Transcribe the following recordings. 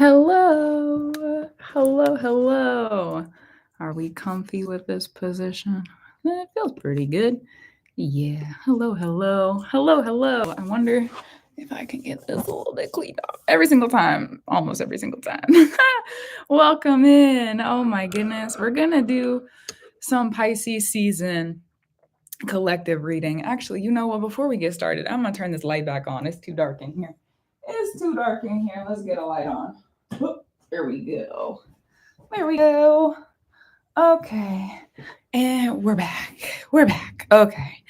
Hello. Hello, hello. Are we comfy with this position? It feels pretty good. Yeah. Hello, hello. Hello, hello. I wonder if I can get this a little bit cleaned up every single time, almost every single time. Welcome in. Oh my goodness. We're going to do some Pisces season collective reading. Actually, you know what? Before we get started, I'm going to turn this light back on. It's too dark in here. It's too dark in here. Let's get a light on. There we go. There we go. Okay. And we're back. We're back. Okay.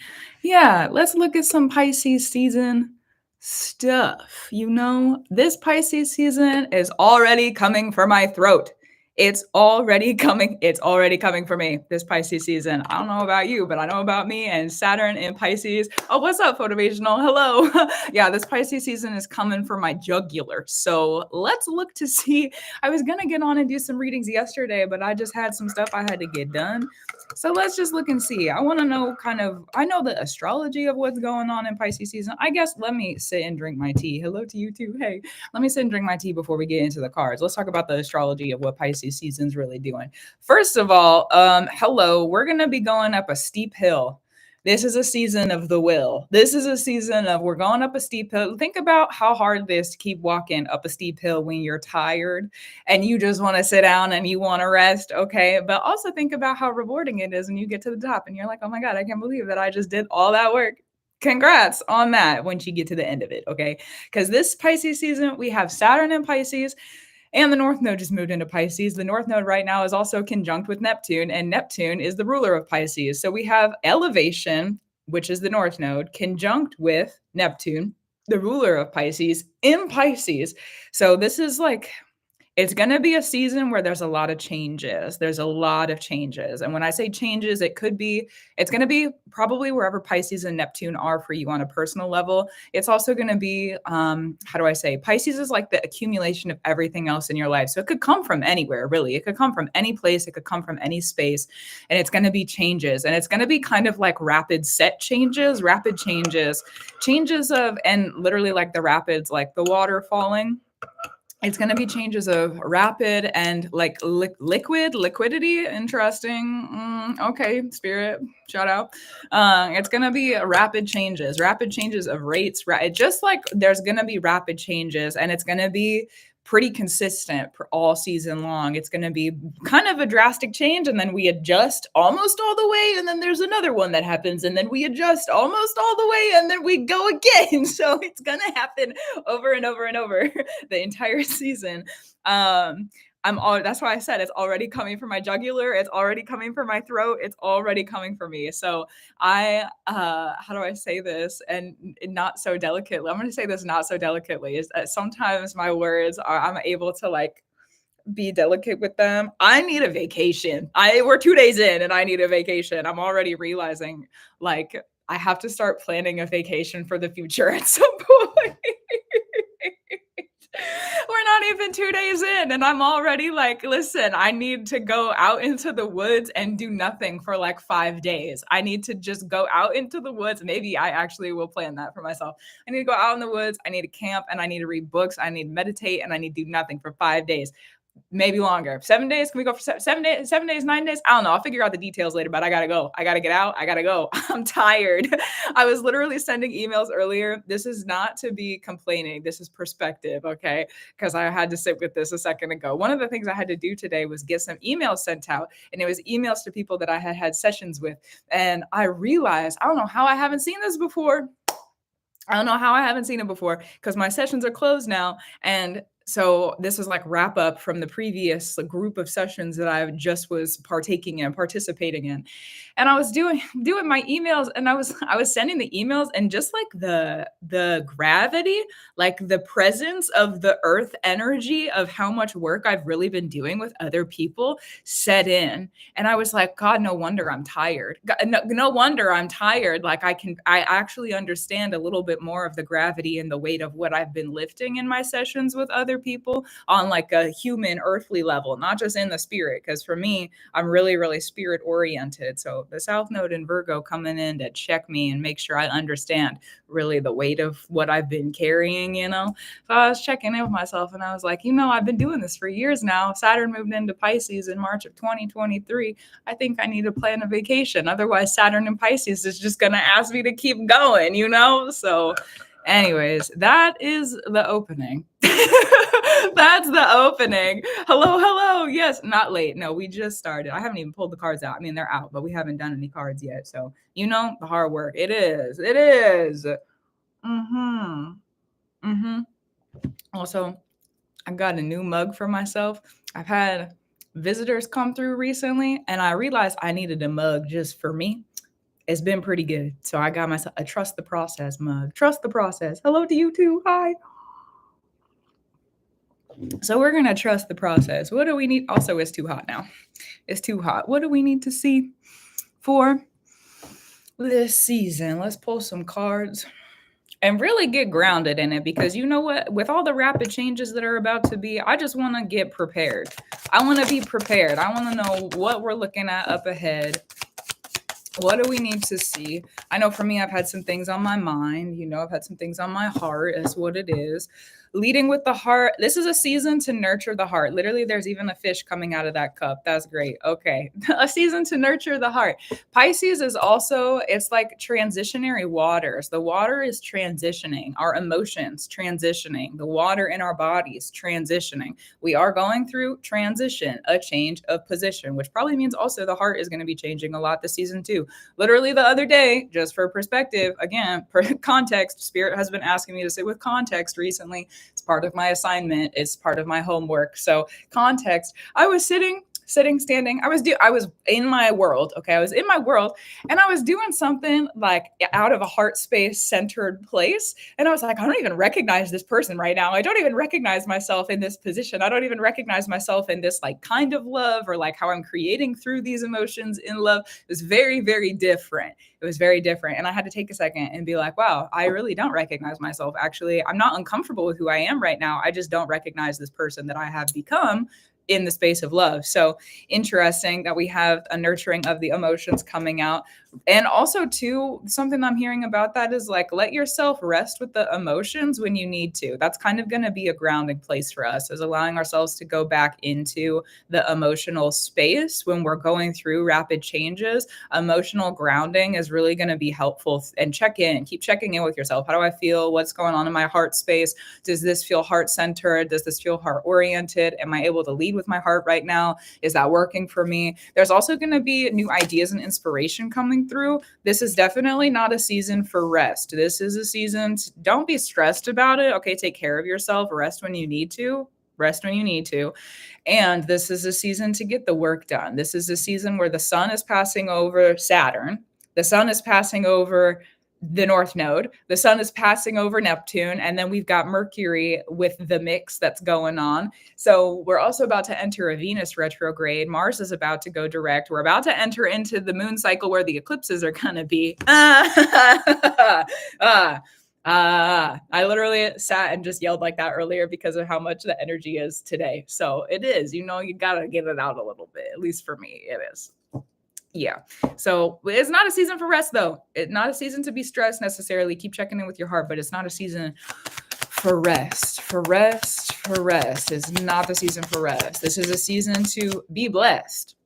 Yeah, let's look at some Pisces season stuff. You know, this Pisces season is already coming for my throat. It's already coming. It's already coming for me this Pisces season. I don't know about you, but I know about me and Saturn in Pisces. Oh, what's up, Photovational? Hello. Yeah, this Pisces season is coming for my jugular. So let's look to see. I was going to get on and do some readings yesterday, but I just had some stuff I had to get done. So let's just look and see. I want to know I know the astrology of what's going on in Pisces season. I guess let me sit and drink my tea. Hello to you too. Hey, let me sit and drink my tea before we get into the cards. Let's talk about the astrology of what Pisces season's really doing. First of all, hello, we're going to be going up a steep hill. This is a season of the will. This is a season of we're going up a steep hill. Think about how hard it is to keep walking up a steep hill when you're tired and you just want to sit down and you want to rest. Okay. But also think about how rewarding it is when you get to the top and you're like, oh my God, I can't believe that I just did all that work. Congrats on that once you get to the end of it. Okay. Because this Pisces season, we have Saturn in Pisces. And the North Node just moved into Pisces. The North Node right now is also conjunct with Neptune, and Neptune is the ruler of Pisces. So we have elevation, which is the North Node, conjunct with Neptune, the ruler of Pisces, in Pisces. So this is like, it's going to be a season where there's a lot of changes. There's a lot of changes. And when I say changes, it's going to be probably wherever Pisces and Neptune are for you on a personal level. It's also going to be, Pisces is like the accumulation of everything else in your life. So it could come from anywhere, really. It could come from any place. It could come from any space. And it's going to be changes. And it's going to be kind of like rapid changes of, and literally like the rapids, like the water falling. It's going to be changes of rapid and like liquidity. Interesting. Okay, spirit, shout out. It's going to be rapid changes of rates. Just like there's going to be rapid changes, and it's going to be pretty consistent all season long. It's going to be kind of a drastic change, and then we adjust almost all the way, and then there's another one that happens, and then we adjust almost all the way, and then we go again. So it's going to happen over and over and over the entire season. That's why I said it's already coming from my jugular. It's already coming from my throat. It's already coming for me. So how do I say this? And not so delicately. I'm going to say this not so delicately, is that sometimes my words I'm able to like be delicate with them. I need a vacation. We're 2 days in and I need a vacation. I'm already realizing like I have to start planning a vacation for the future at some point. We're not even 2 days in and I'm already like, listen, I need to go out into the woods and do nothing for like 5 days. I need to just go out into the woods. Maybe I actually will plan that for myself. I need to go out in the woods. I need to camp and I need to read books. I need to meditate and I need to do nothing for 5 days. Maybe longer. 7 days? Can we go for 7 days? 7 days, 9 days? I don't know. I'll figure out the details later, but I gotta go. I gotta get out. I gotta go. I'm tired. I was literally sending emails earlier. This is not to be complaining. This is perspective, okay? Because I had to sit with this a second ago. One of the things I had to do today was get some emails sent out, and it was emails to people that I had sessions with. And I realized, I don't know how I haven't seen this before. I don't know how I haven't seen it before because my sessions are closed now. And so this was like wrap up from the previous group of sessions that I just was participating in. And I was doing my emails and I was sending the emails, and just like the gravity, like the presence of the earth energy of how much work I've really been doing with other people set in. And I was like, God, no wonder I'm tired. No wonder I'm tired. Like I actually understand a little bit more of the gravity and the weight of what I've been lifting in my sessions with other people on like a human earthly level, not just in the spirit. Because for me, I'm really, really spirit oriented. So the South Node in Virgo coming in to check me and make sure I understand really the weight of what I've been carrying, you know? So I was checking in with myself and I was like, you know, I've been doing this for years now. Saturn moved into Pisces in March of 2023. I think I need to plan a vacation. Otherwise, Saturn in Pisces is just going to ask me to keep going, you know? So, anyways, that is the opening. That's the opening. Hello, hello. Yes, not late. No, we just started. I haven't even pulled the cards out. I mean, they're out, but we haven't done any cards yet. So, you know, the hard work. It is. It is. Mm-hmm. Mm-hmm. Also, I got a new mug for myself. I've had visitors come through recently, and I realized I needed a mug just for me. It's been pretty good. So I got myself a Trust the Process mug. Trust the process. Hello to you too. Hi. So we're going to trust the process. What do we need? Also, it's too hot now. It's too hot. What do we need to see for this season? Let's pull some cards and really get grounded in it, because you know what? With all the rapid changes that are about to be, I just want to get prepared. I want to be prepared. I want to know what we're looking at up ahead. What do we need to see? I know for me, I've had some things on my mind. You know, I've had some things on my heart. That's what it is. Leading with the heart. This is a season to nurture the heart. Literally, there's even a fish coming out of that cup. That's great. Okay. A season to nurture the heart. Pisces is also, it's like transitionary waters. The water is transitioning. Our emotions transitioning. The water in our bodies transitioning. We are going through transition, a change of position, which probably means also the heart is going to be changing a lot this season too. Literally the other day, just for perspective, again, for context, Spirit has been asking me to sit with context recently. It's part of my assignment. It's part of my homework. So context, I was standing. I was in my world. Okay. I was in my world and I was doing something like out of a heart space centered place. And I was like, I don't even recognize this person right now. I don't even recognize myself in this position. I don't even recognize myself in this like kind of love, or like how I'm creating through these emotions in love. It was very, very different. It was very different. And I had to take a second and be like, wow, I really don't recognize myself. Actually, I'm not uncomfortable with who I am right now. I just don't recognize this person that I have become in the space of love. So interesting that we have a nurturing of the emotions coming out. And also too, something I'm hearing about that is like, let yourself rest with the emotions when you need to. That's kind of going to be a grounding place for us, is allowing ourselves to go back into the emotional space when we're going through rapid changes. Emotional grounding is really going to be helpful. And keep checking in with yourself. How do I feel? What's going on in my heart space? Does this feel heart centered? Does this feel heart oriented? Am I able to lead with my heart right now? Is that working for me? There's also going to be new ideas and inspiration coming through. This is definitely not a season for rest. This is a season don't be stressed about it. Okay, take care of yourself. Rest when you need to. Rest when you need to. And this is a season to get the work done. This is a season where the sun is passing over Saturn. The sun is passing over the North Node. The sun is passing over Neptune. And then we've got Mercury with the mix that's going on. So we're also about to enter a Venus retrograde. Mars is about to go direct. We're about to enter into the moon cycle where the eclipses are going to be. I literally sat and just yelled like that earlier because of how much the energy is today. So it is, you got to get it out a little bit. At least for me, it is. Yeah. So it's not a season for rest, though. It's not a season to be stressed necessarily. Keep checking in with your heart, but it's not a season for rest. For rest is not the season for rest. This is a season to be blessed.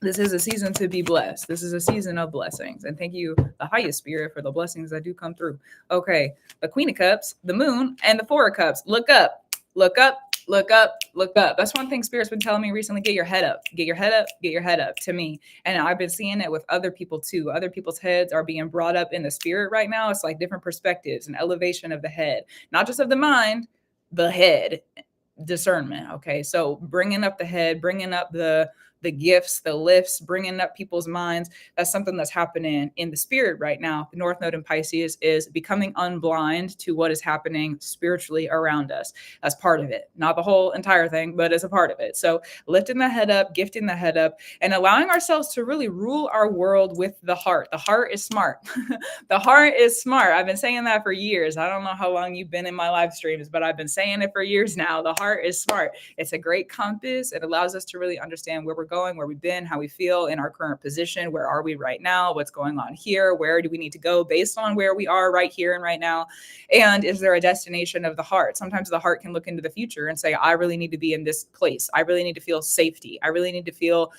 This is a season to be blessed. This is a season of blessings. And thank you, the highest spirit, for the blessings that do come through. Okay. The Queen of Cups, the Moon, and the Four of Cups. Look up. Look up. Look up, look up. That's one thing Spirit's been telling me recently. Get your head up, get your head up, get your head up to me. And I've been seeing it with other people too. Other people's heads are being brought up in the spirit right now. It's like different perspectives and elevation of the head, not just of the mind, the head discernment. Okay. So bringing up the head, bringing up the the gifts, the lifts, bringing up people's minds. That's something that's happening in the spirit right now. The North Node in Pisces is becoming unblind to what is happening spiritually around us. That's part of it. Not the whole entire thing, but it's a part of it. So lifting the head up, gifting the head up, and allowing ourselves to really rule our world with the heart. The heart is smart. The heart is smart. I've been saying that for years. I don't know how long you've been in my live streams, but I've been saying it for years now. The heart is smart. It's a great compass. It allows us to really understand where we're going, where we've been, how we feel in our current position. Where are we right now? What's going on here? Where do we need to go based on where we are right here and right now? And is there a destination of the heart? Sometimes the heart can look into the future and say, I really need to be in this place. I really need to feel safety. I really need to feel,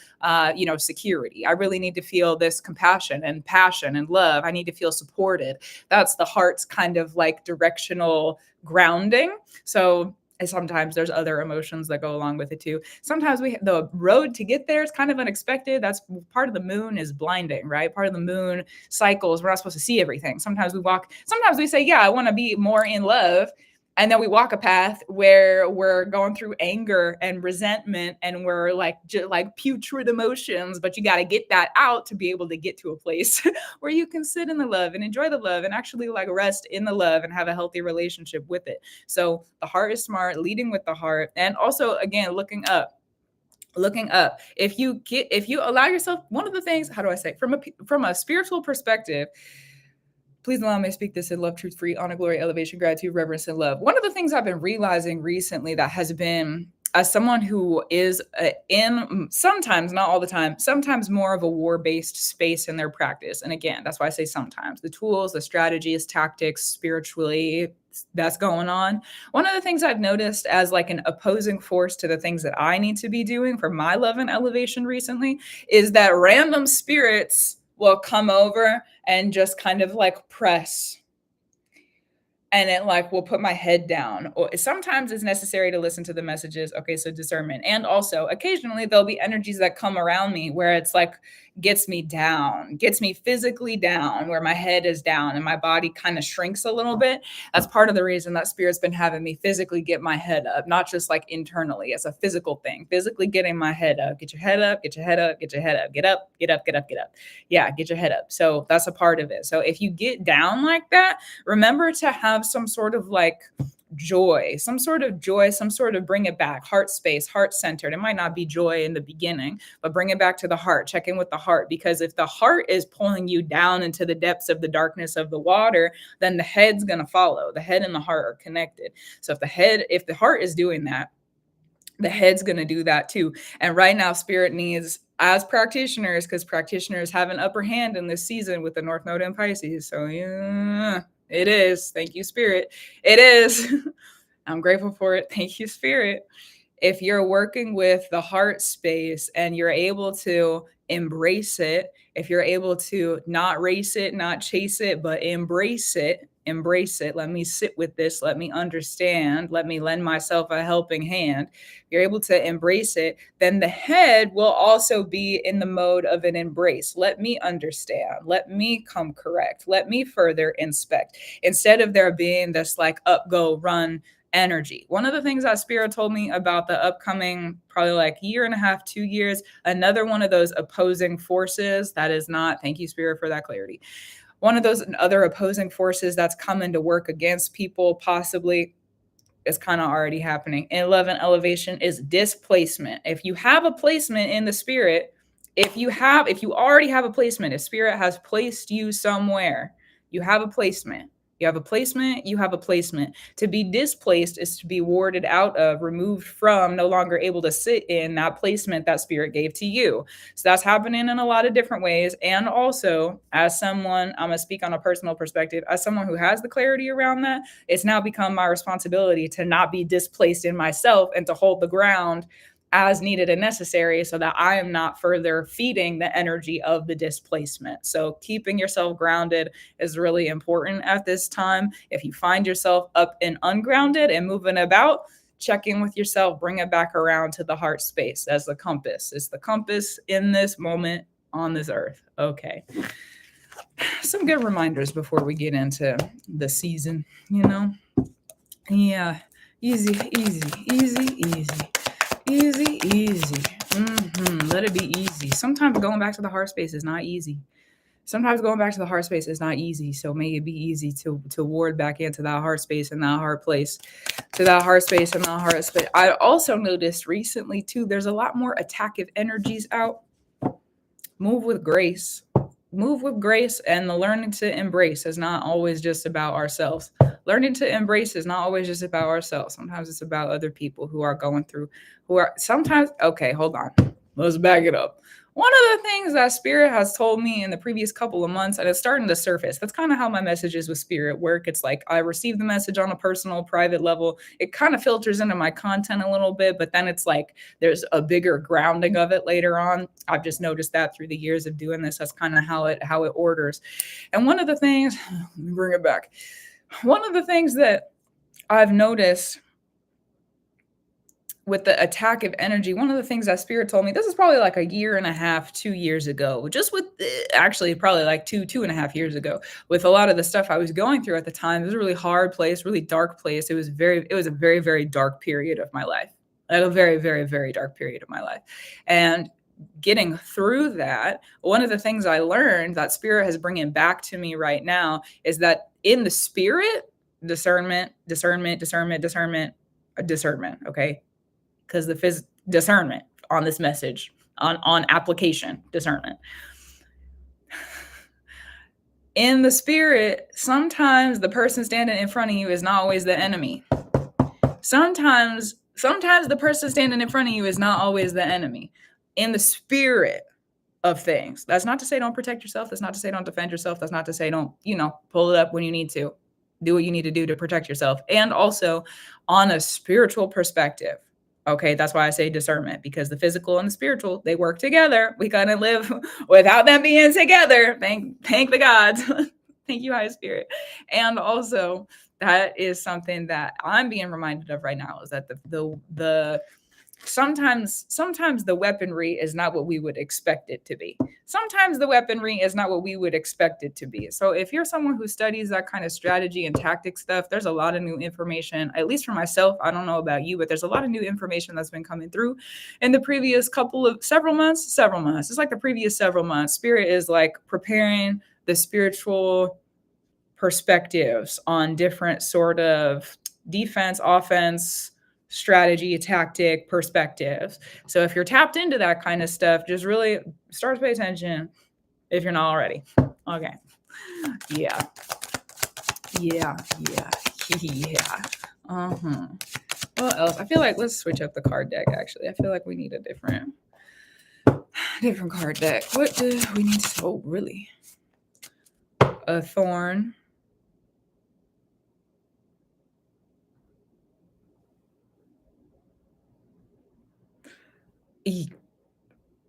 security. I really need to feel this compassion and passion and love. I need to feel supported. That's the heart's kind of like directional grounding. So sometimes there's other emotions that go along with it too. Sometimes the road to get there is kind of unexpected. That's part of the moon is blinding, right? Part of the moon cycles. We're not supposed to see everything. Sometimes we say, yeah, I want to be more in love. And then we walk a path where we're going through anger and resentment and we're like putrid emotions, but you got to get that out to be able to get to a place where you can sit in the love and enjoy the love and actually like rest in the love and have a healthy relationship with it. So the heart is smart, leading with the heart. And also, again, looking up. If you allow yourself, one of the things, how do I say, from a spiritual perspective, please allow me to speak this in love, truth, free, honor, glory, elevation, gratitude, reverence, and love. One of the things I've been realizing recently that has been, as someone who is in sometimes, not all the time, sometimes more of a war-based space in their practice. And again, that's why I say sometimes. The tools, the strategies, tactics, spiritually, that's going on. One of the things I've noticed as like an opposing force to the things that I need to be doing for my love and elevation recently is that random spirits will come over and just kind of like press. And it like will put my head down. Or sometimes it's necessary to listen to the messages. Okay, so discernment. And also occasionally there'll be energies that come around me where it's like gets me down, gets me physically down, where my head is down and my body kind of shrinks a little bit. That's part of the reason that spirit's been having me physically get my head up, not just like internally. It's a physical thing, physically getting my head up. Get your head up, get your head up, get your head up, get up, get up, get up, get up. Yeah, get your head up. So that's a part of it. So if you get down like that, remember to have some sort of like joy, some sort of bring it back, heart space, heart centered. It might not be joy in the beginning, but bring it back to the heart. Check in with the heart, because if the heart is pulling you down into the depths of the darkness of the water, then the head's going to follow. The head and the heart are connected. So if the heart is doing that, the head's going to do that too. And right now, spirit needs, as practitioners, because practitioners have an upper hand in this season with the North Node in Pisces. So yeah, it is. Thank you, spirit. It is. I'm grateful for it. Thank you, spirit. If you're working with the heart space and you're able to embrace it, if you're able to not race it, not chase it, but embrace it. Let me sit with this. Let me understand. Let me lend myself a helping hand. You're able to embrace it, then the head will also be in the mode of an embrace. Let me understand. Let me come correct. Let me further inspect. Instead of there being this like up, go, run energy. One of the things that spirit told me about the upcoming probably like year and a half, 2 years, another one of those opposing forces that is not, thank you, spirit, for that clarity. One of those other opposing forces that's coming to work against people possibly is kind of already happening in love and elevation is displacement. If you have a placement in the spirit, if you already have a placement, if spirit has placed you somewhere, you have a placement. You have a placement, you have a placement. To be displaced is to be warded out of, removed from, no longer able to sit in that placement that spirit gave to you. So that's happening in a lot of different ways. And also, as someone, I'm going to speak on a personal perspective, as someone who has the clarity around that, it's now become my responsibility to not be displaced in myself and to hold the ground as needed and necessary so that I am not further feeding the energy of the displacement. So keeping yourself grounded is really important at this time. If you find yourself up and ungrounded and moving about, check in with yourself, bring it back around to the heart space as the compass. It's the compass in this moment on this earth. Okay. Some good reminders before we get into the season, Yeah. Easy, easy, easy, easy. Easy, easy. Let let it be easy. Sometimes going back to the heart space is not easy. So may it be easy to ward back into that heart space and that heart place, to that heart space and that heart space. I also noticed recently too, there's a lot more attackive energies out. Move with grace. Move with grace, and the learning to embrace is not always just about ourselves. Learning to embrace is not always just about ourselves. Sometimes it's about other people who are going through, who are sometimes, okay, hold on. Let's back it up. One of the things that Spirit has told me in the previous couple of months, and it's starting to surface, that's kind of how my messages with Spirit work. It's like I receive the message on a personal, private level. It kind of filters into my content a little bit, but then it's like there's a bigger grounding of it later on. I've just noticed that through the years of doing this. That's kind of how it orders. And one of the things, let me bring it back. One of the things that I've noticed with the attack of energy, one of the things that Spirit told me, this is probably like a year and a half, 2 years ago, just with actually probably like 2.5 years ago, with a lot of the stuff I was going through at the time. It was a really hard place, really dark place. It was a very, very dark period of my life, like a very, very, very dark period of my life. And getting through that, one of the things I learned that Spirit has bringing back to me right now is that in the spirit, discernment, okay? Because the discernment on this message, on application, discernment. In the spirit, sometimes the person standing in front of you is not always the enemy. Sometimes the person standing in front of you is not always the enemy. In the spirit of things. That's not to say don't protect yourself. That's not to say don't defend yourself. That's not to say don't, pull it up when you need to. Do what you need to do to protect yourself. And also on a spiritual perspective. Okay, that's why I say discernment, because the physical and the spiritual, they work together. We couldn't live without them being together. Thank the gods. Thank you, High Spirit. And also, that is something that I'm being reminded of right now, is that the sometimes the weaponry is not what we would expect it to be. Sometimes the weaponry is not what we would expect it to be. So if you're someone who studies that kind of strategy and tactic stuff, there's a lot of new information, at least for myself. I don't know about you, but there's a lot of new information that's been coming through in the previous several months. It's like the previous several months. Spirit is like preparing the spiritual perspectives on different sort of defense, offense, strategy, tactic, perspectives. So if you're tapped into that kind of stuff, just really start to pay attention if you're not already. Okay. Yeah. What else? I feel like let's switch up the card deck, actually. I feel like we need a different card deck. What do we need? Oh, really? A thorn.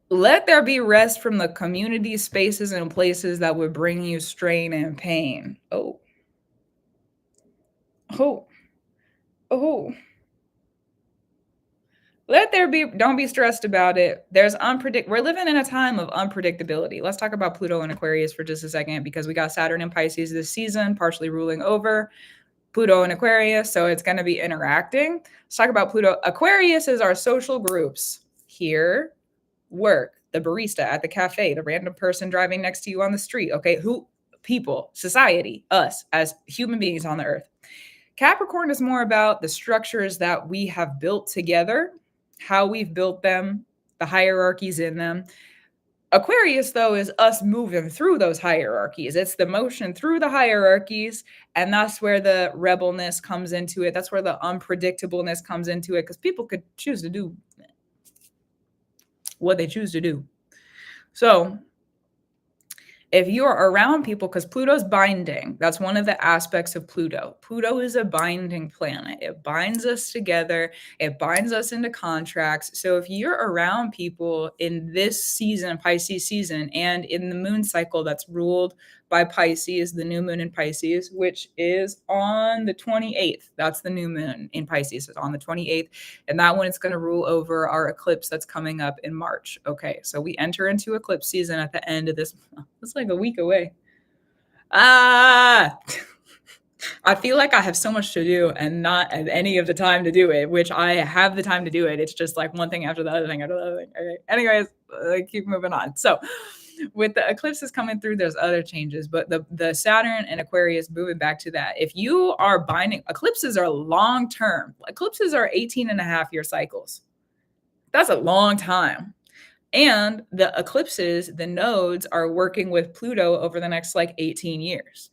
Let there be rest from the community spaces and places that would bring you strain and pain. Oh. Let there be, don't be stressed about it. We're living in a time of unpredictability. Let's talk about Pluto and Aquarius for just a second, because we got Saturn and Pisces this season, partially ruling over Pluto and Aquarius. So it's going to be interacting. Let's talk about Pluto. Aquarius is our social groups here, work, the barista at the cafe, the random person driving next to you on the street. Okay. People, society, us as human beings on the earth. Capricorn is more about the structures that we have built together, how we've built them, the hierarchies in them. Aquarius, though, is us moving through those hierarchies. It's the motion through the hierarchies, and that's where the rebelness comes into it. That's where the unpredictableness comes into it, because people could choose to do what they choose to do. So if you're around people, because Pluto's binding, that's one of the aspects of Pluto. Pluto is a binding planet. It binds us together. It binds us into contracts. So if you're around people in this season, Pisces season, and in the moon cycle that's ruled by Pisces, the new moon in Pisces, which is on the 28th. That's the new moon in Pisces. It's on the 28th. And that one is going to rule over our eclipse that's coming up in March. Okay, so we enter into eclipse season at the end of this month. It's like a week away. I feel like I have so much to do and not any of the time to do it, which I have the time to do it. It's just like one thing after the other thing after the other thing. Okay. Anyways, keep moving on. So with the eclipses coming through, there's other changes, but the Saturn and Aquarius, moving back to that. If you are binding, eclipses are long term. Eclipses are 18.5-year cycles. That's a long time. And the eclipses, the nodes are working with Pluto over the next like 18 years.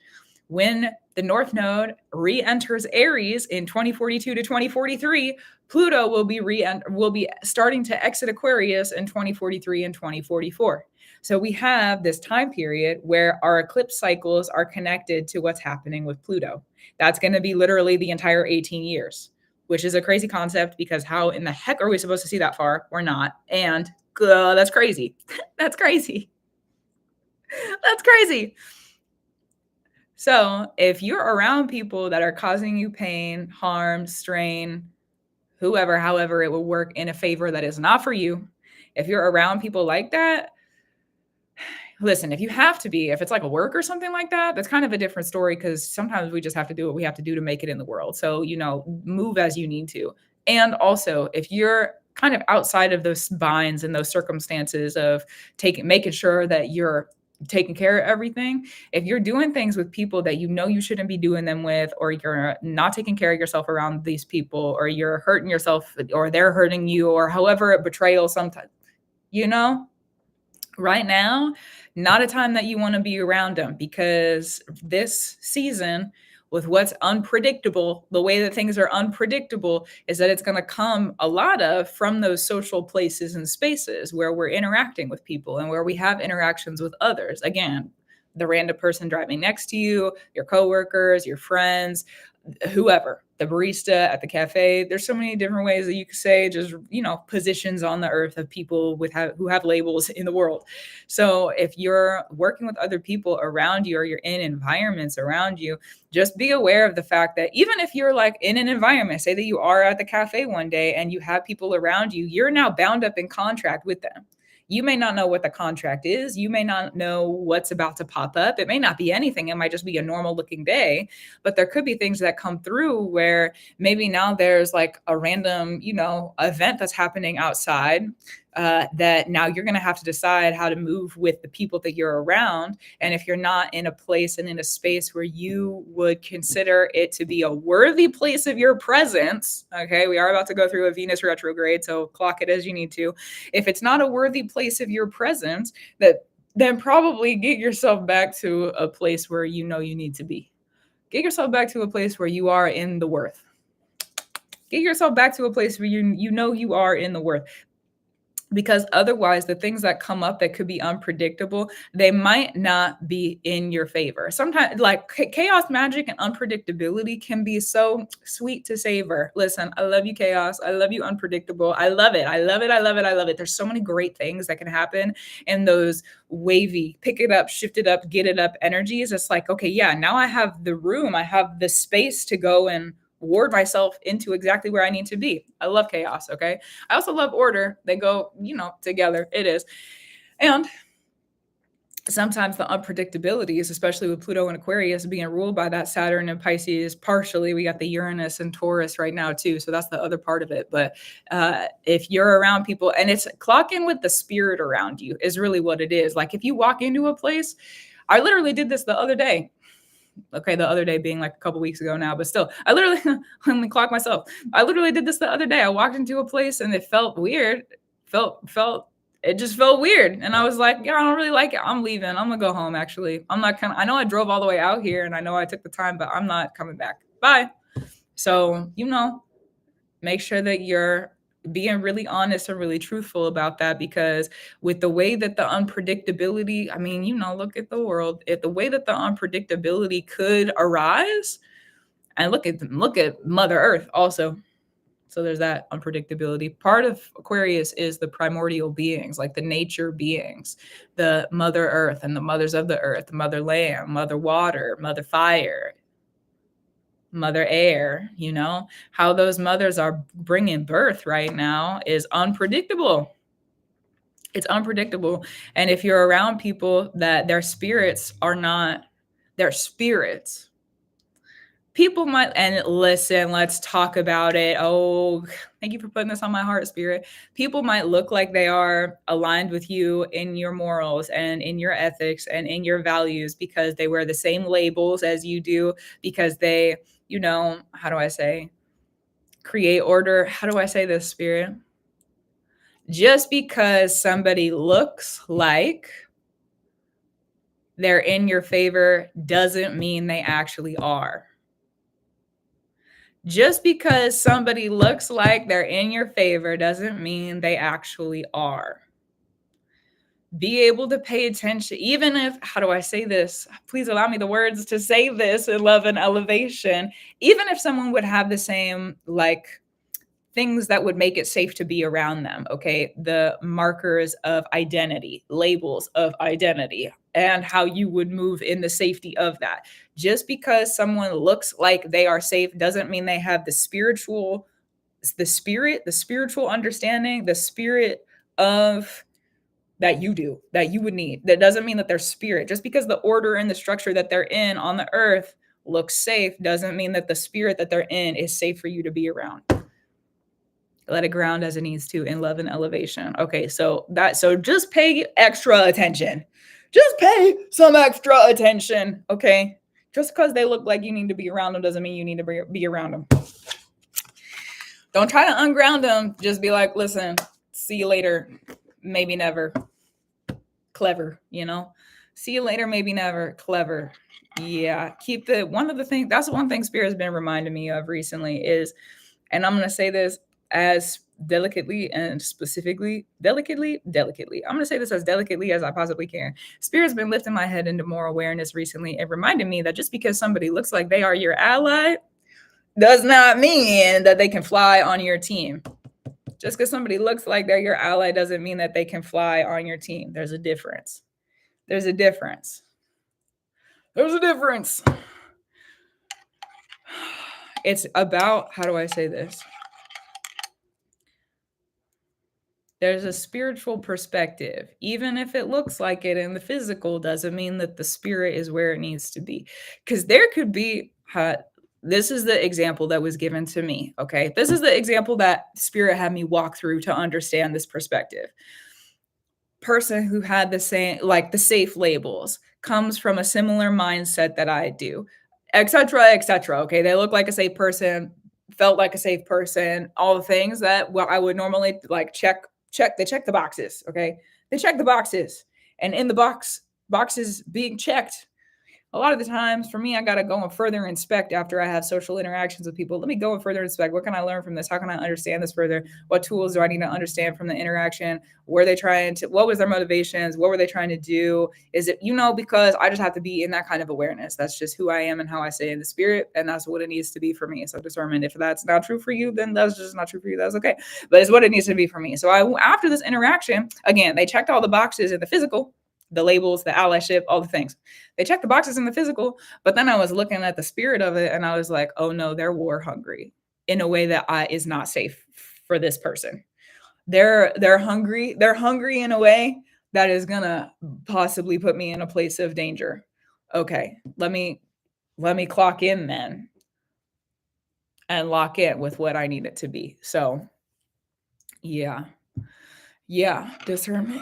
When the North Node re-enters Aries in 2042 to 2043, Pluto will be starting to exit Aquarius in 2043 and 2044. So we have this time period where our eclipse cycles are connected to what's happening with Pluto. That's going to be literally the entire 18 years, which is a crazy concept because how in the heck are we supposed to see that far? We're not. And that's crazy. That's crazy. That's crazy. So if you're around people that are causing you pain, harm, strain, whoever, however it will work in a favor that is not for you, if you're around people like that, listen, if you have to be, if it's like a work or something like that, that's kind of a different story because sometimes we just have to do what we have to do to make it in the world. So, move as you need to. And also, if you're kind of outside of those binds and those circumstances of making sure that you're taking care of everything, if you're doing things with people that you shouldn't be doing them with, or you're not taking care of yourself around these people, or you're hurting yourself, or they're hurting you, or however, a betrayal sometimes, right now, not a time that you want to be around them, because this season, with what's unpredictable, the way that things are unpredictable, is that it's going to come a lot of from those social places and spaces where we're interacting with people and where we have interactions with others. Again, the random person driving next to you, your coworkers, your friends, whoever, the barista at the cafe. There's so many different ways that you could say, just positions on the earth of people who have labels in the world. So if you're working with other people around you, or you're in environments around you, just be aware of the fact that even if you're like in an environment, say that you are at the cafe one day and you have people around you, you're now bound up in contract with them. You may not know what the contract is. You may not know what's about to pop up. It may not be anything. It might just be a normal looking day, but there could be things that come through where maybe now there's like a random, event that's happening outside, that now you're going to have to decide how to move with the people that you're around. And if you're not in a place and in a space where you would consider it to be a worthy place of your presence, okay, we are about to go through a Venus retrograde, so clock it as you need to. If it's not a worthy place of your presence, then probably get yourself back to a place where you need to be. Get yourself back to a place where you are in the worth. Get yourself back to a place where you are in the worth. Because otherwise, the things that come up that could be unpredictable, they might not be in your favor. Sometimes, like chaos, magic, and unpredictability can be so sweet to savor. Listen, I love you, chaos. I love you, unpredictable. I love it. I love it. I love it. I love it. There's so many great things that can happen in those wavy, pick it up, shift it up, get it up energies. It's like, okay, yeah, now I have the room. I have the space to go and ward myself into exactly where I need to be. I love chaos, okay? I also love order. They go, together. It is. And sometimes the unpredictabilities, especially with Pluto and Aquarius being ruled by that Saturn and Pisces, partially, we got the Uranus and Taurus right now too. So that's the other part of it. But if you're around people, and it's clock in with the spirit around you is really what it is. Like if you walk into a place, I literally did this the other day. Okay, the other day being like a couple weeks ago now, but still, I literally, let me clock myself. I literally did this the other day. I walked into a place and it felt weird. It just felt weird. And I was like, yeah, I don't really like it. I'm leaving. I'm gonna go home, actually. I know I drove all the way out here and I know I took the time, but I'm not coming back. Bye. So, make sure that you're being really honest and really truthful about that, because with the way that the unpredictability, look at the world, if the way that the unpredictability could arise, and look at Mother Earth also. So there's that unpredictability. Part of Aquarius is the primordial beings, like the nature beings, the Mother Earth and the mothers of the earth, Mother Land, Mother Water, Mother Fire, Mother Air. How those mothers are bringing birth right now is unpredictable. It's unpredictable. And if you're around people that their spirits are not their spirits, People might, and listen, let's talk about it. Oh, thank you for putting this on my heart, Spirit. People might look like they are aligned with you in your morals and in your ethics and in your values because they wear the same labels as you do, because they, how do I say, create order. How do I say this, Spirit? Just because somebody looks like they're in your favor doesn't mean they actually are. Just because somebody looks like they're in your favor doesn't mean they actually are. Be able to pay attention, even if, how do I say this? Please allow me the words to say this in love and elevation. Even if someone would have the same, things that would make it safe to be around them, okay? The markers of identity, labels of identity, and how you would move in the safety of that. Just because someone looks like they are safe doesn't mean they have the spiritual understanding, the spirit of that you do, that you would need. That doesn't mean that they're spirit. Just because the order and the structure that they're in on the earth looks safe doesn't mean that the spirit that they're in is safe for you to be around. Let it ground as it needs to in love and elevation. Okay, so just pay extra attention. Just pay some extra attention, okay? Just because they look like you need to be around them doesn't mean you need to be around them. Don't try to unground them. Just be like, listen, see you later. Maybe never. Clever, See you later, maybe never. Clever. Yeah. That's the one thing Spirit's been reminding me of recently is, and I'm going to say this as delicately and specifically, delicately. I'm going to say this as delicately as I possibly can. Spirit's been lifting my head into more awareness recently and reminding me that just because somebody looks like they are your ally does not mean that they can fly on your team. Just because somebody looks like they're your ally doesn't mean that they can fly on your team. There's a difference. It's about, how do I say this? There's a spiritual perspective. Even if it looks like it in the physical, doesn't mean that the spirit is where it needs to be. Because there could be, this is the example that was given to me, okay? This is the example that Spirit had me walk through to understand this perspective. Person who had the same, the safe labels, comes from a similar mindset that I do, etc., etc. Okay, they look like a safe person, felt like a safe person, all the things that I would normally check. They check the boxes. Okay, they check the boxes, and in the boxes being checked, a lot of the times for me, I got to go and further inspect after I have social interactions with people. Let me go and further inspect. What can I learn from this? How can I understand this further? What tools do I need to understand from the interaction? What was their motivations? What were they trying to do? Is it, because I just have to be in that kind of awareness. That's just who I am and how I say in the spirit. And that's what it needs to be for me. So discernment, if that's not true for you, then that's just not true for you. That's okay. But it's what it needs to be for me. So after this interaction, again, they checked all the boxes in the physical, the labels, the allyship, all the things. They checked the boxes in the physical, but then I was looking at the spirit of it and I was like, oh no, they're war hungry in a way that is not safe for this person. They're hungry. They're hungry in a way that is gonna possibly put me in a place of danger. Okay, let me clock in then and lock in with what I need it to be. So yeah, discernment,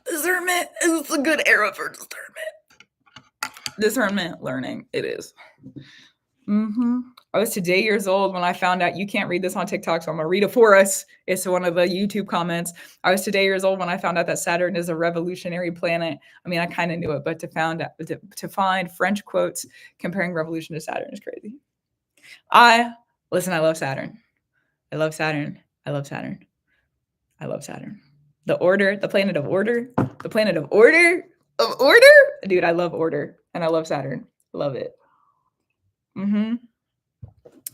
discernment is a good era for discernment learning. It is. I was today years old when I found out, you can't read this on TikTok, so I'm gonna read it for us. It's one of the YouTube comments. I was today years old when I found out that Saturn is a revolutionary planet. I mean, I kind of knew it, but to find French quotes comparing revolution to Saturn is crazy. I love Saturn. I love Saturn. The order, the planet of order, Dude, I love order and I love Saturn. Love it.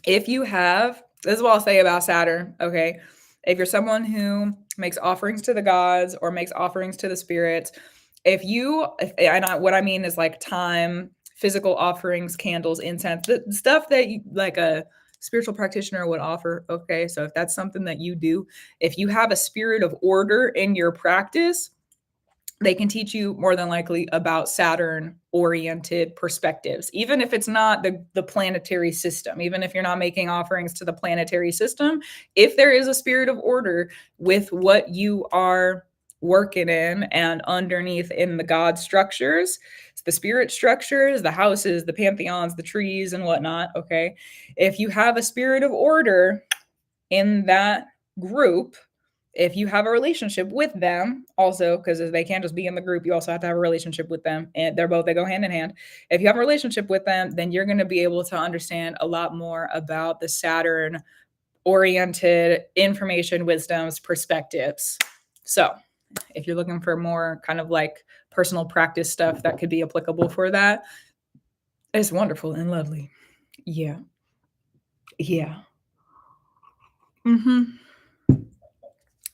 If you have, this is what I'll say about Saturn, okay? If you're someone who makes offerings to the gods or makes offerings to the spirits, what I mean is time, physical offerings, candles, incense, the stuff that you, a spiritual practitioner would offer, okay? So if that's something that you do, if you have a spirit of order in your practice, they can teach you more than likely about Saturn oriented perspectives, even if it's not the planetary system, even if you're not making offerings to the planetary system. If there is a spirit of order with what you are working in and underneath in the God structures, the spirit structures, the houses, the pantheons, the trees, and whatnot. Okay. If you have a spirit of order in that group, if you have a relationship with them also, because they can't just be in the group, you also have to have a relationship with them, and they go hand in hand. If you have a relationship with them, then you're going to be able to understand a lot more about the Saturn oriented information, wisdoms, perspectives. So if you're looking for more kind of like personal practice stuff that could be applicable for that, it's wonderful and lovely. Yeah. Yeah.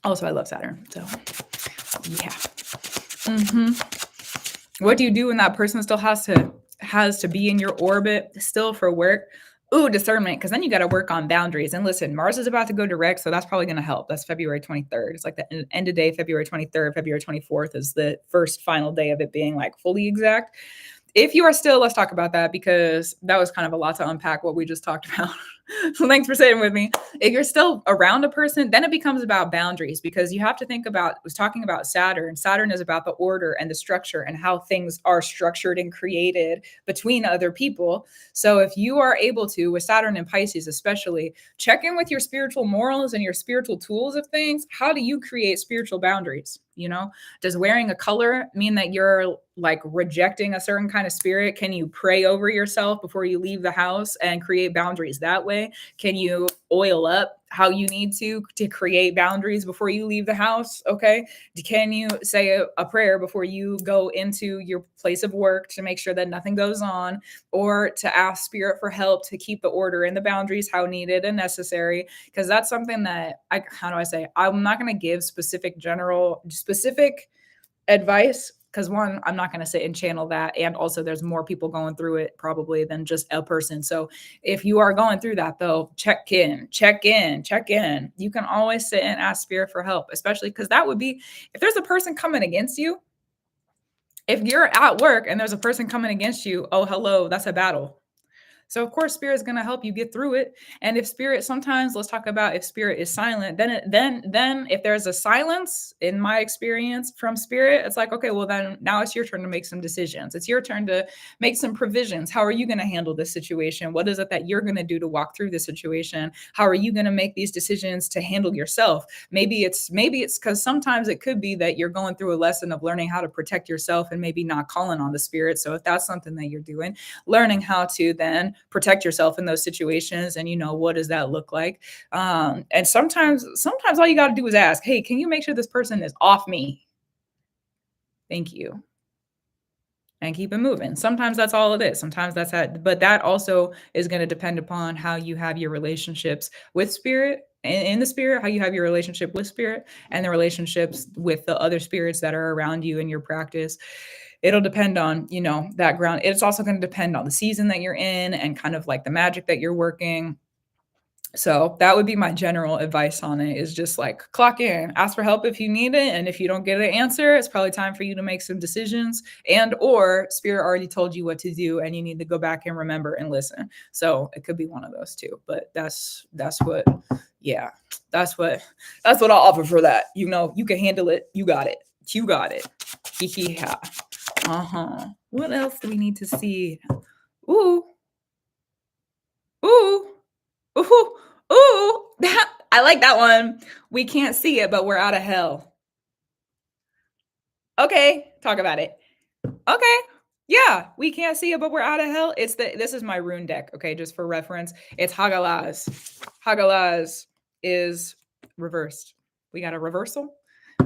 Also, I love Saturn. So yeah. What do you do when that person still has to be in your orbit still for work? Ooh, discernment, because then you got to work on boundaries. And listen, Mars is about to go direct, so that's probably going to help. That's February 23rd. It's like the end of day, February 23rd, February 24th is the first final day of it being like fully exact. If you are still, let's talk about that, because that was kind of a lot to unpack what we just talked about. So thanks for sitting with me. If you're still around a person, then it becomes about boundaries, because you have to think about, I was talking about Saturn. Saturn is about the order and the structure and how things are structured and created between other people. So if you are able to, with Saturn and Pisces especially, check in with your spiritual morals and your spiritual tools of things. How do you create spiritual boundaries? You know, does wearing a color mean that you're like rejecting a certain kind of spirit? Can you pray over yourself before you leave the house and create boundaries that way? Can you oil up how you need to create boundaries before you leave the house? Okay. Can you say a prayer before you go into your place of work to make sure that nothing goes on, or to ask spirit for help to keep the order and the boundaries how needed and necessary? Because that's something that how do I say, I'm not going to give specific advice, because one, I'm not going to sit and channel that, and also there's more people going through it probably than just a person. So if you are going through that though, check in. You can always sit and ask spirit for help, especially because that would be, if there's a person coming against you, if you're at work and there's a person coming against you, oh hello, that's a battle. So of course, spirit is going to help you get through it. And if spirit, sometimes let's talk about if spirit is silent, then if there's a silence, in my experience from spirit, it's like, okay, well then now it's your turn to make some decisions. It's your turn to make some provisions. How are you going to handle this situation? What is it that you're going to do to walk through this situation? How are you going to make these decisions to handle yourself? Maybe it's because sometimes it could be that you're going through a lesson of learning how to protect yourself and maybe not calling on the spirit. So if that's something that you're doing, learning how to then protect yourself in those situations, and what does that look like? And sometimes all you got to do is ask, hey, can you make sure this person is off me? Thank you. And keep it moving. Sometimes that's all it is. Sometimes that's that. But that also is going to depend upon how you have your relationships with spirit, in the spirit, how you have your relationship with spirit, and the relationships with the other spirits that are around you in your practice. It'll depend on, that ground. It's also going to depend on the season that you're in and kind of like the magic that you're working. So that would be my general advice on it, is just like clock in, ask for help if you need it. And if you don't get an answer, it's probably time for you to make some decisions, and or spirit already told you what to do and you need to go back and remember and listen. So it could be one of those two, but that's what I'll offer for that. You can handle it. You got it. Yeah. What else do we need to see? Ooh. I like that one. We can't see it, but we're out of hell. Okay, talk about it. Okay. Yeah, we can't see it, but we're out of hell. This is my rune deck, okay, just for reference. It's Hagalaz. Hagalaz is reversed. We got a reversal.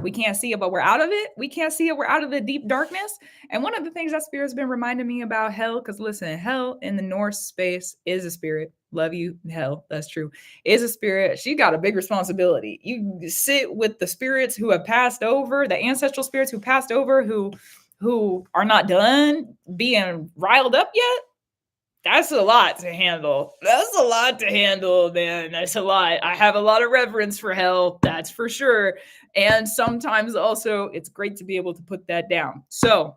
We can't see it, but we're out of it. We can't see it. We're out of the deep darkness. And one of the things that spirit's been reminding me about hell, because listen, hell in the Norse space is a spirit. Love you, hell. That's true. Is a spirit. She got a big responsibility. You sit with the spirits who have passed over, the ancestral spirits who passed over, who are not done being riled up yet. That's a lot to handle. That's a lot to handle, man. That's a lot. I have a lot of reverence for hell, that's for sure. And sometimes also it's great to be able to put that down. So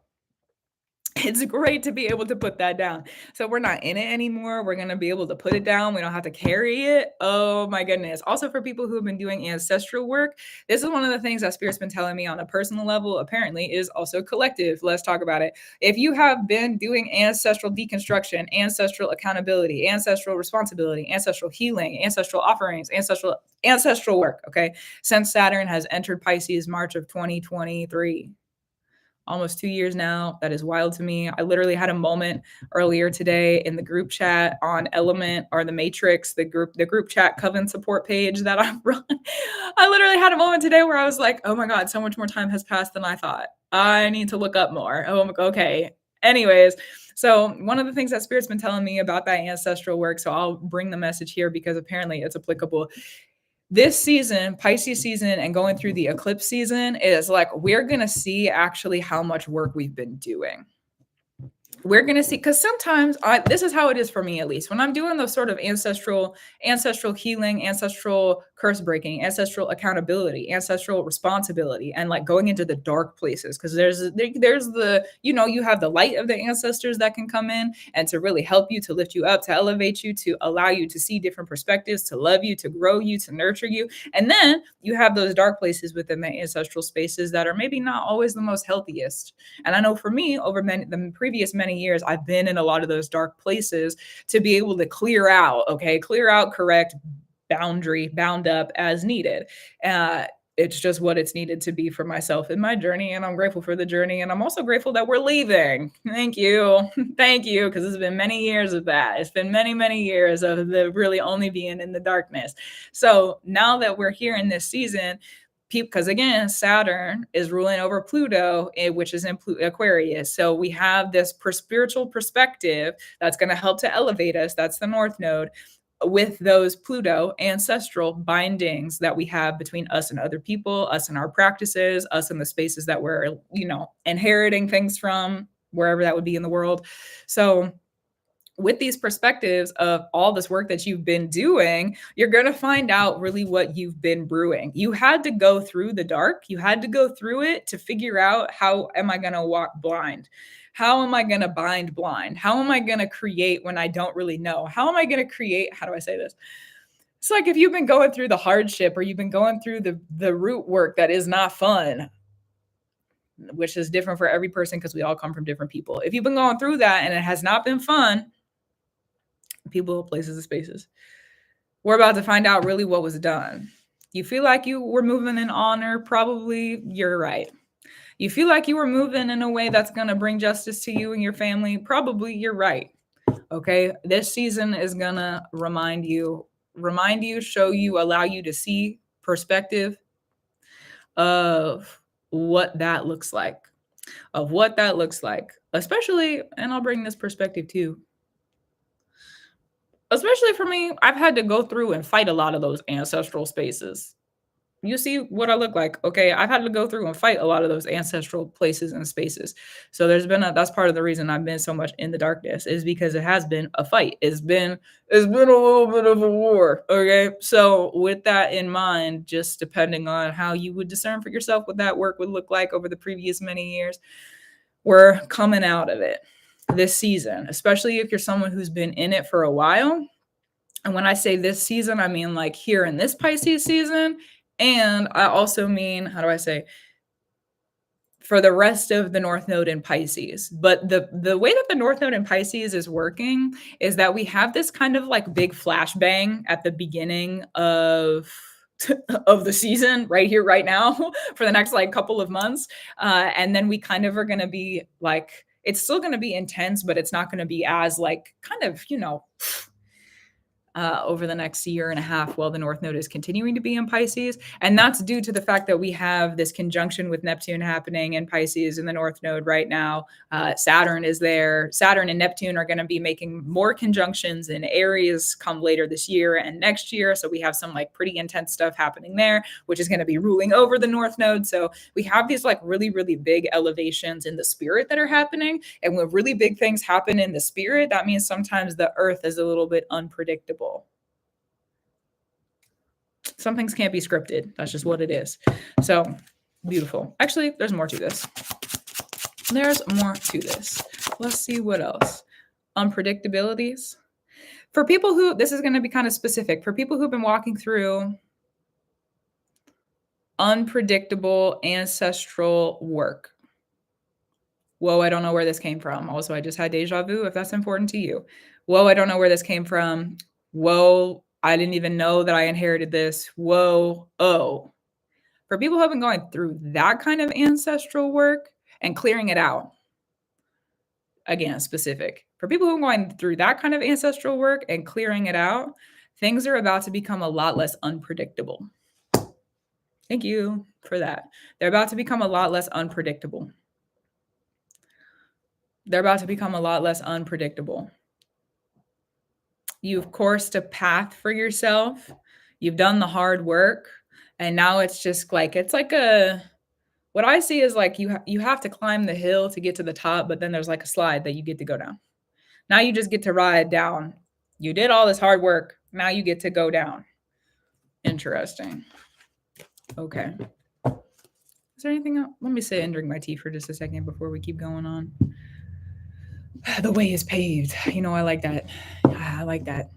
it's great to be able to put that down. So we're not in it anymore. We're going to be able to put it down. We don't have to carry it. Oh my goodness. Also, for people who have been doing ancestral work, this is one of the things that Spirit's been telling me on a personal level, apparently, is also collective. Let's talk about it. If you have been doing ancestral deconstruction, ancestral accountability, ancestral responsibility, ancestral healing, ancestral offerings, ancestral work, okay, since Saturn has entered Pisces March of 2023, almost 2 years now. That is wild to me. I literally had a moment earlier today in the group chat on Element or the Matrix, the group chat Coven support page that I run. I literally had a moment today where I was like, oh my God, so much more time has passed than I thought. I need to look up more. Oh, okay. Anyways, so one of the things that Spirit's been telling me about that ancestral work, so I'll bring the message here because apparently it's applicable. This season, Pisces season, and going through the eclipse season is like, we're going to see actually how much work we've been doing. We're going to see, because sometimes this is how it is for me, at least when I'm doing those sort of ancestral healing, ancestral curse breaking, ancestral accountability, ancestral responsibility, and like going into the dark places. Because there's the, you have the light of the ancestors that can come in and to really help you, to lift you up, to elevate you, to allow you to see different perspectives, to love you, to grow you, to nurture you. And then you have those dark places within the ancestral spaces that are maybe not always the most healthiest. And I know for me, over the previous many years, I've been in a lot of those dark places to be able to clear out, correct, bound up as needed. It's just what it's needed to be for myself in my journey. And I'm grateful for the journey. And I'm also grateful that we're leaving. Thank you. Thank you. Because it's been many years of that. It's been many, many years of the really only being in the darkness. So now that we're here in this season, because again, Saturn is ruling over Pluto, which is in Aquarius. So we have this spiritual perspective that's going to help to elevate us. That's the North Node, with those Pluto ancestral bindings that we have between us and other people, us and our practices, us and the spaces that we're, inheriting things from, wherever that would be in the world. So with these perspectives of all this work that you've been doing, you're going to find out really what you've been brewing. You had to go through the dark. You had to go through it to figure out, how am I going to walk blind? How am I going to bind blind? How am I going to create when I don't really know? How am I going to create? How do I say this? It's like if you've been going through the hardship, or you've been going through the root work that is not fun, which is different for every person because we all come from different people. If you've been going through that and it has not been fun, people, places, and spaces, we're about to find out really what was done. You feel like you were moving in honor, probably you're right. You feel like you were moving in a way that's going to bring justice to you and your family, probably you're right. Okay, this season is going to remind you, show you, allow you to see perspective of what that looks like, especially, and I'll bring this perspective too, especially for me, I've had to go through and fight a lot of those ancestral spaces. You see what I look like. Okay, I've had to go through and fight a lot of those ancestral places and spaces. So that's part of the reason I've been so much in the darkness, is because it has been a fight. It's been a little bit of a war. Okay, so with that in mind, just depending on how you would discern for yourself what that work would look like over the previous many years, we're coming out of it this season, especially if you're someone who's been in it for a while. And when I say this season, I mean like here in this Pisces season. And I also mean, how do I say, for the rest of the North Node in Pisces. But the way that the North Node in Pisces is working is that we have this kind of like big flashbang at the beginning of the season, right here, right now, for the next like couple of months. And then we kind of are going to be like, it's still going to be intense, but it's not going to be as like kind of, over the next year and a half while the North Node is continuing to be in Pisces. And that's due to the fact that we have this conjunction with Neptune happening in Pisces in the North Node right now. Saturn is there. Saturn and Neptune are going to be making more conjunctions in Aries come later this year and next year. So we have some like pretty intense stuff happening there, which is going to be ruling over the North Node. So we have these like really, really big elevations in the spirit that are happening. And when really big things happen in the spirit, that means sometimes the earth is a little bit unpredictable. Some things can't be scripted. That's just what it is. So beautiful. Actually, there's more to this. There's more to this. Let's see what else. Unpredictabilities. For people who, this is going to be kind of specific, for people who've been walking through unpredictable ancestral work. Whoa, I don't know where this came from. Also, I just had deja vu, if that's important to you. Whoa, I don't know where this came from. Whoa, I didn't even know that I inherited this. Whoa, oh. For people who have been going through that kind of ancestral work and clearing it out, again, specific. For people who are going through that kind of ancestral work and clearing it out, things are about to become a lot less unpredictable. Thank you for that. They're about to become a lot less unpredictable. They're about to become a lot less unpredictable. You've coursed a path for yourself. You've done the hard work. And now it's just like, it's like what I see is like you have to climb the hill to get to the top, but then there's like a slide that you get to go down. Now you just get to ride down. You did all this hard work. Now you get to go down. Interesting. Okay. Is there anything else? Let me sit and drink my tea for just a second before we keep going on. The way is paved. You know, I like that. I like that.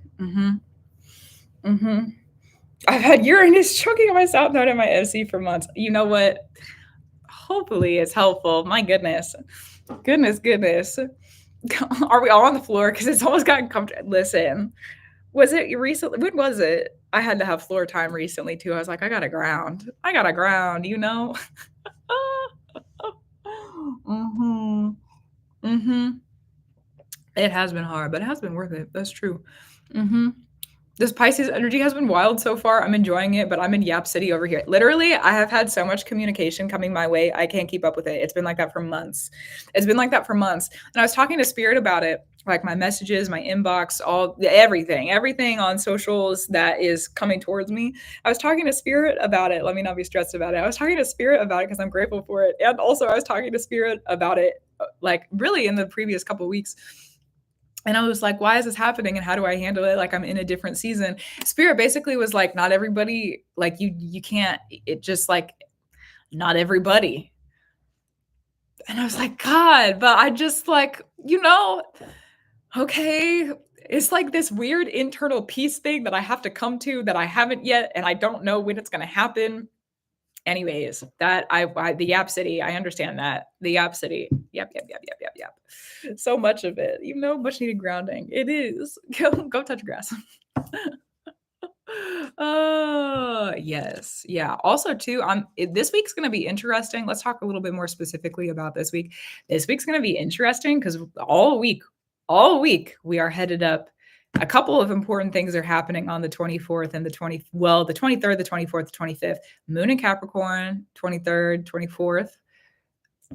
I've had Uranus choking on my south node and my FC for months. You know what? Hopefully it's helpful. My goodness. Goodness. Are we all on the floor? Because it's almost gotten comfortable. Listen, was it recently? When was it? I had to have floor time recently too. I was like, I got to ground, you know? It has been hard, but it has been worth it. That's true. This Pisces energy has been wild so far. I'm enjoying it, but I'm in Yap City over here. Literally, I have had so much communication coming my way. I can't keep up with it. It's been like that for months. And I was talking to Spirit about it, like my messages, my inbox, everything on socials that is coming towards me. I was talking to Spirit about it. Let me not be stressed about it. I was talking to Spirit about it because I'm grateful for it. And also I was talking to Spirit about it, like really in the previous couple of weeks. And I was like, why is this happening? And how do I handle it? Like I'm in a different season. Spirit basically was like, not everybody, like you can't, it just like, not everybody. And I was like, God, but I just like, okay, it's like this weird internal peace thing that I have to come to that I haven't yet. And I don't know when it's going to happen. Anyways, that the Yap City, I understand that. The Yap City. Yep. So much of it, much needed grounding. It is. Go touch grass. Yes. Yeah. Also, too, this week's gonna be interesting. Let's talk a little bit more specifically about this week. This week's gonna be interesting because all week, we are headed up. A couple of important things are happening on the 24th and the 23rd, the 24th, the 25th. Moon in Capricorn, 23rd, 24th,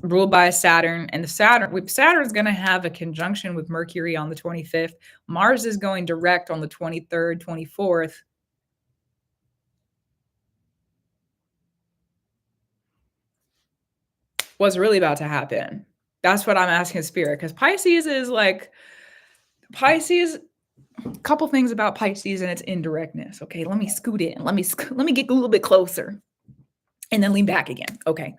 ruled by Saturn. And Saturn's going to have a conjunction with Mercury on the 25th. Mars is going direct on the 23rd, 24th. What's really about to happen? That's what I'm asking Spirit, because Pisces, a couple things about Pisces and its indirectness. Okay, let me scoot in. Let me get a little bit closer and then lean back again. Okay.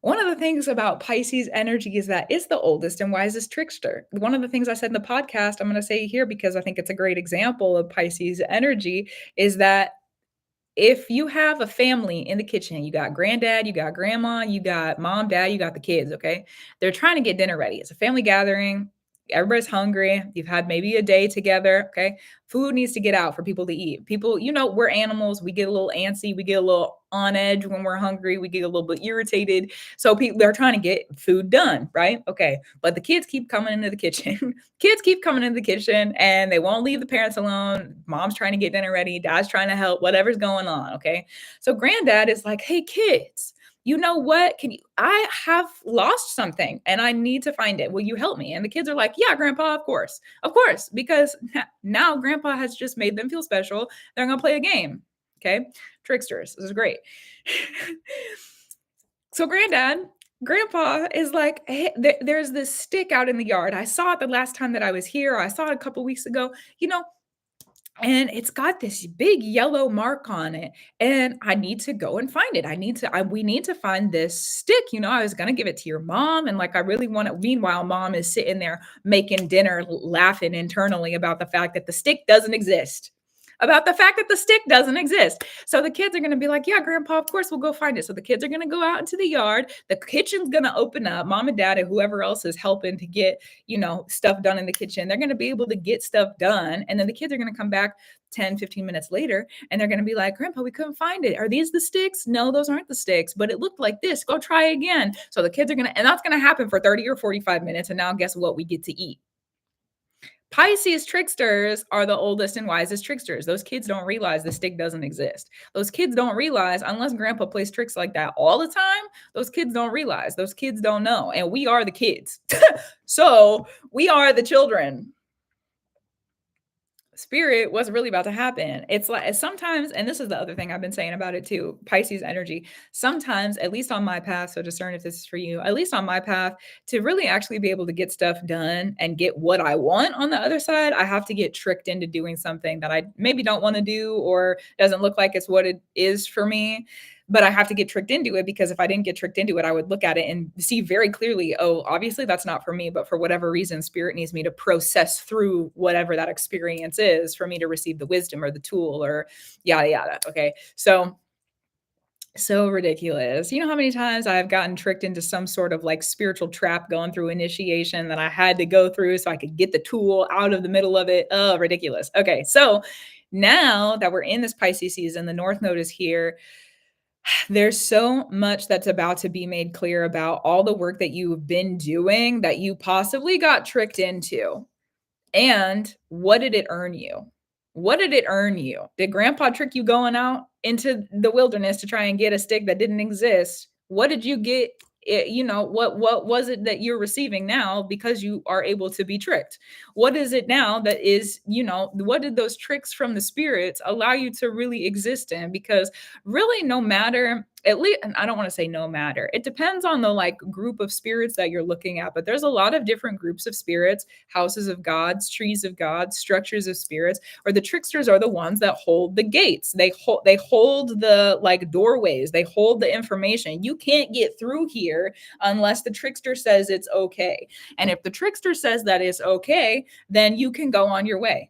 One of the things about Pisces energy is that it's the oldest and wisest trickster. One of the things I said in the podcast, I'm going to say here because I think it's a great example of Pisces energy, is that if you have a family in the kitchen, you got granddad, you got grandma, you got mom, dad, you got the kids, okay? They're trying to get dinner ready. It's a family gathering. Everybody's hungry. You've had maybe a day together. Okay. Food needs to get out for people to eat. People, we're animals. We get a little antsy. We get a little on edge when we're hungry. We get a little bit irritated. So people, they're trying to get food done. Right. Okay. But the kids keep coming into the kitchen. Kids keep coming into the kitchen and they won't leave the parents alone. Mom's trying to get dinner ready. Dad's trying to help, whatever's going on. Okay. So granddad is like, hey, kids, you know what? I have lost something and I need to find it. Will you help me? And the kids are like, yeah, grandpa, of course, because now grandpa has just made them feel special. They're going to play a game. Okay. Tricksters. This is great. So grandpa is like, hey, there's this stick out in the yard. I saw it the last time that I was here. I saw it a couple weeks ago. And it's got this big yellow mark on it, and I need to go and find it. We need to find this stick. I was gonna give it to your mom, and like I really want to. Meanwhile, mom is sitting there making dinner, laughing internally about the fact that the stick doesn't exist. About the fact that the stick doesn't exist. So the kids are going to be like, yeah, grandpa, of course we'll go find it. So the kids are going to go out into the yard. The kitchen's going to open up. Mom and dad and whoever else is helping to get, stuff done in the kitchen. They're going to be able to get stuff done. And then the kids are going to come back 10, 15 minutes later, and they're going to be like, grandpa, we couldn't find it. Are these the sticks? No, those aren't the sticks, but it looked like this. Go try again. So the kids are going to, and that's going to happen for 30 or 45 minutes. And now guess what? We get to eat. Pisces tricksters are the oldest and wisest tricksters. Those kids don't realize the stick doesn't exist. Those kids don't realize, unless grandpa plays tricks like that all the time, those kids don't realize. Those kids don't know. And we are the kids. So we are the children. Spirit, what's really about to happen? It's like sometimes, and this is the other thing I've been saying about it too, Pisces energy. Sometimes, at least on my path, so discern if this is for you, at least on my path, to really actually be able to get stuff done and get what I want on the other side, I have to get tricked into doing something that I maybe don't want to do or doesn't look like it's what it is for me. But I have to get tricked into it, because if I didn't get tricked into it, I would look at it and see very clearly, oh, obviously that's not for me, but for whatever reason, spirit needs me to process through whatever that experience is for me to receive the wisdom or the tool or yada, yada. Okay. So ridiculous. You know how many times I've gotten tricked into some sort of like spiritual trap going through initiation that I had to go through so I could get the tool out of the middle of it. Oh, ridiculous. Okay. So now that we're in this Pisces season, the North Node is here. There's so much that's about to be made clear about all the work that you've been doing that you possibly got tricked into. And what did it earn you? What did it earn you? Did grandpa trick you going out into the wilderness to try and get a stick that didn't exist? What did you get? What was it that you're receiving now because you are able to be tricked? What is it now that is, what did those tricks from the spirits allow you to really exist in? Because really, no matter, at least, and I don't want to say no matter, it depends on the like group of spirits that you're looking at, but there's a lot of different groups of spirits, houses of gods, trees of gods, structures of spirits, or the tricksters are the ones that hold the gates. They hold the like doorways. They hold the information. You can't get through here unless the trickster says it's okay. And if the trickster says that it's okay, then you can go on your way.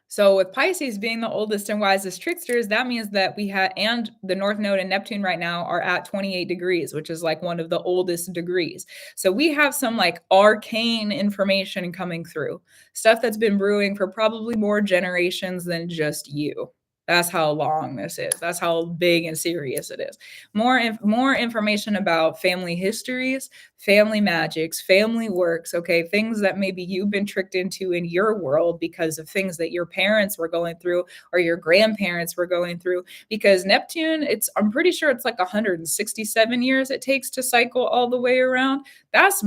So with Pisces being the oldest and wisest tricksters, that means that we have, and the North Node and Neptune right now are at 28 degrees, which is like one of the oldest degrees. So we have some like arcane information coming through, stuff that's been brewing for probably more generations than just you. That's how long this is. That's how big and serious it is. More information about family histories, family magics, family works, okay, things that maybe you've been tricked into in your world because of things that your parents were going through or your grandparents were going through. Because Neptune, I'm pretty sure it's like 167 years it takes to cycle all the way around. That's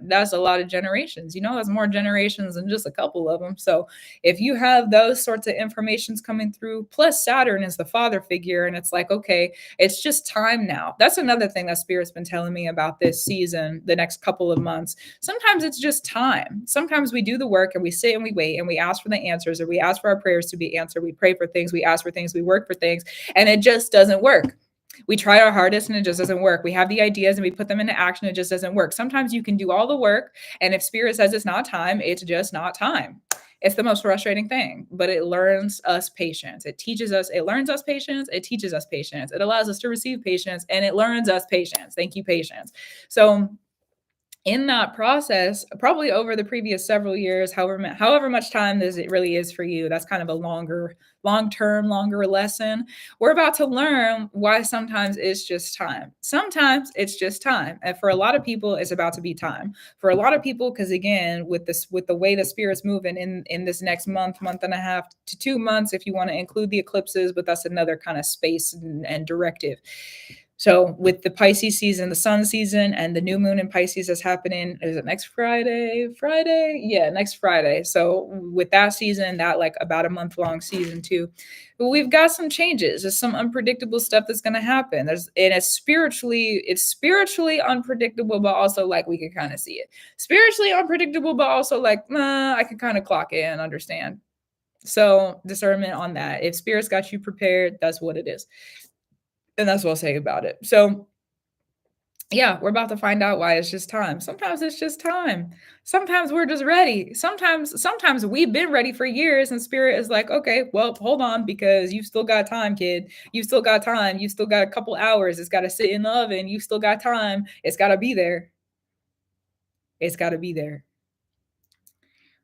that's a lot of generations. That's more generations than just a couple of them. So if you have those sorts of informations coming through, plus Saturn is the father figure, and it's like, okay, it's just time now. That's another thing that Spirit's been telling me about this season, the next couple of months. Sometimes it's just time. Sometimes we do the work and we sit and we wait and we ask for the answers, or we ask for our prayers to be answered. We pray for things, we ask for things, we work for things, and it just doesn't work. We try our hardest and it just doesn't work. We have the ideas and we put them into action. It just doesn't work. Sometimes you can do all the work, and if Spirit says it's not time, it's just not time. It's the most frustrating thing, but it learns us patience. It learns us patience. It teaches us patience. It allows us to receive patience, and it learns us patience. Thank you, patience. So in that process, probably over the previous several years, however much time it really is for you, that's kind of a long-term, longer lesson. We're about to learn why sometimes it's just time. Sometimes it's just time. And for a lot of people, it's about to be time. For a lot of people, because again, with the way the spirit's moving in this next month and a half to 2 months, if you want to include the eclipses, but that's another kind of space and directive. So with the Pisces season, the sun season, and the new moon in Pisces is happening, is it next Friday? Yeah, next Friday. So with that season, that like about a month long season too, but we've got some changes. There's some unpredictable stuff that's going to happen. It's spiritually unpredictable, but also like we can kind of see it. Spiritually unpredictable, but also like I can kind of clock it and understand. So discernment on that. If spirit's got you prepared, that's what it is. And that's what I'll say about it. So yeah, we're about to find out why it's just time. Sometimes it's just time. Sometimes we're just ready. Sometimes we've been ready for years and spirit is like, okay, well, hold on, because you've still got time, kid. You've still got time. You've still got a couple hours. It's got to sit in the oven. You've still got time. It's got to be there. It's got to be there.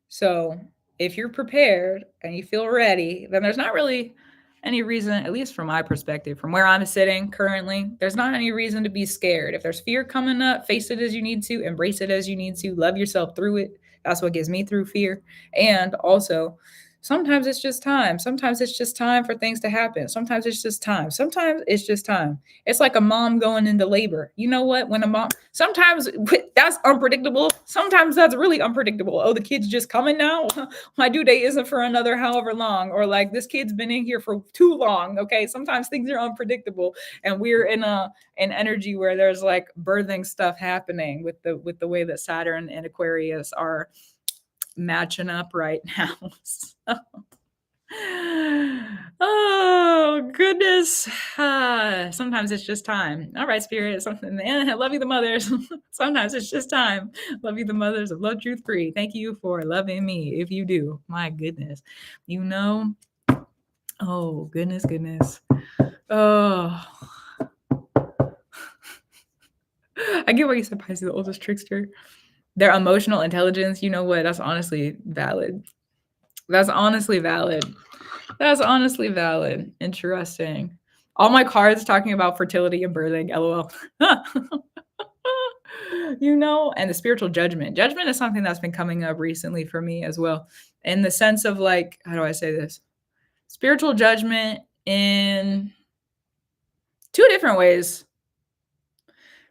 So if you're prepared and you feel ready, then there's not really any reason, at least from my perspective, from where I'm sitting currently, there's not any reason to be scared. If there's fear coming up, face it as you need to, embrace it as you need to, love yourself through it. That's what gets me through fear. And also, sometimes it's just time. Sometimes it's just time for things to happen. Sometimes it's just time. Sometimes it's just time. It's like a mom going into labor. You know what? When a mom, sometimes that's unpredictable. Sometimes that's really unpredictable. Oh, the kid's just coming now. My due date isn't for another however long. Or like this kid's been in here for too long. Okay. Sometimes things are unpredictable. And we're in an energy where there's like birthing stuff happening with the way that Saturn and Aquarius are matching up right now. So, oh goodness. Sometimes it's just time. All right, spirit. Something. I love you, the mothers. Sometimes it's just time. Love you, the mothers of Love Truth Free. Thank you for loving me. If you do, my goodness, you know. Oh goodness. Oh, I get what you said. Pisces, the oldest trickster. Their emotional intelligence. You know what? That's honestly valid. That's honestly valid. Interesting. All my cards talking about fertility and birthing. LOL. You know, and the spiritual judgment. Judgment is something that's been coming up recently for me as well. In the sense of like, how do I say this? Spiritual judgment in two different ways.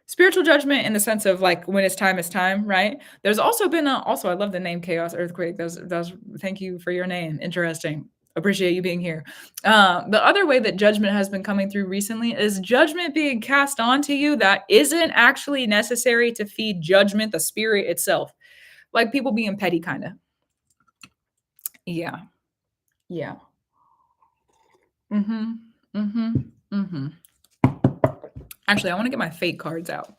Spiritual judgment in the sense of like when it's time, right? There's also been also I love the name Chaos Earthquake. That's thank you for your name. Interesting. Appreciate you being here. The other way that judgment has been coming through recently is judgment being cast onto you that isn't actually necessary to feed judgment, the spirit itself. Like people being petty, kind of. Yeah. Mm-hmm. Mm-hmm. Mm-hmm. Actually, I want to get my fate cards out.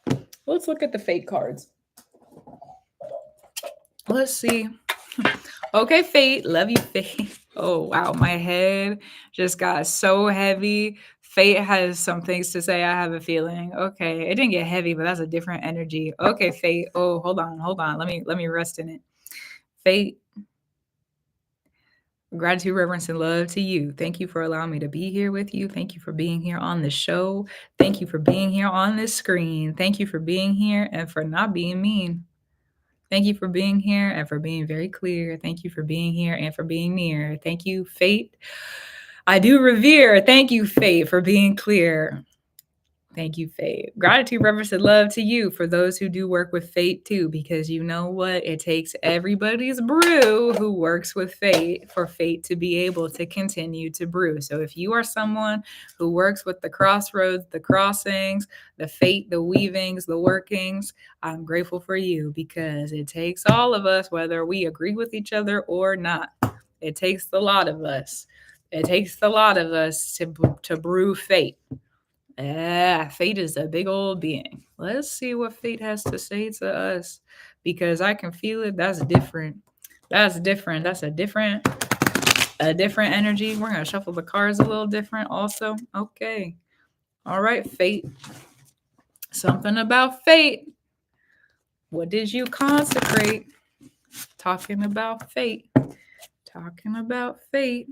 Let's look at the fate cards. Let's see. Okay, fate. Love you, fate. Oh, wow. My head just got so heavy. Fate has some things to say. I have a feeling. Okay. It didn't get heavy, but that's a different energy. Okay, fate. Oh, hold on. Let me rest in it. Fate. Gratitude, reverence, and love to you. Thank you for allowing me to be here with you. Thank you for being here on the show. Thank you for being here on this screen. Thank you for being here and for not being mean. Thank you for being here and for being very clear. Thank you for being here and for being near. Thank you, fate. I do revere. Thank you, fate, for being clear. Thank you, fate. Gratitude, reverence, and love to you for those who do work with fate too, because you know what? It takes everybody's brew who works with fate for fate to be able to continue to brew. So if you are someone who works with the crossroads, the crossings, the fate, the weavings, the workings, I'm grateful for you because it takes all of us, whether we agree with each other or not. It takes a lot of us. It takes a lot of us to brew fate. Fate is a big old being. Let's see what fate has to say to us because I can feel it. That's different. That's a different energy. We're going to shuffle the cards a little different also. Okay. All right, fate. Something about fate. What did you consecrate? Talking about fate. Talking about fate.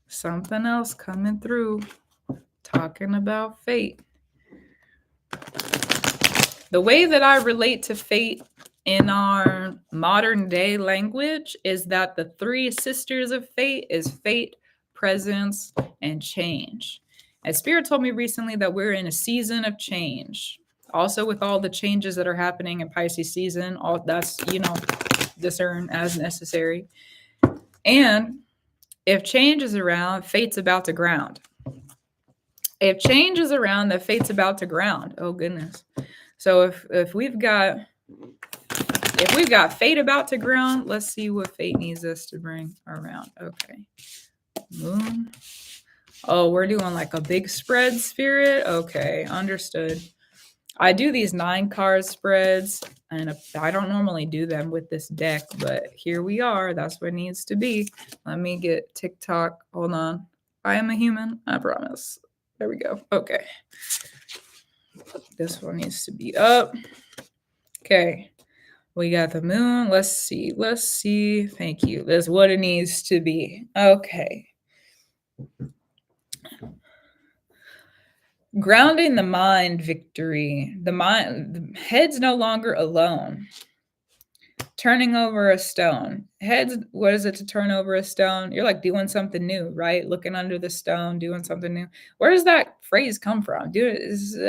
Something else coming through. Talking about fate. The way that I relate to fate in our modern day language is that the three sisters of fate is fate, presence, and change. And Spirit told me recently that we're in a season of change. Also, with all the changes that are happening in Pisces season, all that's, discern as necessary. And if change is around, fate's about to ground. If change is around, the fate's about to ground. Oh goodness. So if we've got fate about to ground, let's see what fate needs us to bring around. Okay. Moon. Oh, we're doing like a big spread, Spirit. Okay, understood. I do these 9 card spreads, and I don't normally do them with this deck, but here we are. That's what it needs to be. Let me get TikTok. Hold on. I am a human, I promise. There we go. Okay. This one needs to be up. Okay. We got the moon. Let's see. Thank you. That's what it needs to be. Okay. Grounding the mind, victory. The head's no longer alone. Turning over a stone. Heads, what is it to turn over a stone? You're like doing something new, right? Looking under the stone, doing something new. Where does that phrase come from?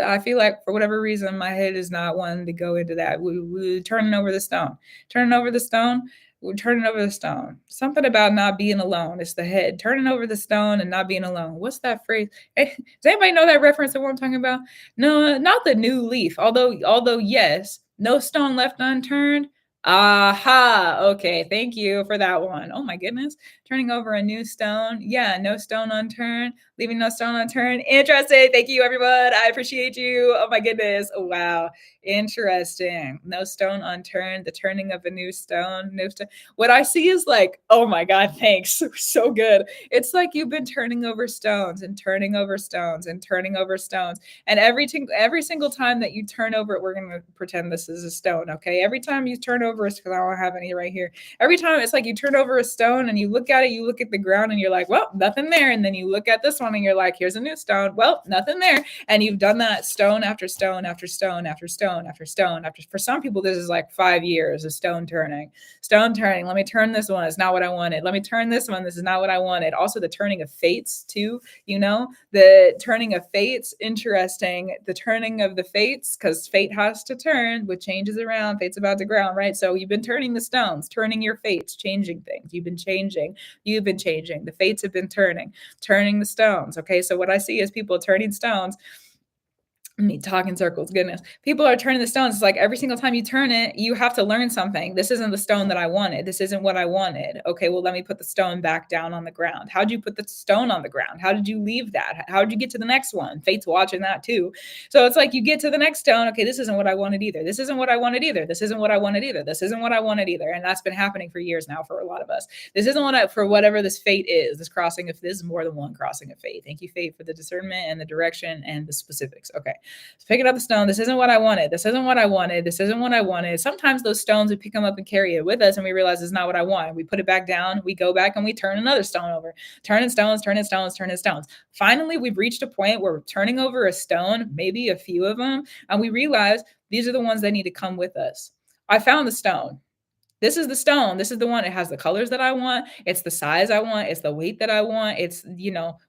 I feel like for whatever reason, my head is not wanting to go into that. We turning over the stone. Turning over the stone. We're turning over the stone. Something about not being alone. It's the head. Turning over the stone and not being alone. What's that phrase? Hey, does anybody know that reference of what I'm talking about? No, not the new leaf. Although yes, no stone left unturned. Aha. Okay. Thank you for that one. Oh my goodness. Turning over a new stone. Yeah. No stone unturned. Leaving no stone unturned. Interesting. Thank you, everyone. I appreciate you. Oh my goodness. Wow. Interesting. No stone unturned. The turning of a new stone. What I see is like, oh my God, thanks. So good. It's like you've been turning over stones and turning over stones and turning over stones. And every single time that you turn over it, we're going to pretend this is a stone. Okay. Every time you turn over, because I don't have any right here. Every time it's like you turn over a stone and you look at it, you look at the ground and you're like, well, nothing there. And then you look at this one and you're like, here's a new stone. Well, nothing there. And you've done that stone after stone after stone after stone after stone after. For some people, this is like 5 years of stone turning. Stone turning. Let me turn this one. It's not what I wanted. Let me turn this one. This is not what I wanted. Also, the turning of fates too. The turning of fates. Interesting. The turning of the fates, because fate has to turn with changes around. Fate's about to ground, right? So you've been turning the stones, turning your fates, changing things. You've been changing. The fates have been turning the stones. Okay. So what I see is people turning stones. Me talk in circles, goodness. People are turning the stones. It's like every single time you turn it, you have to learn something. This isn't the stone that I wanted. This isn't what I wanted. Okay, well, let me put the stone back down on the ground. How'd you put the stone on the ground? How did you leave that? How'd you get to the next one? Fate's watching that too. So it's like you get to the next stone. Okay, this isn't what I wanted either. This isn't what I wanted either. This isn't what I wanted either. This isn't what I wanted either. And that's been happening for years now for a lot of us. This isn't for whatever this fate is. This crossing of this is more than one crossing of fate. Thank you, fate, for the discernment and the direction and the specifics. Okay. So picking up the stone. This isn't what I wanted. This isn't what I wanted. This isn't what I wanted. Sometimes those stones, we pick them up and carry it with us and we realize it's not what I want. We put it back down. We go back and we turn another stone over. Turning stones. Finally, we've reached a point where we're turning over a stone, maybe a few of them, and we realize these are the ones that need to come with us. I found the stone. This is the stone. This is the one. It has the colors that I want. It's the size I want. It's the weight that I want. It's,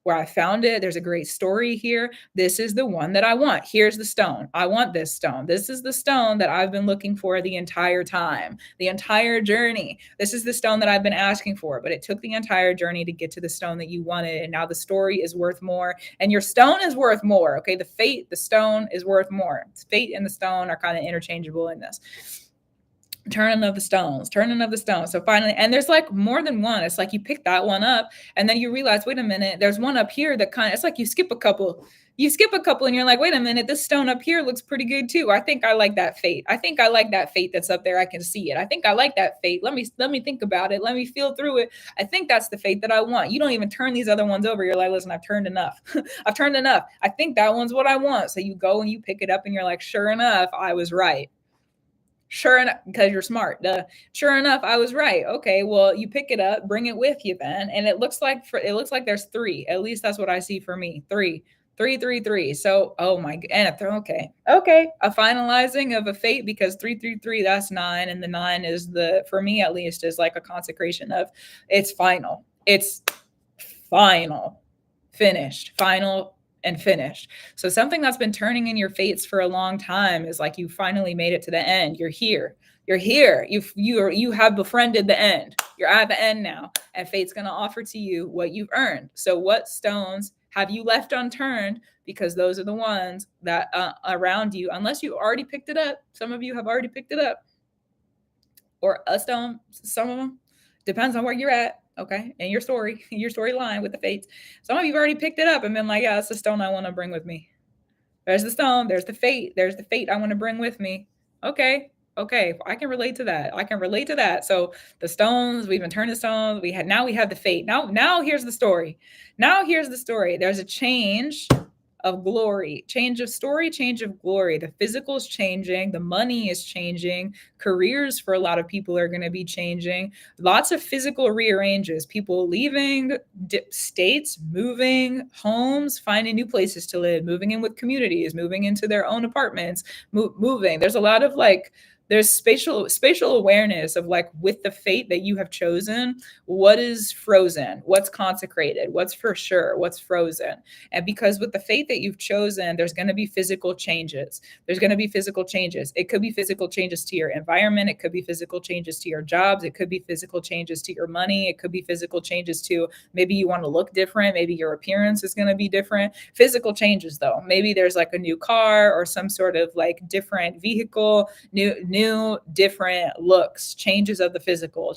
where I found it. There's a great story here. This is the one that I want. Here's the stone. I want this stone. This is the stone that I've been looking for the entire time, the entire journey. This is the stone that I've been asking for, but it took the entire journey to get to the stone that you wanted. And now the story is worth more and your stone is worth more. Okay. The stone is worth more. Fate and the stone are kind of interchangeable in this. Turning of the stones. So finally, and there's like more than one. It's like you pick that one up and then you realize, wait a minute, there's one up here that it's like you skip a couple and you're like, wait a minute, this stone up here looks pretty good too. I think I like that fate. That's up there. I can see it. I think I like that fate. Let me think about it. Let me feel through it. I think that's the fate that I want. You don't even turn these other ones over. You're like, listen, I've turned enough. I've turned enough. I think that one's what I want. So you go and you pick it up and you're like, sure enough, I was right. Sure enough, because you're smart. Duh. Sure enough, I was right. Okay, well, you pick it up, bring it with you then, and it looks like there's three. At least that's what I see for me. Three. So, oh my, and okay, a finalizing of a fate because 333 that's nine, and the nine is the for me at least is like a consecration of it's final. It's final, finished, final and finished. So something that's been turning in your fates for a long time is like you finally made it to the end. You're here. You're here. You have befriended the end. You're at the end now, and fate's going to offer to you what you've earned. So what stones have you left unturned? Because those are the ones that around you, unless you already picked it up. Some of you have already picked it up, or a stone. Some of them depends on where you're at. Okay, and your storyline with the fates. Some of you've already picked it up and been like, yeah, that's the stone I want to bring with me. There's the stone, there's the fate I want to bring with me. Okay, I can relate to that. So the stones, we've been turning the stones, we have the fate. Now here's the story. There's a change of glory, change of story, change of glory. The physical is changing, the money is changing, careers for a lot of people are going to be changing. Lots of physical rearranges, people leaving states, moving homes, finding new places to live, moving in with communities, moving into their own apartments, moving. There's a lot of like there's spatial awareness of like with the fate that you have chosen, what is frozen, what's consecrated, what's for sure, what's frozen. And because with the fate that you've chosen, there's going to be physical changes. It could be physical changes to your environment, it could be physical changes to your jobs, it could be physical changes to your money, it could be physical changes to maybe you want to look different, maybe your appearance is going to be different. Physical changes though, maybe there's like a new car or some sort of like different vehicle, new different looks, changes of the physical.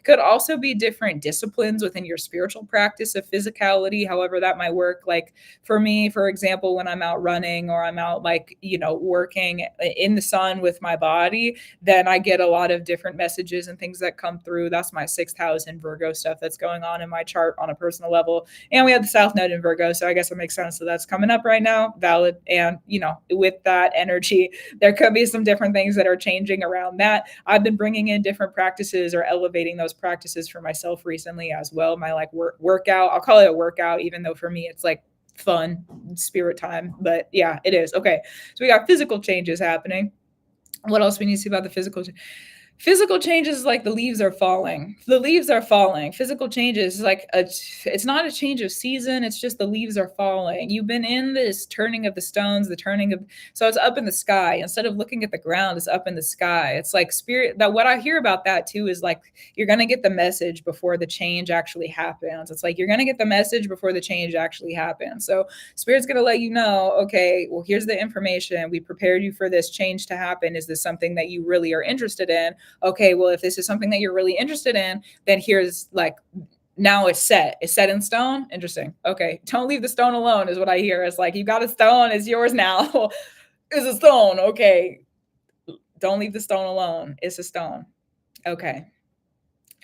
Could also be different disciplines within your spiritual practice of physicality, however that might work. Like for me, for example, when I'm out running or I'm out like, working in the sun with my body, then I get a lot of different messages and things that come through. That's my 6th house in Virgo stuff that's going on in my chart on a personal level. And we have the South Node in Virgo, so I guess it makes sense. So that's coming up right now, valid. And, with that energy, there could be some different things that are changing around that. I've been bringing in different practices or elevating those practices for myself recently as well. My like workout, I'll call it a workout, even though for me it's like fun spirit time, but yeah, it is. Okay, so we got physical changes happening. What else we need to see about the physical changes? Like the leaves are falling. Physical changes like it's not a change of season, it's just the leaves are falling. You've been in this turning of the stones, so it's up in the sky. Instead of looking at the ground, it's up in the sky. It's like spirit. That what I hear about that too is like you're going to get the message before the change actually happens. It's like you're going to get the message before the change actually happens. So spirit's going to let you know, okay, well, here's the information. We prepared you for this change to happen. Is this something that you really are interested in? Okay, well, if this is something that you're really interested in, then here's like, now it's set in stone. Interesting. Okay, don't leave the stone alone is what I hear. It's like, you got a stone, it's yours now. It's a stone. Okay, don't leave the stone alone. It's a stone. Okay.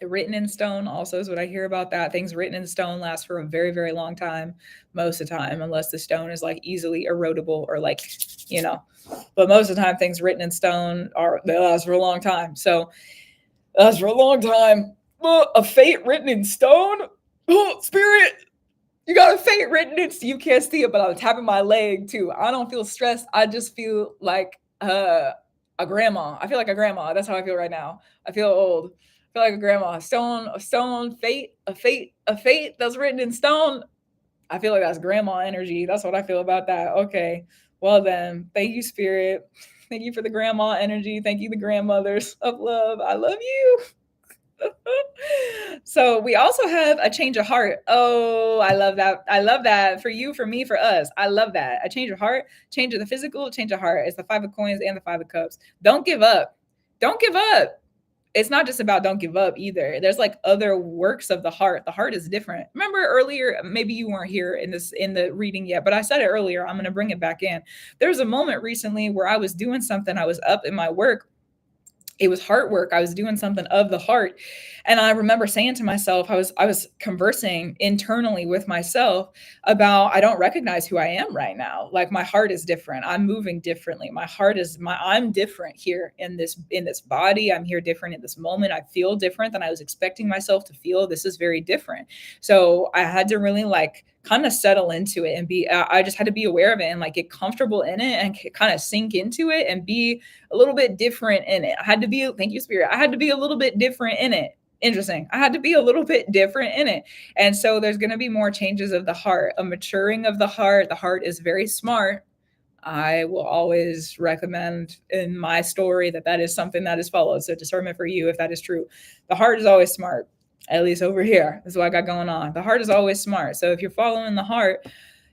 Written in stone also is what I hear about that. Things written in stone last for a very, very long time, most of the time, unless the stone is like easily erodible or like, but most of the time things written in stone they last for a long time. So that's for a long time. A fate written in stone. Spirit, you got a fate written in. You can't see it, but I'm tapping my leg too. I don't feel stressed. I just feel like a grandma. I feel like a grandma. That's how I feel right now. I feel old. I feel like a grandma. A stone, fate, a fate that's written in stone. I feel like that's grandma energy. That's what I feel about that. Okay. Well then, thank you, Spirit. Thank you for the grandma energy. Thank you, the grandmothers of love. I love you. So we also have a change of heart. Oh, I love that. For you, for me, for us. I love that. A change of heart, change of the physical, change of heart. It's the 5 of coins and the 5 of cups. Don't give up. It's not just about don't give up either. There's like other works of the heart. The heart is different. Remember earlier, maybe you weren't here in the reading yet, but I said it earlier. I'm going to bring it back in. There was a moment recently where I was doing something. I was up in my work it was heart work. I was doing something of the heart. And I remember saying to myself, I was conversing internally with myself about, I don't recognize who I am right now. Like my heart is different. I'm moving differently. I'm different here in this body. I'm here different in this moment. I feel different than I was expecting myself to feel. This is very different. So I had to really like kind of settle into it and I just had to be aware of it and like get comfortable in it and kind of sink into it and be a little bit different in it. I had to be, thank you, Spirit. I had to be a little bit different in it. Interesting. I had to be a little bit different in it. And so there's going to be more changes of the heart, a maturing of the heart. The heart is very smart. I will always recommend in my story that is something that is followed. So discernment for you if that is true. The heart is always smart, at least over here. That's what I got going on. The heart is always smart. So if you're following the heart,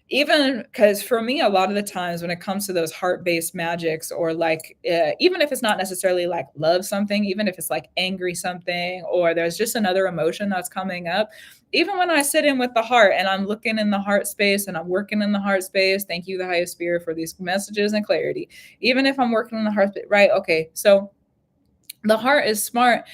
even because for me a lot of the times when it comes to those heart-based magics or like even if it's not necessarily like love something, even if it's like angry something or there's just another emotion that's coming up, even when I sit in with the heart and I'm looking in the heart space and I'm working in the heart space, thank you the highest spirit for these messages and clarity. Even if I'm working in the heart space, right? Okay, so the heart is smart.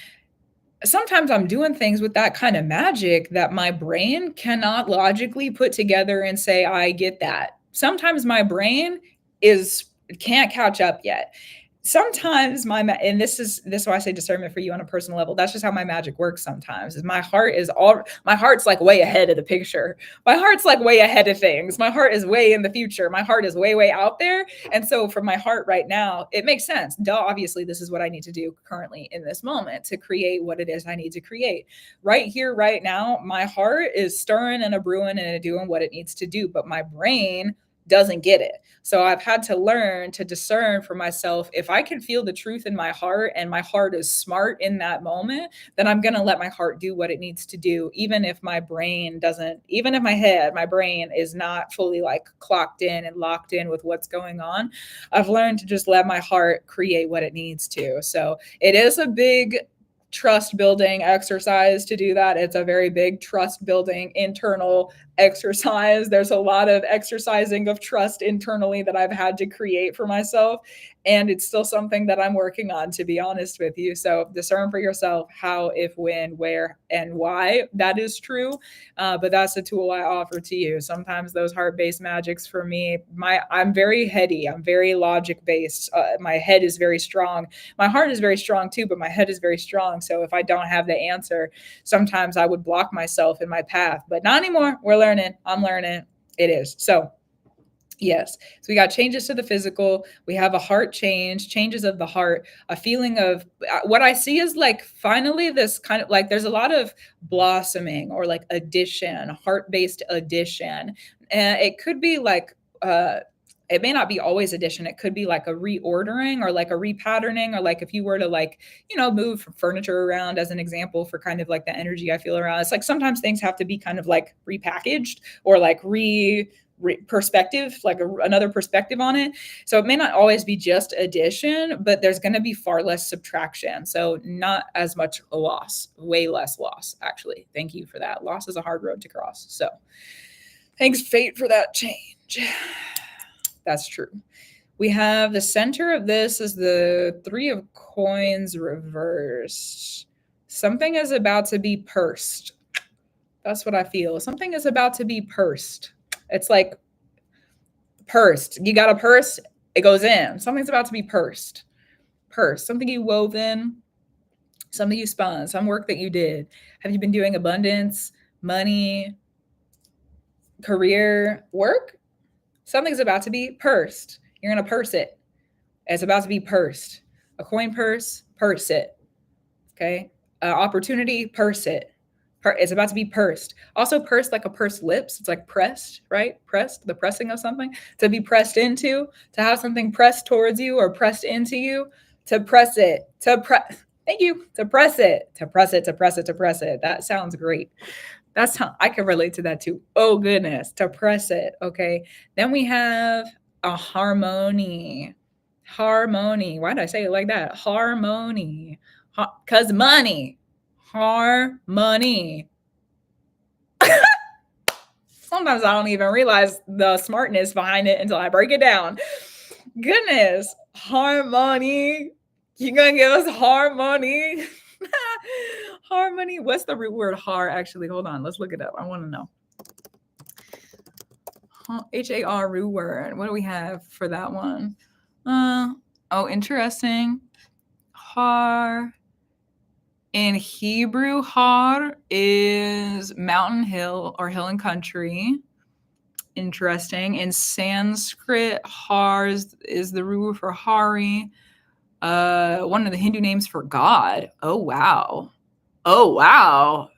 Sometimes I'm doing things with that kind of magic that my brain cannot logically put together and say, I get that. Sometimes my brain is can't catch up yet. Sometimes and this is why I say discernment for you on a personal level. That's just how my magic works sometimes. Is my heart's like way ahead of the picture. My heart's like way ahead of things. My heart is way in the future. My heart is way out there. And so for my heart right now, it makes sense. Duh, obviously this is what I need to do currently in this moment to create what it is I need to create. Right here, right now, my heart is stirring and a brewing and doing what it needs to do, but my brain doesn't get it. So I've had to learn to discern for myself. If I can feel the truth in my heart and my heart is smart in that moment, then I'm going to let my heart do what it needs to do. Even if my brain doesn't, even if my brain is not fully like clocked in and locked in with what's going on, I've learned to just let my heart create what it needs to. So it is a big trust building exercise to do that. It's a very big trust building internal exercise. There's a lot of exercising of trust internally that I've had to create for myself. And it's still something that I'm working on, to be honest with you. So discern for yourself how, if, when, where, and why that is true. But that's a tool I offer to you. Sometimes those heart-based magics for me, I'm very heady. I'm very logic-based. My head is very strong. My heart is very strong too, but my head is very strong. So if I don't have the answer, sometimes I would block myself in my path. But not anymore. We're learning. I'm learning. It is. So yes. So we got changes to the physical. We have a heart changes of the heart, a feeling of what I see is like finally this kind of like there's a lot of blossoming or like addition, heart-based addition. And it could be like, it may not be always addition. It could be like a reordering or like a repatterning, or like if you were to like, move furniture around as an example for kind of like the energy I feel around. It's like sometimes things have to be kind of like repackaged or like perspective, like another perspective on it. So it may not always be just addition, but there's going to be far less subtraction. So not as much loss, way less loss, actually. Thank you for that. Loss is a hard road to cross. So thanks, fate, for that change. That's true. We have the center of this is the 3 of coins reversed. Something is about to be pursed. That's what I feel. Something is about to be pursed. It's like pursed. You got a purse, it goes in. Something's about to be pursed. Pursed. Something you wove in, something you spun, some work that you did. Have you been doing abundance, money, career, work? Something's about to be pursed. You're going to purse it. It's about to be pursed. A coin purse, purse it. Okay. Opportunity, purse it. It's about to be pursed. Also pursed like a pursed lips. It's like pressed, right? Pressed, the pressing of something. To be pressed into, to have something pressed towards you or pressed into you. To press it. Thank you. To press it. To press it, to press it, to press it. That sounds great. That's how I can relate to that too. Oh goodness, to press it. Okay. Then we have a harmony. Harmony. Why did I say it like that? Harmony. Because money. Harmony. Sometimes I don't even realize the smartness behind it until I break it down. Goodness. Harmony. You gonna give us harmony? Harmony. What's the root word har actually? Hold on, let's look it up. I want to know. Har root word. What do we have for that one? Oh, interesting. Har in Hebrew, har is mountain, hill, or hill and country. Interesting. In Sanskrit, har is the root for Hari. One of the Hindu names for God. Oh wow. Oh wow.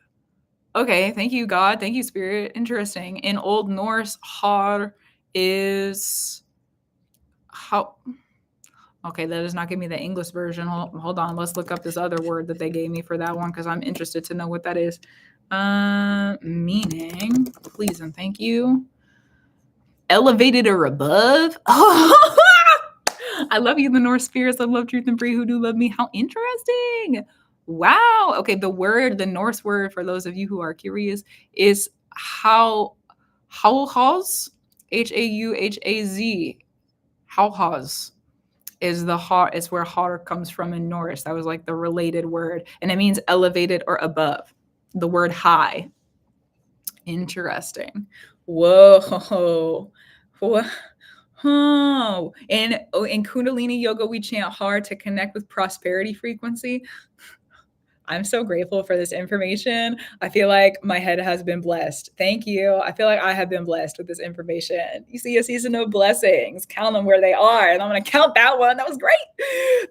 Okay, thank you, God. Thank you, Spirit. Interesting. In Old Norse, har is how. Okay, that does not give me the English version. Hold on, let's look up this other word that they gave me for that one because I'm interested to know what that is. Meaning, please and thank you. Elevated or above. I love you, the Norse spirits. I love truth and free who do love me. How interesting. Wow. Okay, the Norse word, for those of you who are curious, is Hauhaz. Hauhaz. Hauhaz is is where har comes from in Norse. That was like the related word. And it means elevated or above. The word high. Interesting. Whoa. Oh, in Kundalini Yoga, we chant hard to connect with prosperity frequency. I'm so grateful for this information. I feel like my head has been blessed. Thank you. I feel like I have been blessed with this information. You see a season of blessings. Count them where they are. And I'm going to count that one. That was great.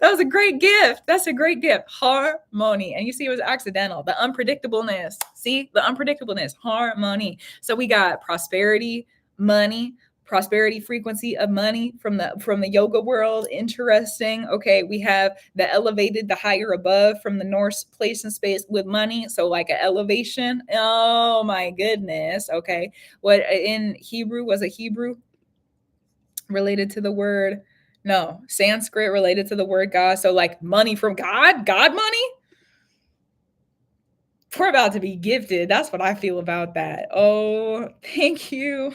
That was a great gift. That's a great gift. Harmony. And you see it was accidental. The unpredictableness. See? The unpredictableness. Harmony. So we got prosperity, money, prosperity frequency of money from the yoga world. Interesting. Okay, we have the elevated, the higher above from the Norse place and space with money. So like an elevation. Oh my goodness. Okay, what in Hebrew was a Hebrew related to the word? No, Sanskrit related to the word God. So like money from God money. We're about to be gifted. That's what I feel about that. Oh, thank you.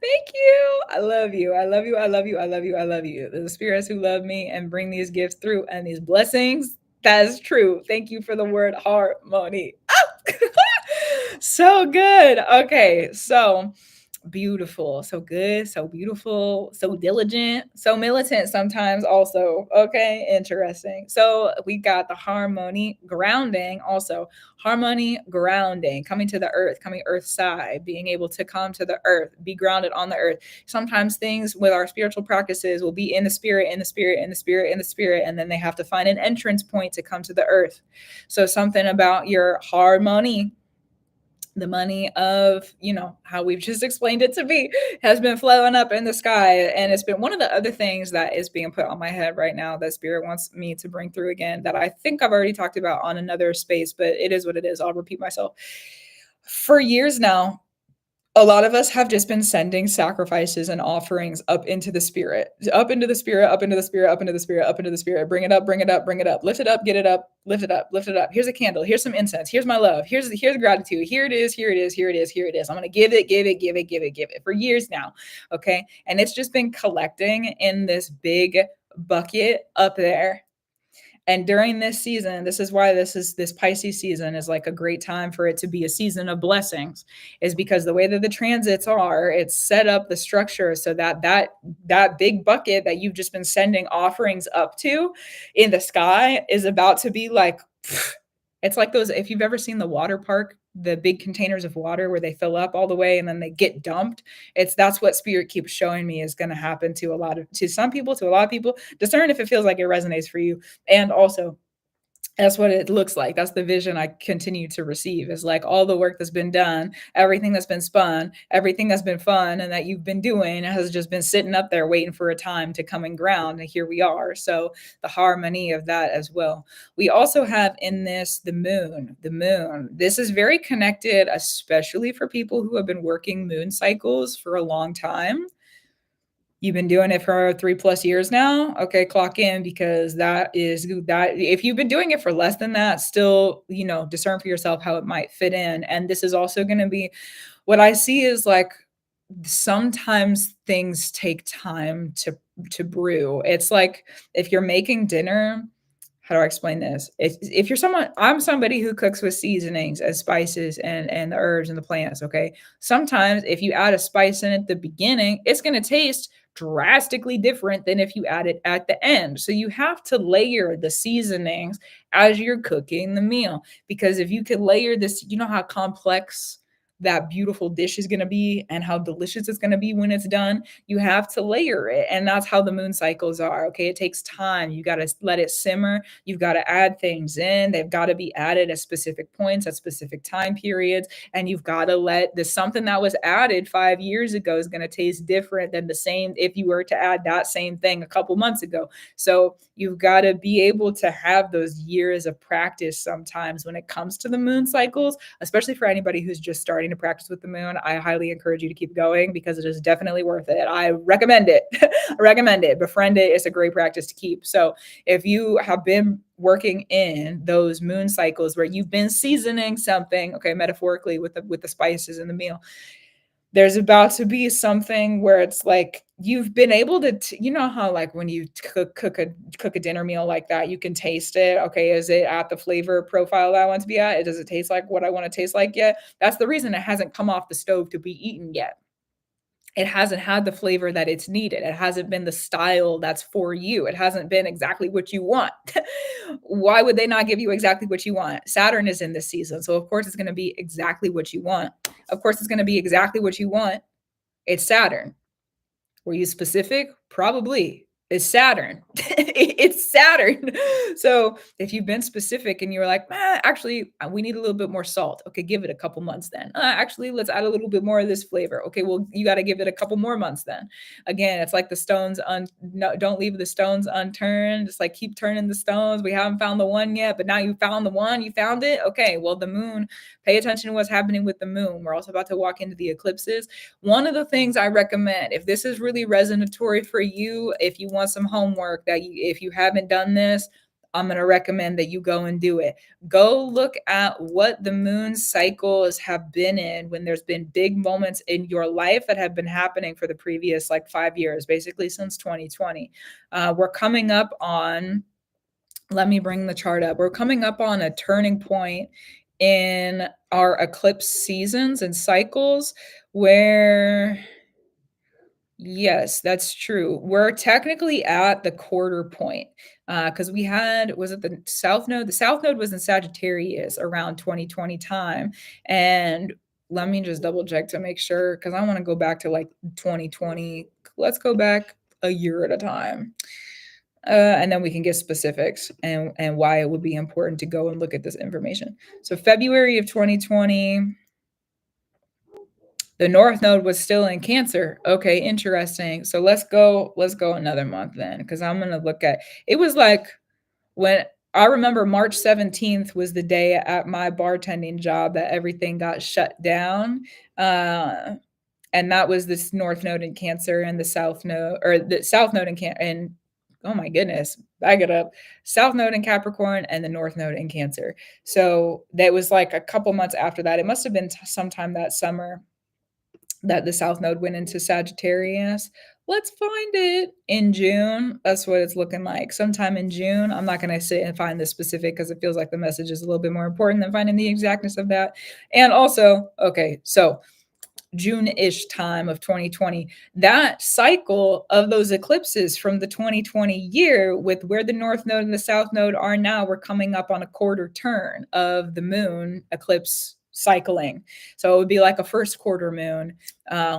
Thank you. I love you. I love you. I love you. I love you. I love you. The spirits who love me and bring these gifts through and these blessings. That is true. Thank you for the word harmony. Ah! So good. Okay. So beautiful, so good, so beautiful, so diligent, so militant sometimes also. Okay, interesting. So we got the harmony grounding, also harmony grounding, coming to the earth, coming earth side, being able to come to the earth, be grounded on the earth. Sometimes things with our spiritual practices will be in the spirit, in the spirit, in the spirit, in the spirit, and then they have to find an entrance point to come to the earth. So something about your harmony, the money of, how we've just explained it to be, has been flowing up in the sky. And it's been one of the other things that is being put on my head right now that Spirit wants me to bring through again, that I think I've already talked about on another space, but it is what it is. I'll repeat myself. For years now, a lot of us have just been sending sacrifices and offerings up into the spirit, up into the spirit, up into the spirit, up into the spirit, up into the spirit. Bring it up, bring it up, bring it up. Lift it up, get it up, lift it up, lift it up. Here's a candle. Here's some incense. Here's my love. Here's the gratitude. Here it is, here it is, here it is, here it is. I'm going to give it for years now. Okay. And it's just been collecting in this big bucket up there. And during this season, this is why this Pisces season is like a great time for it to be a season of blessings, is because the way that the transits are, it's set up the structure so that big bucket that you've just been sending offerings up to in the sky is about to be like, it's like those, if you've ever seen the water park, the big containers of water where they fill up all the way and then they get dumped. That's what Spirit keeps showing me is going to happen to a lot of people. Discern if it feels like it resonates for you. And also, that's what it looks like. That's the vision I continue to receive, is like all the work that's been done, everything that's been spun, everything that's been fun and that you've been doing has just been sitting up there waiting for a time to come and ground. And here we are. So the harmony of that as well. We also have in this the moon. This is very connected, especially for people who have been working moon cycles for a long time. You've been doing it for 3+ years now. Okay, clock in, because that. If you've been doing it for less than that, still, discern for yourself how it might fit in. And this is also going to be what I see is like sometimes things take time to brew. It's like if you're making dinner, how do I explain this? If you're someone, I'm somebody who cooks with seasonings and spices and the herbs and the plants. Okay. Sometimes if you add a spice in at the beginning, it's going to taste drastically different than if you add it at the end. So you have to layer the seasonings as you're cooking the meal. Because if you could layer this, you know how complex that beautiful dish is going to be and how delicious it's going to be when it's done. You have to layer it. And that's how the moon cycles are. Okay. It takes time. You got to let it simmer. You've got to add things in. They've got to be added at specific points, at specific time periods. And you've got to let the something that was added 5 years ago is going to taste different than the same if you were to add that same thing a couple months ago. So you've got to be able to have those years of practice sometimes when it comes to the moon cycles, especially for anybody who's just starting to practice with the moon. I highly encourage you to keep going because it is definitely worth it. I recommend it. I recommend it. Befriend it. It's a great practice to keep. So if you have been working in those moon cycles where you've been seasoning something, okay, metaphorically with the spices in the meal, there's about to be something where it's like you've been able to you know how like when you cook a dinner meal like that, you can taste it. Okay, is it at the flavor profile that I want to be at? Does it taste like what I want to taste like yet? That's the reason it hasn't come off the stove to be eaten yet. It hasn't had the flavor that it's needed. It hasn't been the style that's for you. It hasn't been exactly what you want. Why would they not give you exactly what you want? Saturn is in this season. So, of course, it's going to be exactly what you want. Of course, it's going to be exactly what you want. It's Saturn. Were you specific? Probably. It's Saturn. It's Saturn. So if you've been specific and you're like, actually, we need a little bit more salt. Okay, give it a couple months then. Actually, let's add a little bit more of this flavor. Okay, well, you got to give it a couple more months then. Again, it's like the stones, no, don't leave the stones unturned. It's like keep turning the stones. We haven't found the one yet, but now you found the one. You found it. Okay, well, the moon, pay attention to what's happening with the moon. We're also about to walk into the eclipses. One of the things I recommend, if this is really resonatory for you, if you want some homework if you haven't done this, I'm going to recommend that you go and do it. Go look at what the moon cycles have been in when there's been big moments in your life that have been happening for the previous like 5 years, basically since 2020. We're coming up on, let me bring the chart up. We're coming up on a turning point in our eclipse seasons and cycles where, yes, that's true. We're technically at the quarter point because we had, was it the South Node? The South Node was in Sagittarius around 2020 time. And let me just double check to make sure because I want to go back to like 2020. Let's go back a year at a time. And then we can get specifics and why it would be important to go and look at this information. So February of 2020, the North Node was still in Cancer. Okay, interesting. So let's go another month then, because I'm gonna look at it was like when I remember March 17th was the day at my bartending job that everything got shut down. And that was this North Node in Cancer and the South Node, or the South Node in Cancer, and oh my goodness, back it up. South Node in Capricorn and the North Node in Cancer. So that was like a couple months after that. It must have been sometime that summer that the South Node went into Sagittarius. Let's find it in June. That's what it's looking like. Sometime in June. I'm not going to sit and find the specific because it feels like the message is a little bit more important than finding the exactness of that. And also, okay, so June-ish time of 2020, that cycle of those eclipses from the 2020 year with where the North Node and the South Node are now, we're coming up on a quarter turn of the moon eclipse cycling. So it would be like a first quarter moon,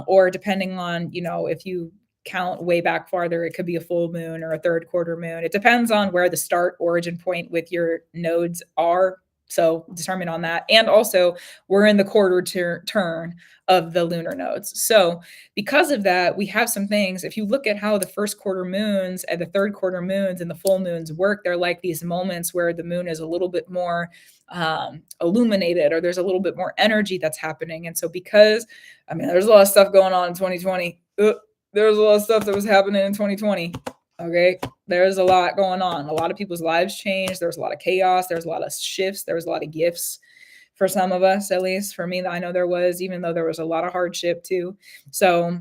or depending on, if you count way back farther, it could be a full moon or a third quarter moon. It depends on where the start origin point with your nodes are. So determine on that. And also we're in the quarter turn of the lunar nodes. So because of that, we have some things. If you look at how the first quarter moons and the third quarter moons and the full moons work, they're like these moments where the moon is a little bit more illuminated, or there's a little bit more energy that's happening. And so because, there's a lot of stuff going on in 2020. There's a lot of stuff that was happening in 2020. Okay. There's a lot going on. A lot of people's lives changed. There's a lot of chaos. There's a lot of shifts. There's a lot of gifts for some of us, at least for me, I know there was, even though there was a lot of hardship too. So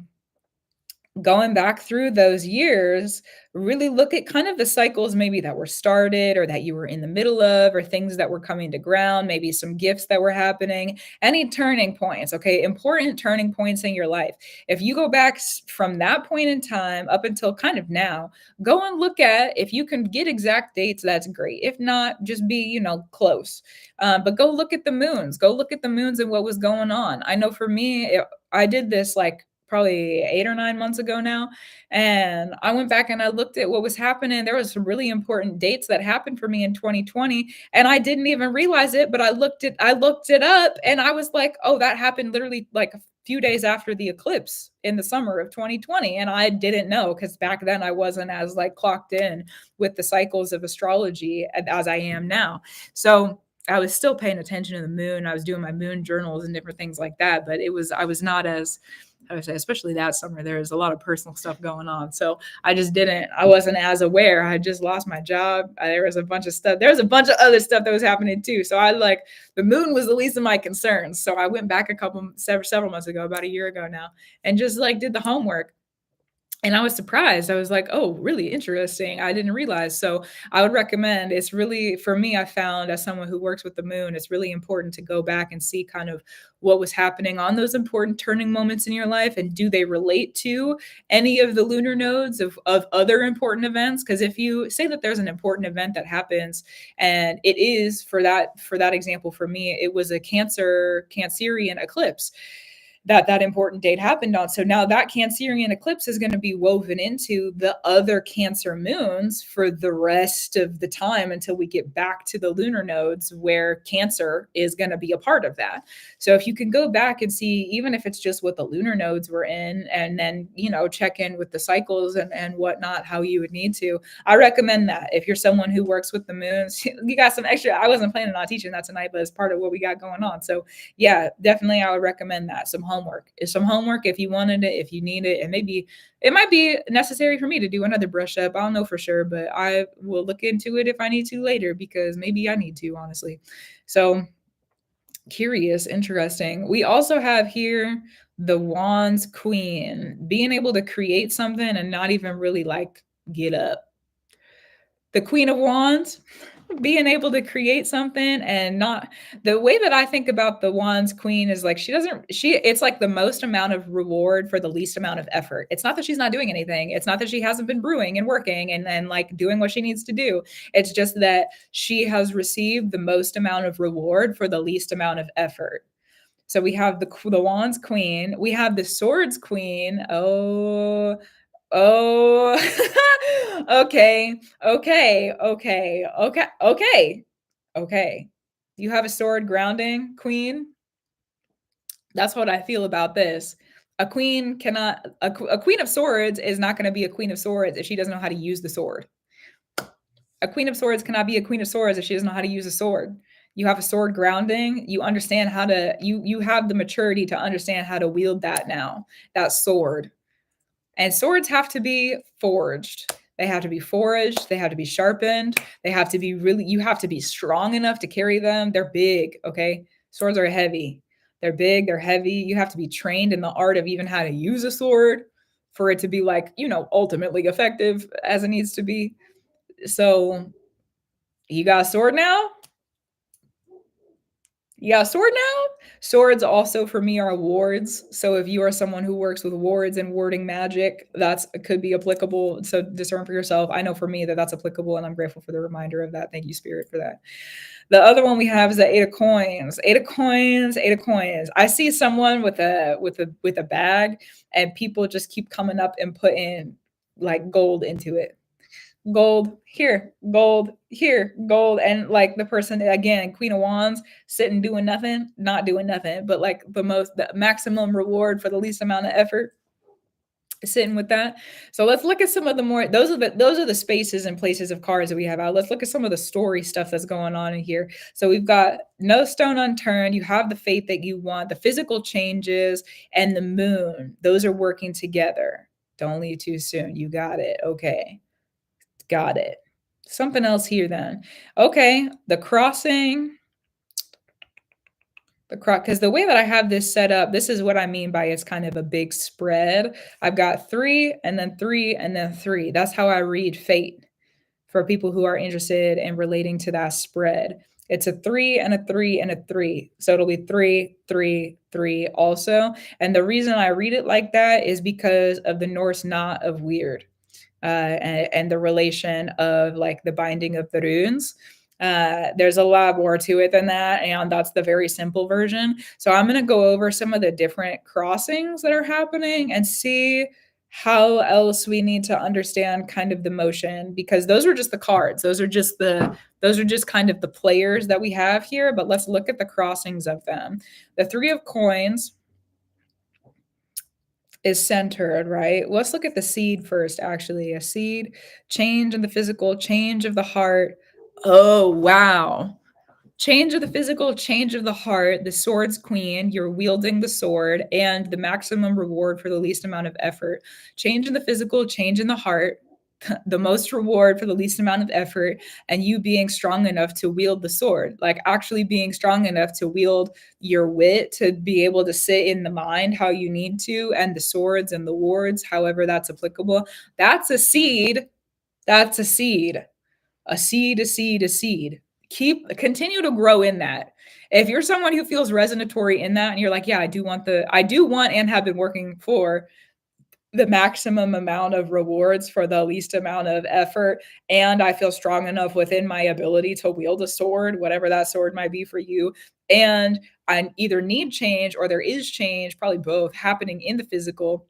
going back through those years, really look at kind of the cycles maybe that were started or that you were in the middle of, or things that were coming to ground, maybe some gifts that were happening, any turning points, okay? Important turning points in your life. If you go back from that point in time up until kind of now, go and look at, if you can get exact dates, that's great. If not, just be, close. But go look at the moons. Go look at the moons and what was going on. I know for me, I did this like probably 8 or 9 months ago now, and I went back and I looked at what was happening. There was some really important dates that happened for me in 2020, and I didn't even realize it, but I looked it up, and I was like, "Oh, that happened literally like a few days after the eclipse in the summer of 2020." And I didn't know, because back then I wasn't as like clocked in with the cycles of astrology as I am now. So I was still paying attention to the moon. I was doing my moon journals and different things like that, but I was not as, I would say, especially that summer, there was a lot of personal stuff going on. So I wasn't as aware. I had just lost my job. There was a bunch of stuff. There was a bunch of other stuff that was happening too. So the moon was the least of my concerns. So I went back several months ago, about a year ago now, and just like did the homework. And I was surprised. I was like, "Oh, really interesting. I didn't realize." So I would recommend, it's really, for me, I found as someone who works with the moon, it's really important to go back and see kind of what was happening on those important turning moments in your life. And do they relate to any of the lunar nodes of other important events? Because if you say that there's an important event that happens, and it is, for that example, for me, it was a Cancerian eclipse that important date happened on. So now that Cancerian eclipse is going to be woven into the other Cancer moons for the rest of the time until we get back to the lunar nodes, where Cancer is going to be a part of that. So if you can go back and see, even if it's just what the lunar nodes were in, and then, check in with the cycles and whatnot, how you would need to, I recommend that. If you're someone who works with the moons, you got some extra. I wasn't planning on teaching that tonight, but it's part of what we got going on. So yeah, definitely I would recommend that. Some homework if you wanted it, if you need it. And maybe it might be necessary for me to do another brush up. I don't know for sure, but I will look into it if I need to later, because maybe I need to, honestly. So curious, interesting. We also have here the Wands Queen, being able to create something and not even really like get up. The Queen of Wands, being able to create something and not, the way that I think about the Wands Queen is like, it's like the most amount of reward for the least amount of effort. It's not that she's not doing anything. It's not that she hasn't been brewing and working and like doing what she needs to do. It's just that she has received the most amount of reward for the least amount of effort. So we have the Wands Queen, we have the Swords Queen. Oh, okay, okay, okay, okay, okay, okay. You have a sword grounding, queen? That's what I feel about this. A queen cannot, a queen of swords is not going to be a queen of swords if she doesn't know how to use the sword. A queen of swords cannot be a queen of swords if she doesn't know how to use a sword. You have a sword grounding, you understand how to, you have the maturity to understand how to wield that now, that sword. And swords have to be forged. They have to be forged. They have to be sharpened. They have to be you have to be strong enough to carry them. They're big, okay? Swords are heavy. They're big, they're heavy. You have to be trained in the art of even how to use a sword for it to be like, ultimately effective as it needs to be. So, you got a sword now? Yeah, sword now? Swords also for me are wards. So if you are someone who works with wards and warding magic, that's could be applicable. So discern for yourself. I know for me that that's applicable, and I'm grateful for the reminder of that. Thank you, Spirit, for that. The other one we have is the Eight of Coins. Eight of Coins, Eight of Coins. I see someone with a bag, and people just keep coming up and putting like gold into it. Gold here, gold here, gold. And like the person, again, Queen of Wands, sitting doing nothing, not doing nothing, but like the maximum reward for the least amount of effort, sitting with that. So let's look at some of the more, those are the spaces and places of cards that we have out. Let's look at some of the story stuff that's going on in here. So we've got no stone unturned. You have the faith that you want, the physical changes, and the moon. Those are working together. Don't leave too soon. You got it. Okay. Got it. Something else here then. Okay, the crossing. because the way that I have this set up, this is what I mean by it's kind of a big spread. I've got 3 and then 3 and then 3. That's how I read fate for people who are interested in relating to that spread. It's a 3 and a 3 and a 3. So it'll be 3, 3, 3 also. And the reason I read it like that is because of the Norse knot of weird. And the relation of like the binding of the runes. There's a lot more to it than that, and that's the very simple version. So I'm going to go over some of the different crossings that are happening and see how else we need to understand kind of the motion, because those are just the cards. Those are just kind of the players that we have here, but let's look at the crossings of them. The 3 of coins is centered, right? Let's look at the seed first, actually. A seed, change in the physical, change of the heart. Oh, wow. Change of the physical, change of the heart, the sword's queen, you're wielding the sword, and the maximum reward for the least amount of effort. Change in the physical, change in the heart, the most reward for the least amount of effort, and you being strong enough to wield the sword, like actually being strong enough to wield your wit, to be able to sit in the mind how you need to, and the swords and the wards, however that's applicable. That's a seed. That's a seed. A seed, a seed, a seed. Continue to grow in that. If you're someone who feels resonatory in that and you're like, yeah, I do want and have been working for the maximum amount of rewards for the least amount of effort, and I feel strong enough within my ability to wield a sword, whatever that sword might be for you, and I either need change or there is change, probably both, happening in the physical,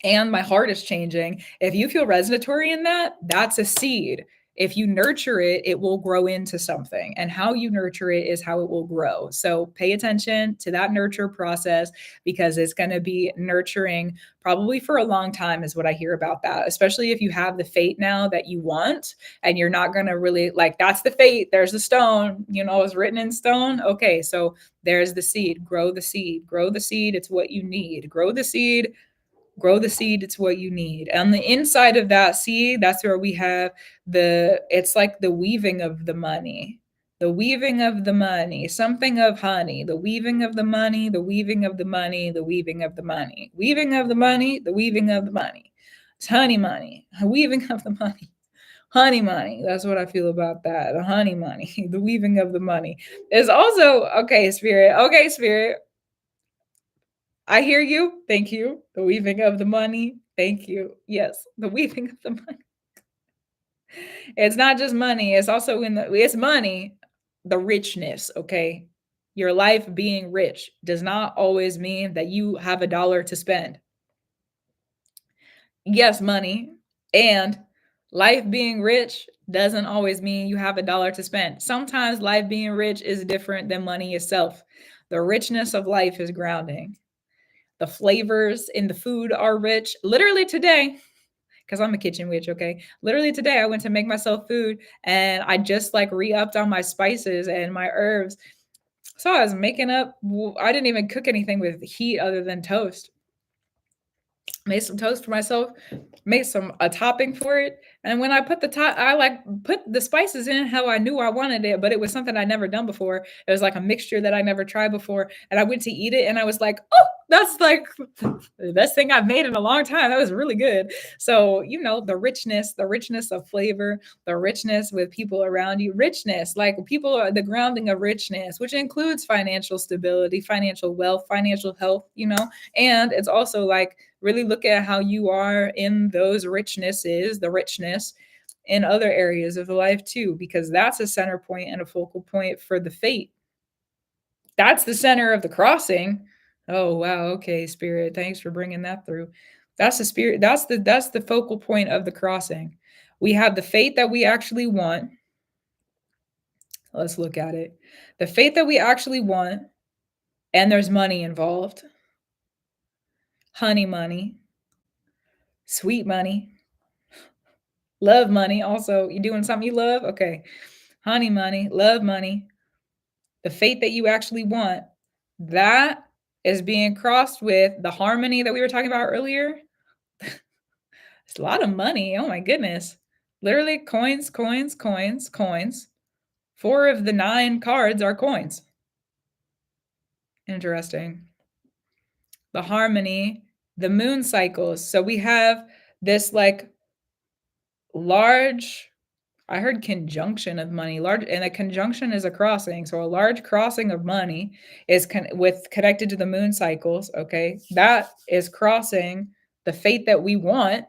and my heart is changing. If you feel resonatory in that, that's a seed. If you nurture it, it will grow into something. And how you nurture it is how it will grow. So pay attention to that nurture process, because it's going to be nurturing probably for a long time, is what I hear about that. Especially if you have the fate now that you want, and you're not going to really like, that's the fate. There's the stone, it's written in stone. Okay, so there's the seed. Grow the seed. Grow the seed. It's what you need. Grow the seed. Grow the seed, it's what you need. On the inside of that seed, that's where we have it's like the weaving of the money. The weaving of the money, something of honey, the weaving of the money, the weaving of the money, the weaving of the money, weaving of the money, the weaving of the money. It's honey money, weaving of the money. Honey money. That's what I feel about that. The honey money, the weaving of the money. Is also, okay, spirit. Okay, spirit. I hear you. Thank you. The weaving of the money. Thank you. Yes, the weaving of the money. It's not just money. It's also it's money, the richness. Okay. Your life being rich does not always mean that you have a dollar to spend. Yes, money and life being rich doesn't always mean you have a dollar to spend. Sometimes life being rich is different than money itself. The richness of life is grounding. The flavors in the food are rich. Literally today, because I'm a kitchen witch, okay? Literally today, I went to make myself food and I just like re-upped on my spices and my herbs. So I was making up, I didn't even cook anything with heat other than toast. Made some toast for myself, made a topping for it, and when I put I like put the spices in how I knew I wanted it, but it was something I'd never done before. It was like a mixture that I never tried before, and I went to eat it, and I was like, "Oh, that's like the best thing I've made in a long time. That was really good." So the richness of flavor, the richness with people around you, richness like people are the grounding of richness, which includes financial stability, financial wealth, financial health. And it's also like really look at how you are in those richnesses, the richness in other areas of life too, because that's a center point and a focal point for the fate. That's the center of the crossing. Oh wow, okay, spirit, thanks for bringing that through. That's the spirit. That's the focal point of the crossing. We have the fate that we actually want. Let's look at it. The fate that we actually want, and there's money involved. Honey money, sweet money, love money. Also, you doing something you love? Okay. Honey money, love money. The fate that you actually want, that is being crossed with the harmony that we were talking about earlier. It's a lot of money. Oh my goodness. Literally coins, coins, coins, coins. 4 of the 9 cards are coins. Interesting. The harmony, the moon cycles. So we have this like large, I heard conjunction of money, large, and a conjunction is a crossing. So a large crossing of money is connected to the moon cycles. Okay, that is crossing the fate that we want.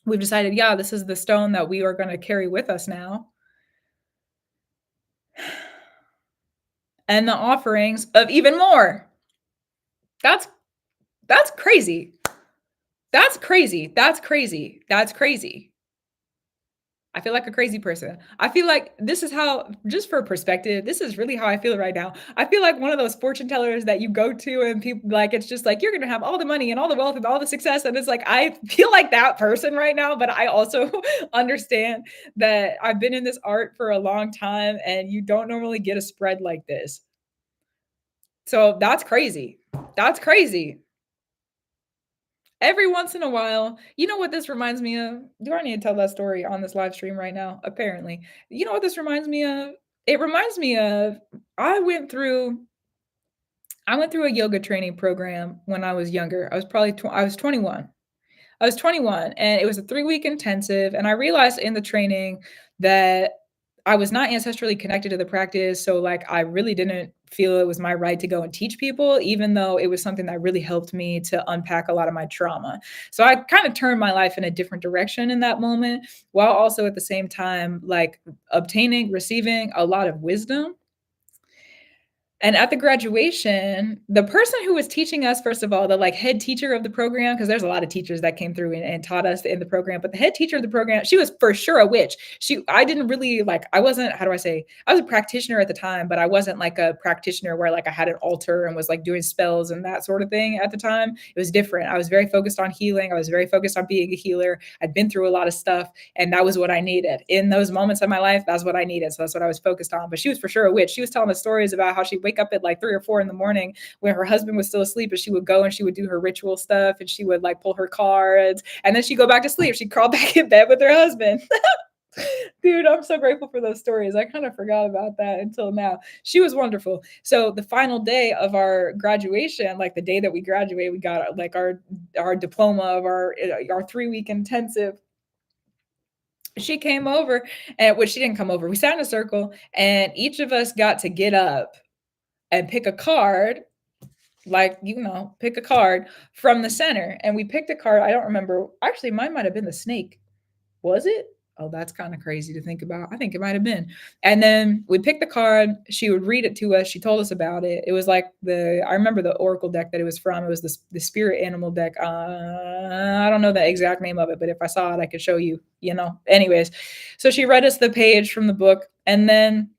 We've decided, yeah, this is the stone that we are going to carry with us now. And the offerings of even more. That's crazy. That's crazy. That's crazy. That's crazy. I feel like a crazy person. I feel like this is how, just for perspective, this is really how I feel right now. I feel like one of those fortune tellers that you go to and people like, it's just like, you're going to have all the money and all the wealth and all the success. And it's like, I feel like that person right now, but I also understand that I've been in this art for a long time and you don't normally get a spread like this. So that's crazy. That's crazy. Every once in a while, you know what this reminds me of? Do I need to tell that story on this live stream right now? Apparently. You know what this reminds me of? It reminds me of I went through a yoga training program when I was younger. I was probably I was 21. I was 21 and it was a 3-week intensive. And I realized in the training that I was not ancestrally connected to the practice. So, like, I really didn't feel it was my right to go and teach people, even though it was something that really helped me to unpack a lot of my trauma. So, I kind of turned my life in a different direction in that moment, while also at the same time, like, receiving a lot of wisdom. And at the graduation, the person who was teaching us, first of all, the like head teacher of the program, because there's a lot of teachers that came through and taught us in the program, but the head teacher of the program, she was for sure a witch. I didn't really like, I wasn't, how do I say, I was a practitioner at the time, but I wasn't like a practitioner where like I had an altar and was like doing spells and that sort of thing at the time. It was different. I was very focused on healing. I was very focused on being a healer. I'd been through a lot of stuff and that was what I needed. In those moments of my life, that's what I needed. So that's what I was focused on. But she was for sure a witch. She was telling us stories about how she'd wake up at like 3 or 4 in the morning when her husband was still asleep, and she would go and she would do her ritual stuff and she would like pull her cards and then she'd go back to sleep. She'd crawl back in bed with her husband. Dude, I'm so grateful for those stories. I kind of forgot about that until now. She was wonderful. So the final day of our graduation, like the day that we graduated, we got like our diploma of our 3-week intensive. She came over, and she didn't come over. We sat in a circle and each of us got to get up and pick a card, like, pick a card from the center. And we picked a card. I don't remember. Actually, mine might have been the snake. Was it? Oh, that's kind of crazy to think about. I think it might have been. And then we picked the card. She would read it to us. She told us about it. It was like I remember the oracle deck that it was from. It was the spirit animal deck. I don't know the exact name of it, but if I saw it, I could show you, Anyways, so she read us the page from the book. And then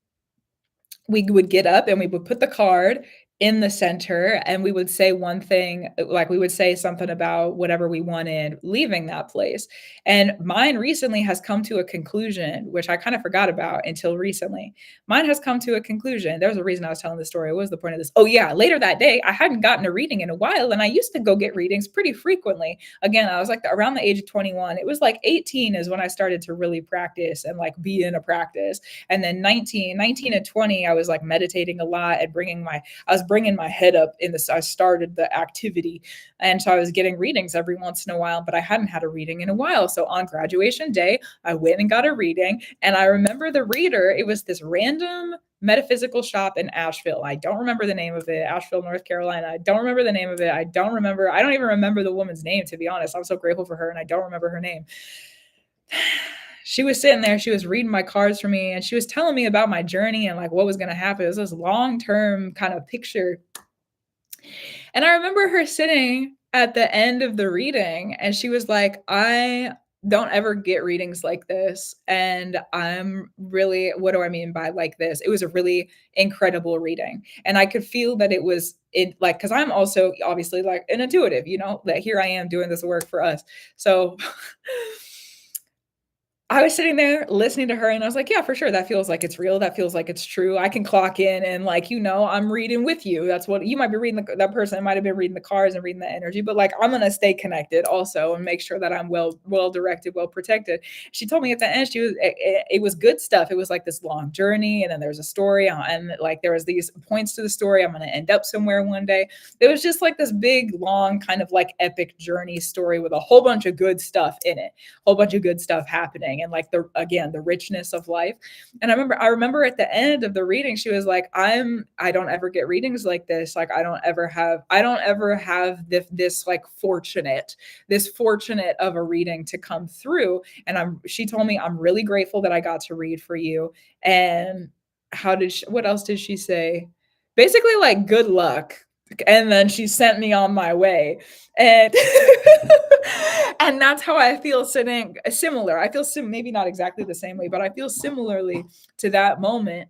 we would get up and we would put the card in the center and we would say one thing, like we would say something about whatever we wanted leaving that place. And mine recently has come to a conclusion, which I kind of forgot about until recently. Mine has come to a conclusion. There's a reason I was telling this story. What was the point of this? Oh yeah, later that day, I hadn't gotten a reading in a while and I used to go get readings pretty frequently. Again, I was like around the age of 21. It was like 18 is when I started to really practice and like be in a practice. And then 19 and 20, I was like meditating a lot and I was bringing my head up I started the activity. And so I was getting readings every once in a while, but I hadn't had a reading in a while. So on graduation day, I went and got a reading. And I remember the reader, it was this random metaphysical shop in Asheville. I don't remember the name of it. Asheville, North Carolina. I don't remember the name of it. I don't even remember the woman's name, to be honest. I'm so grateful for her and I don't remember her name. She was sitting there, she was reading my cards for me and she was telling me about my journey and like what was going to happen. It was this long-term kind of picture. And I remember her sitting at the end of the reading and she was like, I don't ever get readings like this. And I'm really, what do I mean by like this? It was a really incredible reading. And I could feel that it was like, cause I'm also obviously like an intuitive, that here I am doing this work for us. So I was sitting there listening to her and I was like, "Yeah, for sure. That feels like it's real. That feels like it's true. I can clock in and like, I'm reading with you. That's what you might be reading that person might have been reading the cards and reading the energy, but like I'm gonna stay connected also and make sure that I'm well directed, well protected." She told me at the end it was good stuff. It was like this long journey and then there's a story and like there was these points to the story. I'm gonna end up somewhere one day. It was just like this big, long, kind of like epic journey story with a whole bunch of good stuff in it, whole bunch of good stuff happening, and like the richness of life. And I remember at the end of the reading, she was like, I don't ever get readings like this. Like I don't ever have this like this fortunate of a reading to come through. And she told me, I'm really grateful that I got to read for you. And what else did she say? Basically, like, good luck. And then she sent me on my way. And and that's how I feel sitting similar. I feel maybe not exactly the same way, but I feel similarly to that moment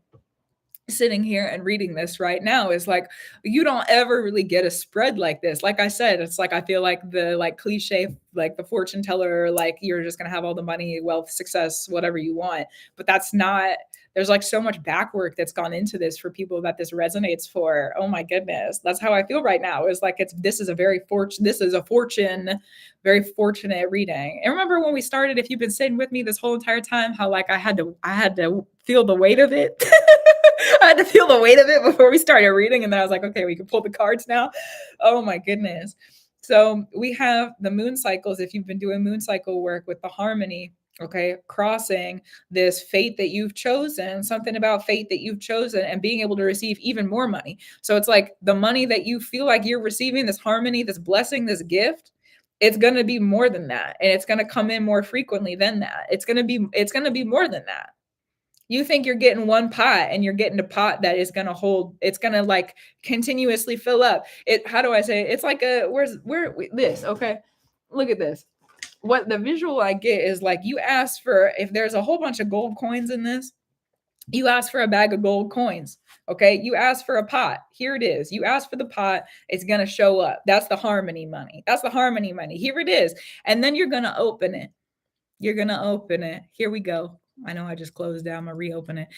sitting here and reading this right now. Is like, you don't ever really get a spread like this. Like I said, it's like I feel like the like cliche, like the fortune teller, like you're just gonna have all the money, wealth, success, whatever you want. But that's not, there's like so much back work that's gone into this for people that this resonates for. Oh my goodness. That's how I feel right now. Is like this is a very fortunate reading. And remember when we started, if you've been sitting with me this whole entire time, how like I had to feel the weight of it. I had to feel the weight of it before we started reading. And then I was like, okay, we can pull the cards now. Oh my goodness. So we have the moon cycles. If you've been doing moon cycle work with the harmony, okay, crossing this fate that you've chosen, something about fate that you've chosen, and being able to receive even more money. So it's like the money that you feel like you're receiving, this harmony, this blessing, this gift, it's going to be more than that. And it's going to come in more frequently than that. It's going to be more than that. You think you're getting one pot and you're getting a pot that is going to hold, it's going to like continuously fill up. How do I say it? It's like this, okay? Look at this. What the visual I get is like, you ask for, if there's a whole bunch of gold coins in this, you ask for a bag of gold coins. Okay. You ask for a pot. Here it is. You ask for the pot. It's going to show up. That's the harmony money. That's the harmony money. Here it is. And then you're going to open it. You're going to open it. Here we go. I know I just closed down. I'm going to reopen it.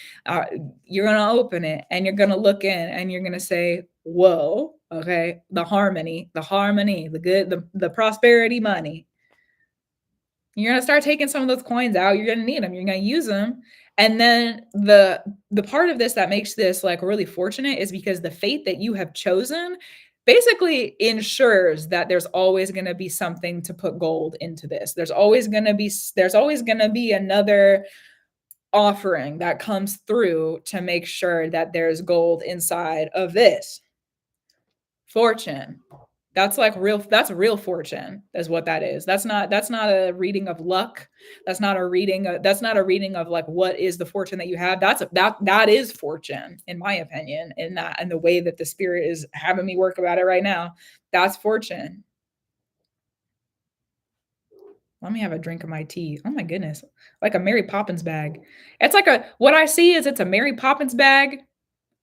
You're going to open it and you're going to look in and you're going to say, whoa, okay, the harmony, the good, the prosperity money. You're going to start taking some of those coins out. You're going to need them. You're going to use them. And then the part of this that makes this like really fortunate is because the fate that you have chosen basically ensures that there's always going to be something to put gold into this. There's always going to be another offering that comes through to make sure that there's gold inside of this. Fortune. That's real fortune is what that is. That's not a reading of luck. That's not a reading of like what is the fortune that you have. That is fortune in my opinion, in that and the way that the spirit is having me work about it right now. That's fortune. Let me have a drink of my tea. Oh my goodness. Like a Mary Poppins bag. What I see is it's a Mary Poppins bag.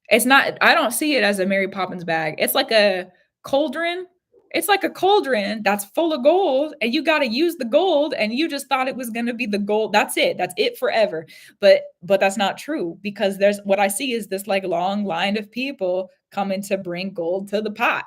It's not, I don't see it as a Mary Poppins bag. It's like a cauldron. It's like a cauldron that's full of gold, and you got to use the gold, and you just thought it was going to be the gold. That's it. That's it forever. But that's not true, because there's what I see is this like long line of people coming to bring gold to the pot.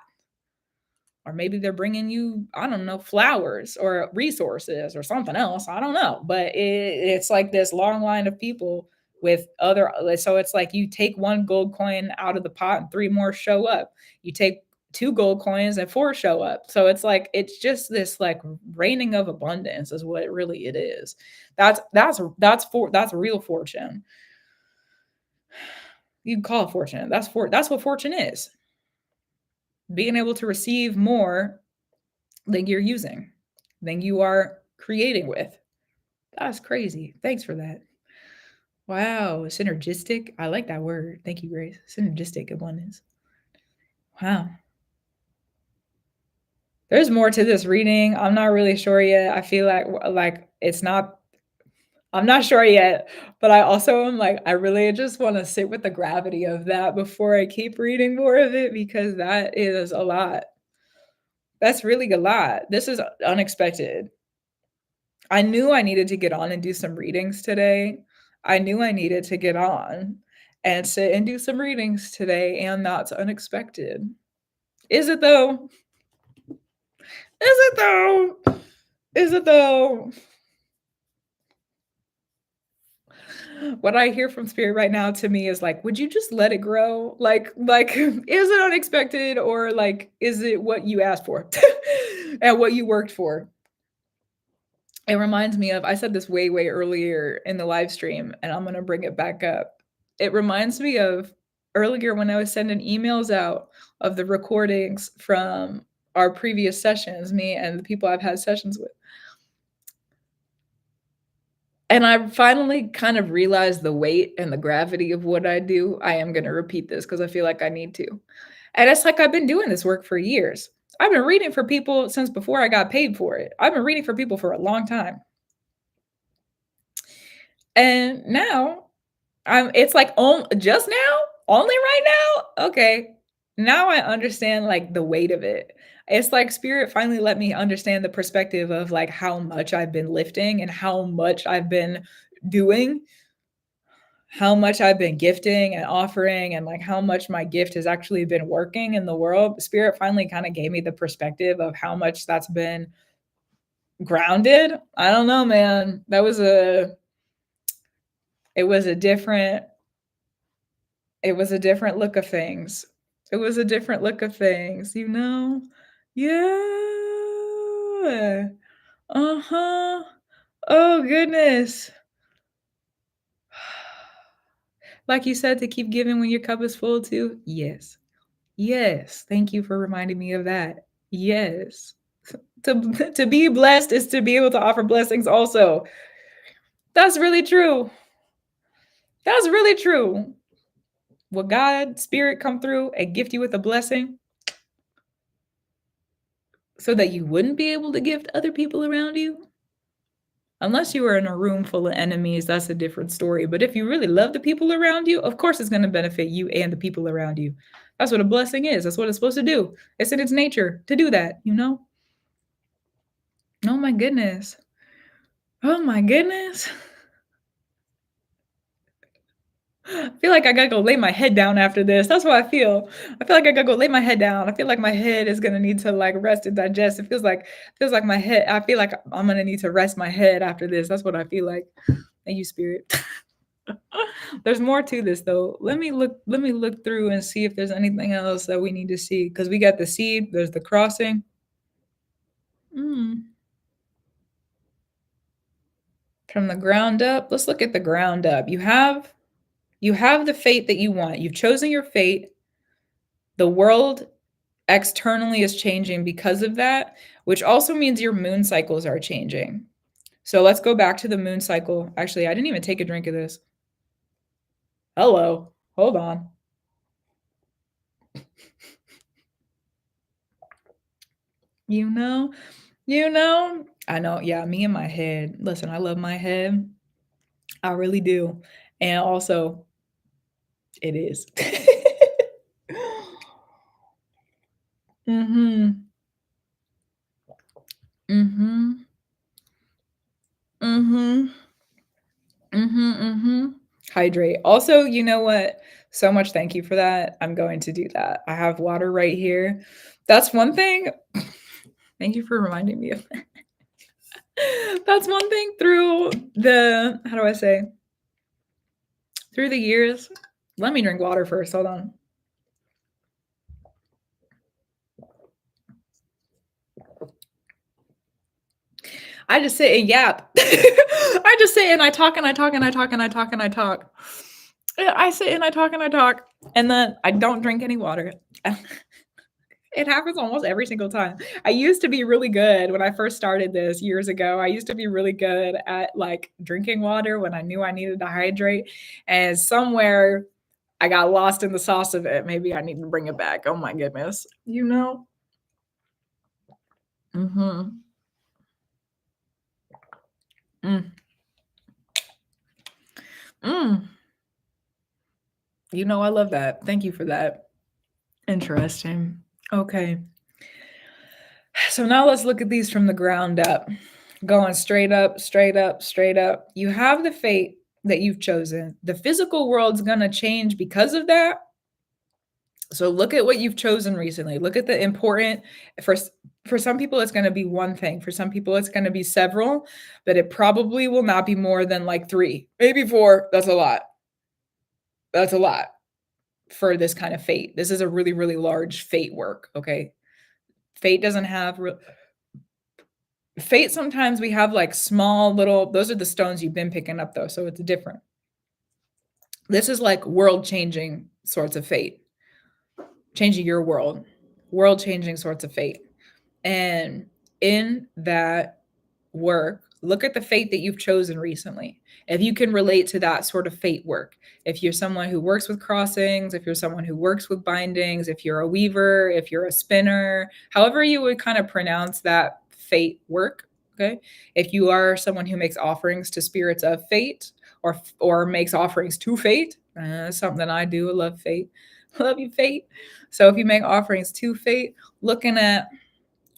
Or maybe they're bringing you, I don't know, flowers or resources or something else. I don't know. But it's like this long line of people with other. So it's like you take one gold coin out of the pot and three more show up. You take two gold coins and four show up. So it's like, it's just this like raining of abundance is what it is. That's real fortune. You can call it fortune. That's what fortune is. Being able to receive more than you're using, than you are creating with. That's crazy. Thanks for that. Wow, synergistic. I like that word. Thank you, Grace. Synergistic abundance. Wow. There's more to this reading. I'm not really sure yet. I feel like it's not, I'm not sure yet, but I also am like, I really just want to sit with the gravity of that before I keep reading more of it, because that is a lot. That's really a lot. This is unexpected. I knew I needed to get on and do some readings today. I knew I needed to get on and sit and do some readings today, and that's unexpected. Is it though? Is it though? Is it though? What I hear from spirit right now to me is like, would you just let it grow? Like is it unexpected, or like is it what you asked for and what you worked for? It reminds me of, I said this way earlier in the live stream, and I'm going to bring it back up. It reminds me of earlier when I was sending emails out of the recordings from our previous sessions, me and the people I've had sessions with. And I finally kind of realized the weight and the gravity of what I do. I am going to repeat this because I feel like I need to. And it's like I've been doing this work for years. I've been reading for people since before I got paid for it. I've been reading for people for a long time. And now it's like just now, only right now. Okay. Now I understand like the weight of it. It's like spirit finally let me understand the perspective of like how much I've been lifting and how much I've been doing, how much I've been gifting and offering, and like how much my gift has actually been working in the world. Spirit finally kind of gave me the perspective of how much that's been grounded. I don't know, man. It was a different look of things. It was a different look of things, you know? Yeah. Uh-huh. Oh, goodness. Like you said, to keep giving when your cup is full, too? Yes. Yes. Thank you for reminding me of that. Yes. To be blessed is to be able to offer blessings also. That's really true. That's really true. Will God, spirit come through and gift you with a blessing so that you wouldn't be able to gift other people around you? Unless you were in a room full of enemies, that's a different story. But if you really love the people around you, of course it's going to benefit you and the people around you. That's what a blessing is. That's what it's supposed to do. It's in its nature to do that, you know? Oh my goodness. Oh my goodness. I feel like I gotta go lay my head down after this. That's what I feel. I feel like I gotta go lay my head down. I feel like my head is gonna need to like rest and digest. It feels like my head. I feel like I'm gonna need to rest my head after this. That's what I feel like. Thank you, spirit. There's more to this though. Let me look through and see if there's anything else that we need to see. Because we got the seed, there's the crossing. From the ground up. Let's look at the ground up. You have the fate that you want. You've chosen your fate. The world externally is changing because of that, which also means your moon cycles are changing. So let's go back to the moon cycle. Actually, I didn't even take a drink of this. Hello. Hold on. You know, I know. Yeah, me and my head. Listen, I love my head. I really do. And also, it is. Mm-hmm. Mm-hmm. Mm-hmm. Mm-hmm. Mm-hmm. Hydrate. Also, you know what? So much thank you for that. I'm going to do that. I have water right here. That's one thing. Thank you for reminding me of that. That's one thing through the, how do I say? Through the years. Let me drink water first. Hold on. I just sit and yap. I just sit and I talk and I talk and I talk and I talk and I talk. I sit and I talk and I talk, and then I don't drink any water. It happens almost every single time. I used to be really good when I first started this years ago. I used to be really good at like drinking water when I knew I needed to hydrate. And somewhere I got lost in the sauce of it. Maybe I need to bring it back. Oh my goodness. You know? Mm-hmm. Mm. Mm. You know, I love that. Thank you for that. Interesting. Okay. So now let's look at these from the ground up. Going straight up, straight up, straight up. You have the fate that you've chosen. The physical world's going to change because of that. So look at what you've chosen recently. Look at the important for some people it's going to be one thing. For some people it's going to be several, but it probably will not be more than like 3, maybe 4. That's a lot. That's a lot for this kind of fate. This is a really, really large fate work, okay? Fate doesn't have fate. Sometimes we have like small little, those are the stones you've been picking up though, so it's different. This is like world changing sorts of fate, changing your world changing sorts of fate. And in that work, look at the fate that you've chosen recently. If you can relate to that sort of fate work, if you're someone who works with crossings, if you're someone who works with bindings, if you're a weaver, if you're a spinner, however you would kind of pronounce that fate work, okay? If you are someone who makes offerings to spirits of fate or makes offerings to fate, something that I do. I love fate. I love you, fate. So if you make offerings to fate, looking at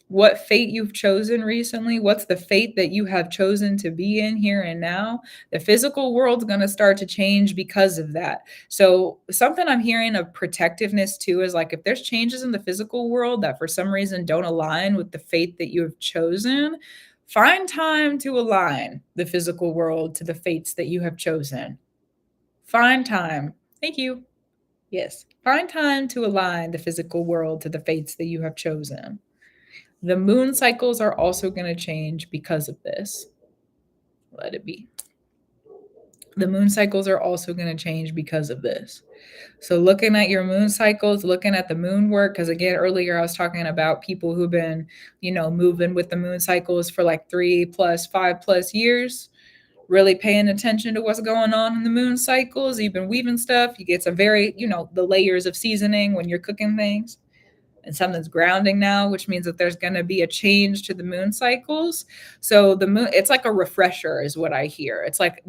what fate you've chosen recently, what's the fate that you have chosen to be in here and now, the physical world's going to start to change because of that. So something I'm hearing of protectiveness too is like if there's changes in the physical world that for some reason don't align with the fate that you have chosen, find time to align the physical world to the fates that you have chosen. Find time. Thank you. Yes. Find time to align the physical world to the fates that you have chosen. The moon cycles are also going to change because of this. Let it be. The moon cycles are also going to change because of this. So looking at your moon cycles, looking at the moon work, because again, earlier I was talking about people who've been, moving with the moon cycles for like 3+, 5+ years, really paying attention to what's going on in the moon cycles. You've been weaving stuff. You get some very, the layers of seasoning when you're cooking things. And something's grounding now, which means that there's going to be a change to the moon cycles. So the moon, it's like a refresher is what I hear. It's like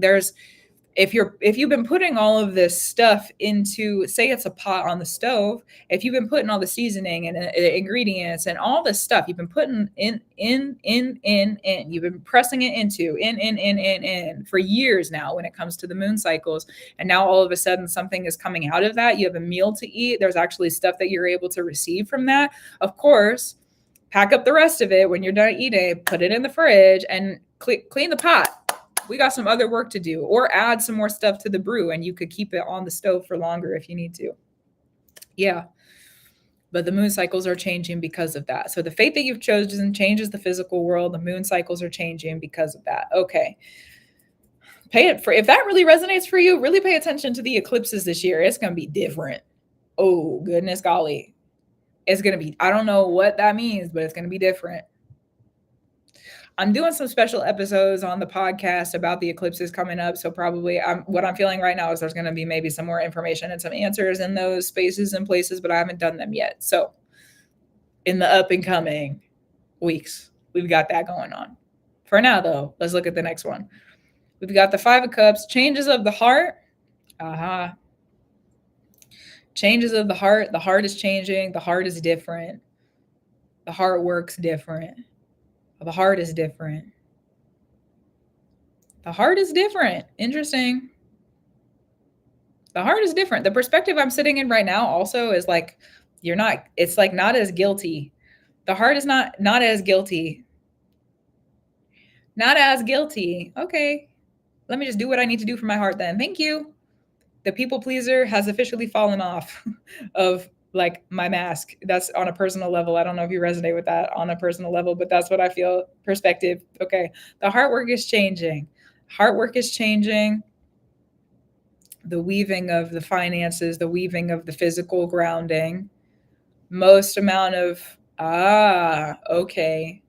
if you've been putting all of this stuff into, say it's a pot on the stove, if you've been putting all the seasoning and ingredients and all this stuff, you've been putting in, you've been pressing it into in for years now when it comes to the moon cycles. And now all of a sudden something is coming out of that. You have a meal to eat. There's actually stuff that you're able to receive from that. Of course, pack up the rest of it when you're done eating, put it in the fridge and clean the pot. We got some other work to do, or add some more stuff to the brew and you could keep it on the stove for longer if you need to. Yeah. But the moon cycles are changing because of that. So the fate that you've chosen changes the physical world. The moon cycles are changing because of that. Okay. If that really resonates for you, really pay attention to the eclipses this year. It's going to be different. Oh, goodness golly. It's going to be, I don't know what that means, but it's going to be different. I'm doing some special episodes on the podcast about the eclipses coming up. So probably what I'm feeling right now is there's going to be maybe some more information and some answers in those spaces and places, but I haven't done them yet. So in the up and coming weeks, we've got that going on. For now, though, let's look at the next one. We've got the 5 of Cups, changes of the heart. Changes of the heart. The heart is changing. The heart is different. The heart works different. The heart is different. The heart is different. Interesting. The heart is different. The perspective I'm sitting in right now also is like, it's like not as guilty. The heart is not as guilty. Not as guilty. Okay. Let me just do what I need to do for my heart then. Thank you. The people pleaser has officially fallen off of like my mask. That's on a personal level. I don't know if you resonate with that on a personal level, but that's what I feel. Perspective. Okay. The heart work is changing. Heart work is changing. The weaving of the finances, the weaving of the physical grounding. Most amount of, okay.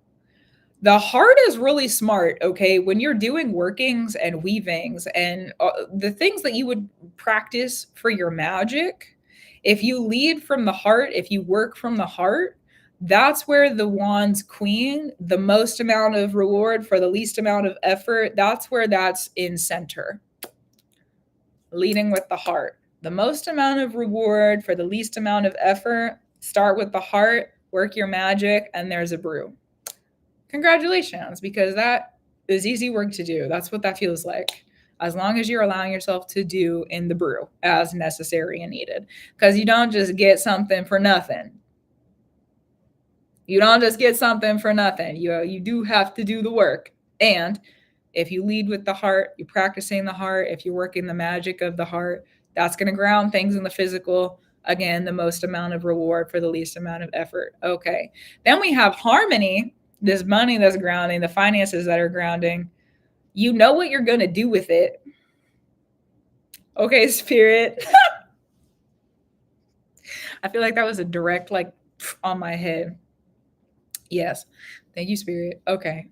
The heart is really smart, okay? When you're doing workings and weavings and the things that you would practice for your magic, if you lead from the heart, if you work from the heart, that's where the Wands Queen, the most amount of reward for the least amount of effort, that's where that's in center. Leading with the heart. The most amount of reward for the least amount of effort, start with the heart, work your magic, and there's a brew. Congratulations, because that is easy work to do. That's what that feels like. As long as you're allowing yourself to do in the brew as necessary and needed. Because you don't just get something for nothing. You don't just get something for nothing. You do have to do the work. And if you lead with the heart, you're practicing the heart, if you're working the magic of the heart, that's going to ground things in the physical. Again, the most amount of reward for the least amount of effort. Okay. Then we have harmony, this money that's grounding, the finances that are grounding. You know what you're going to do with it. Okay, spirit. I feel like that was a direct, like, on my head. Yes. Thank you, spirit. Okay.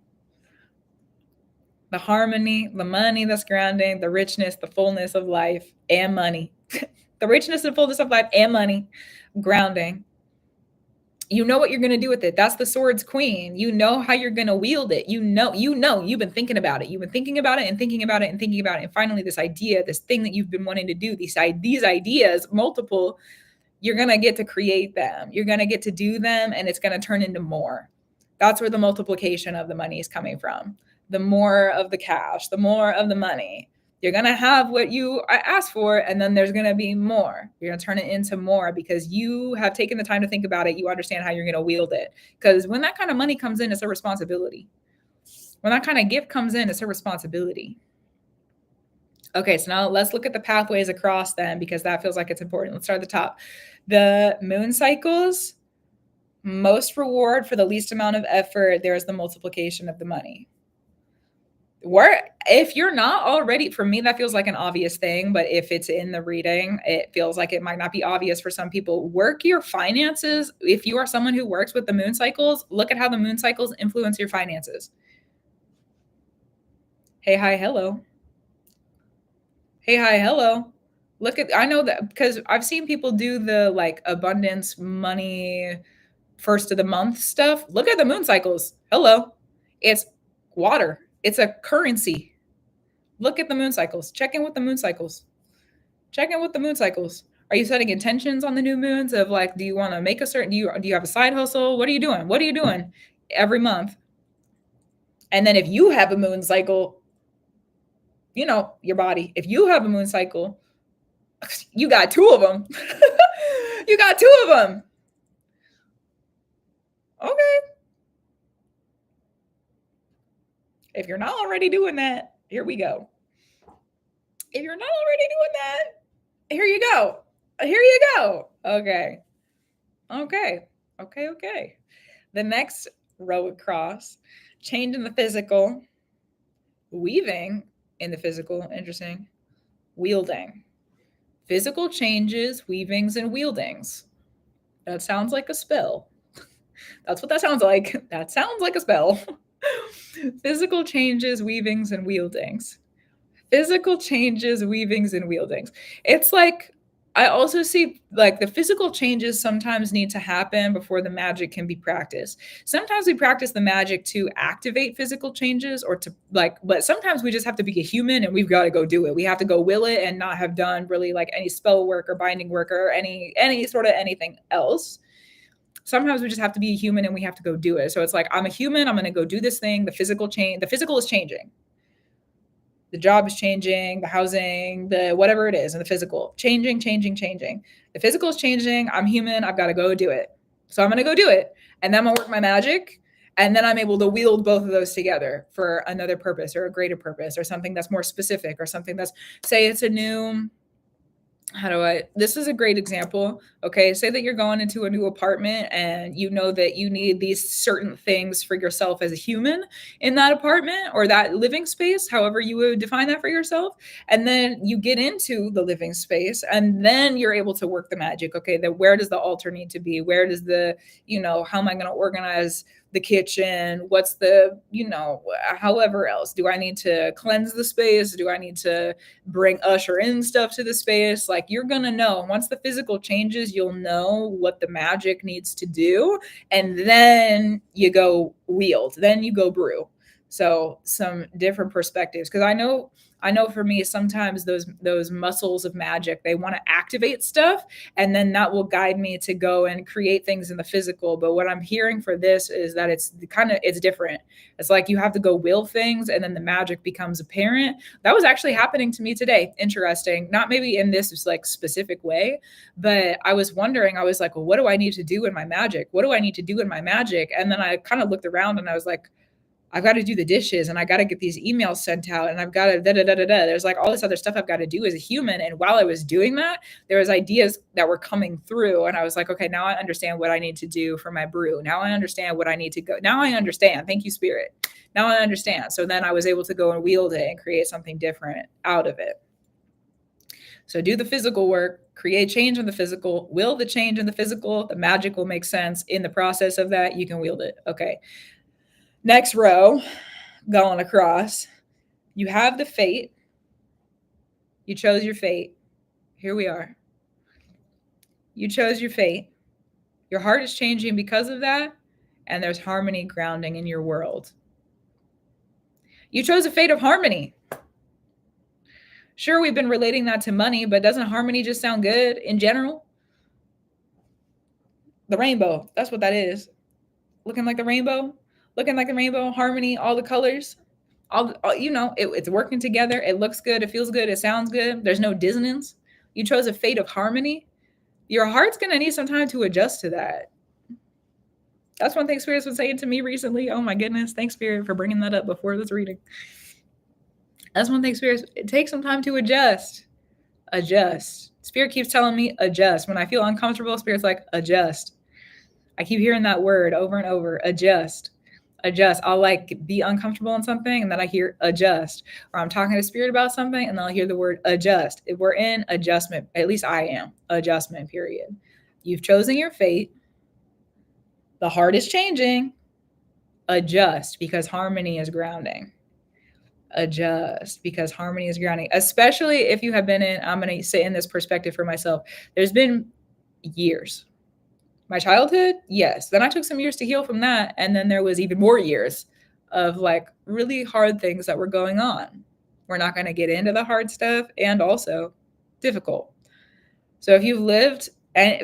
The harmony, the money that's grounding, the richness, the fullness of life and money. The richness and fullness of life and money grounding. You know what you're going to do with it. That's the swords queen. You know how you're going to wield it. You know, you've been thinking about it. You've been thinking about it and thinking about it and thinking about it. And finally, this idea, this thing that you've been wanting to do, these ideas, multiple, you're going to get to create them. You're going to get to do them, and it's going to turn into more. That's where the multiplication of the money is coming from. The more of the cash, the more of the money. You're going to have what you asked for, and then there's going to be more. You're going to turn it into more because you have taken the time to think about it. You understand how you're going to wield it. Because when that kind of money comes in, it's a responsibility. When that kind of gift comes in, it's a responsibility. Okay, so now let's look at the pathways across them, because that feels like it's important. Let's start at the top. The moon cycles, most reward for the least amount of effort. There's the multiplication of the money. If you're not already, for me, that feels like an obvious thing, but if it's in the reading, it feels like it might not be obvious for some people. Work your finances. If you are someone who works with the moon cycles, look at how the moon cycles influence your finances. Hey, hi, hello. Hey, hi, hello. I know that because I've seen people do the like abundance money first of the month stuff. Look at the moon cycles. Hello. It's water. It's a currency. Look at the moon cycles. Check in with the moon cycles. Check in with the moon cycles. Are you setting intentions on the new moons of like, do you want to make a certain, do you have a side hustle? What are you doing? What are you doing every month? And then if you have a moon cycle, you know, your body, if you have a moon cycle, you got two of them. You got two of them. Okay. If you're not already doing that, here we go. If you're not already doing that, here you go. Here you go. Okay. Okay. Okay. Okay. The next row across, change in the physical, weaving in the physical, interesting, wielding. Physical changes, weavings, and wieldings. That sounds like a spell. That's what that sounds like. That sounds like a spell. Physical changes, weavings, and wieldings. Physical changes, weavings, and wieldings. It's like, I also see like the physical changes sometimes need to happen before the magic can be practiced. Sometimes we practice the magic to activate physical changes or to like, but sometimes we just have to be a human and we've got to go do it. We have to go will it and not have done really like any spell work or binding work or any sort of anything else. Sometimes we just have to be a human and we have to go do it. So it's like, I'm a human, I'm going to go do this thing. The physical is changing. The job is changing, the housing, the whatever it is, and the physical changing. The physical is changing. I'm human. I've got to go do it. So I'm going to go do it. And then I'm going to work my magic. And then I'm able to wield both of those together for another purpose or a greater purpose or something that's more specific or something that's, say it's a new, this is a great example. Okay. Say that you're going into a new apartment and you know that you need these certain things for yourself as a human in that apartment or that living space, however you would define that for yourself. And then you get into the living space and then you're able to work the magic. Okay. Where does the altar need to be? Where does how am I going to organize the kitchen? What's however else, do I need to cleanse the space? Do I need to bring usher in stuff to the space? Like you're going to know once the physical changes, you'll know what the magic needs to do. And then you go wield, then you go brew. So some different perspectives, because I know for me, sometimes those muscles of magic, they want to activate stuff, and then that will guide me to go and create things in the physical. But what I'm hearing for this is that it's different. It's like you have to go will things, and then the magic becomes apparent. That was actually happening to me today. Interesting. Not maybe in this like specific way, but I was wondering, I was like, well, what do I need to do in my magic? What do I need to do in my magic? And then I kind of looked around and I was like, I've got to do the dishes, and I got to get these emails sent out, and I've got to da da da da da. There's like all this other stuff I've got to do as a human. And while I was doing that, there was ideas that were coming through, and I was like, okay, now I understand what I need to do for my brew. Now I understand what I need to go. Now I understand. Thank you, Spirit. Now I understand. So then I was able to go and wield it and create something different out of it. So do the physical work, create change in the physical, will the change in the physical. The magic will make sense in the process of that. You can wield it. Okay. Next row, going across, you have the fate. You chose your fate. Here we are. You chose your fate. Your heart is changing because of that, and there's harmony grounding in your world. You chose a fate of harmony. Sure, we've been relating that to money, but doesn't harmony just sound good in general? The rainbow, that's what that is. Looking like the rainbow. Looking like the rainbow, harmony, all the colors, all it's working together. It looks good. It feels good. It sounds good. There's no dissonance. You chose a fate of harmony. Your heart's going to need some time to adjust to that. That's one thing Spirit's been saying to me recently. Oh my goodness. Thanks, Spirit, for bringing that up before this reading. That's one thing, Spirit, it takes some time to adjust. Adjust. Spirit keeps telling me adjust. When I feel uncomfortable, Spirit's like, adjust. I keep hearing that word over and over, adjust. Adjust. I'll like be uncomfortable in something, and then I hear adjust, or I'm talking to Spirit about something, and then I'll hear the word adjust. If we're in adjustment, at least I am, adjustment period. You've chosen your fate. The heart is changing. Adjust, because harmony is grounding. Adjust, because harmony is grounding, especially if you have been in, I'm going to say in this perspective for myself, there's been years. My childhood, yes. Then I took some years to heal from that. And then there was even more years of like really hard things that were going on. We're not going to get into the hard stuff, and also difficult. So if you've lived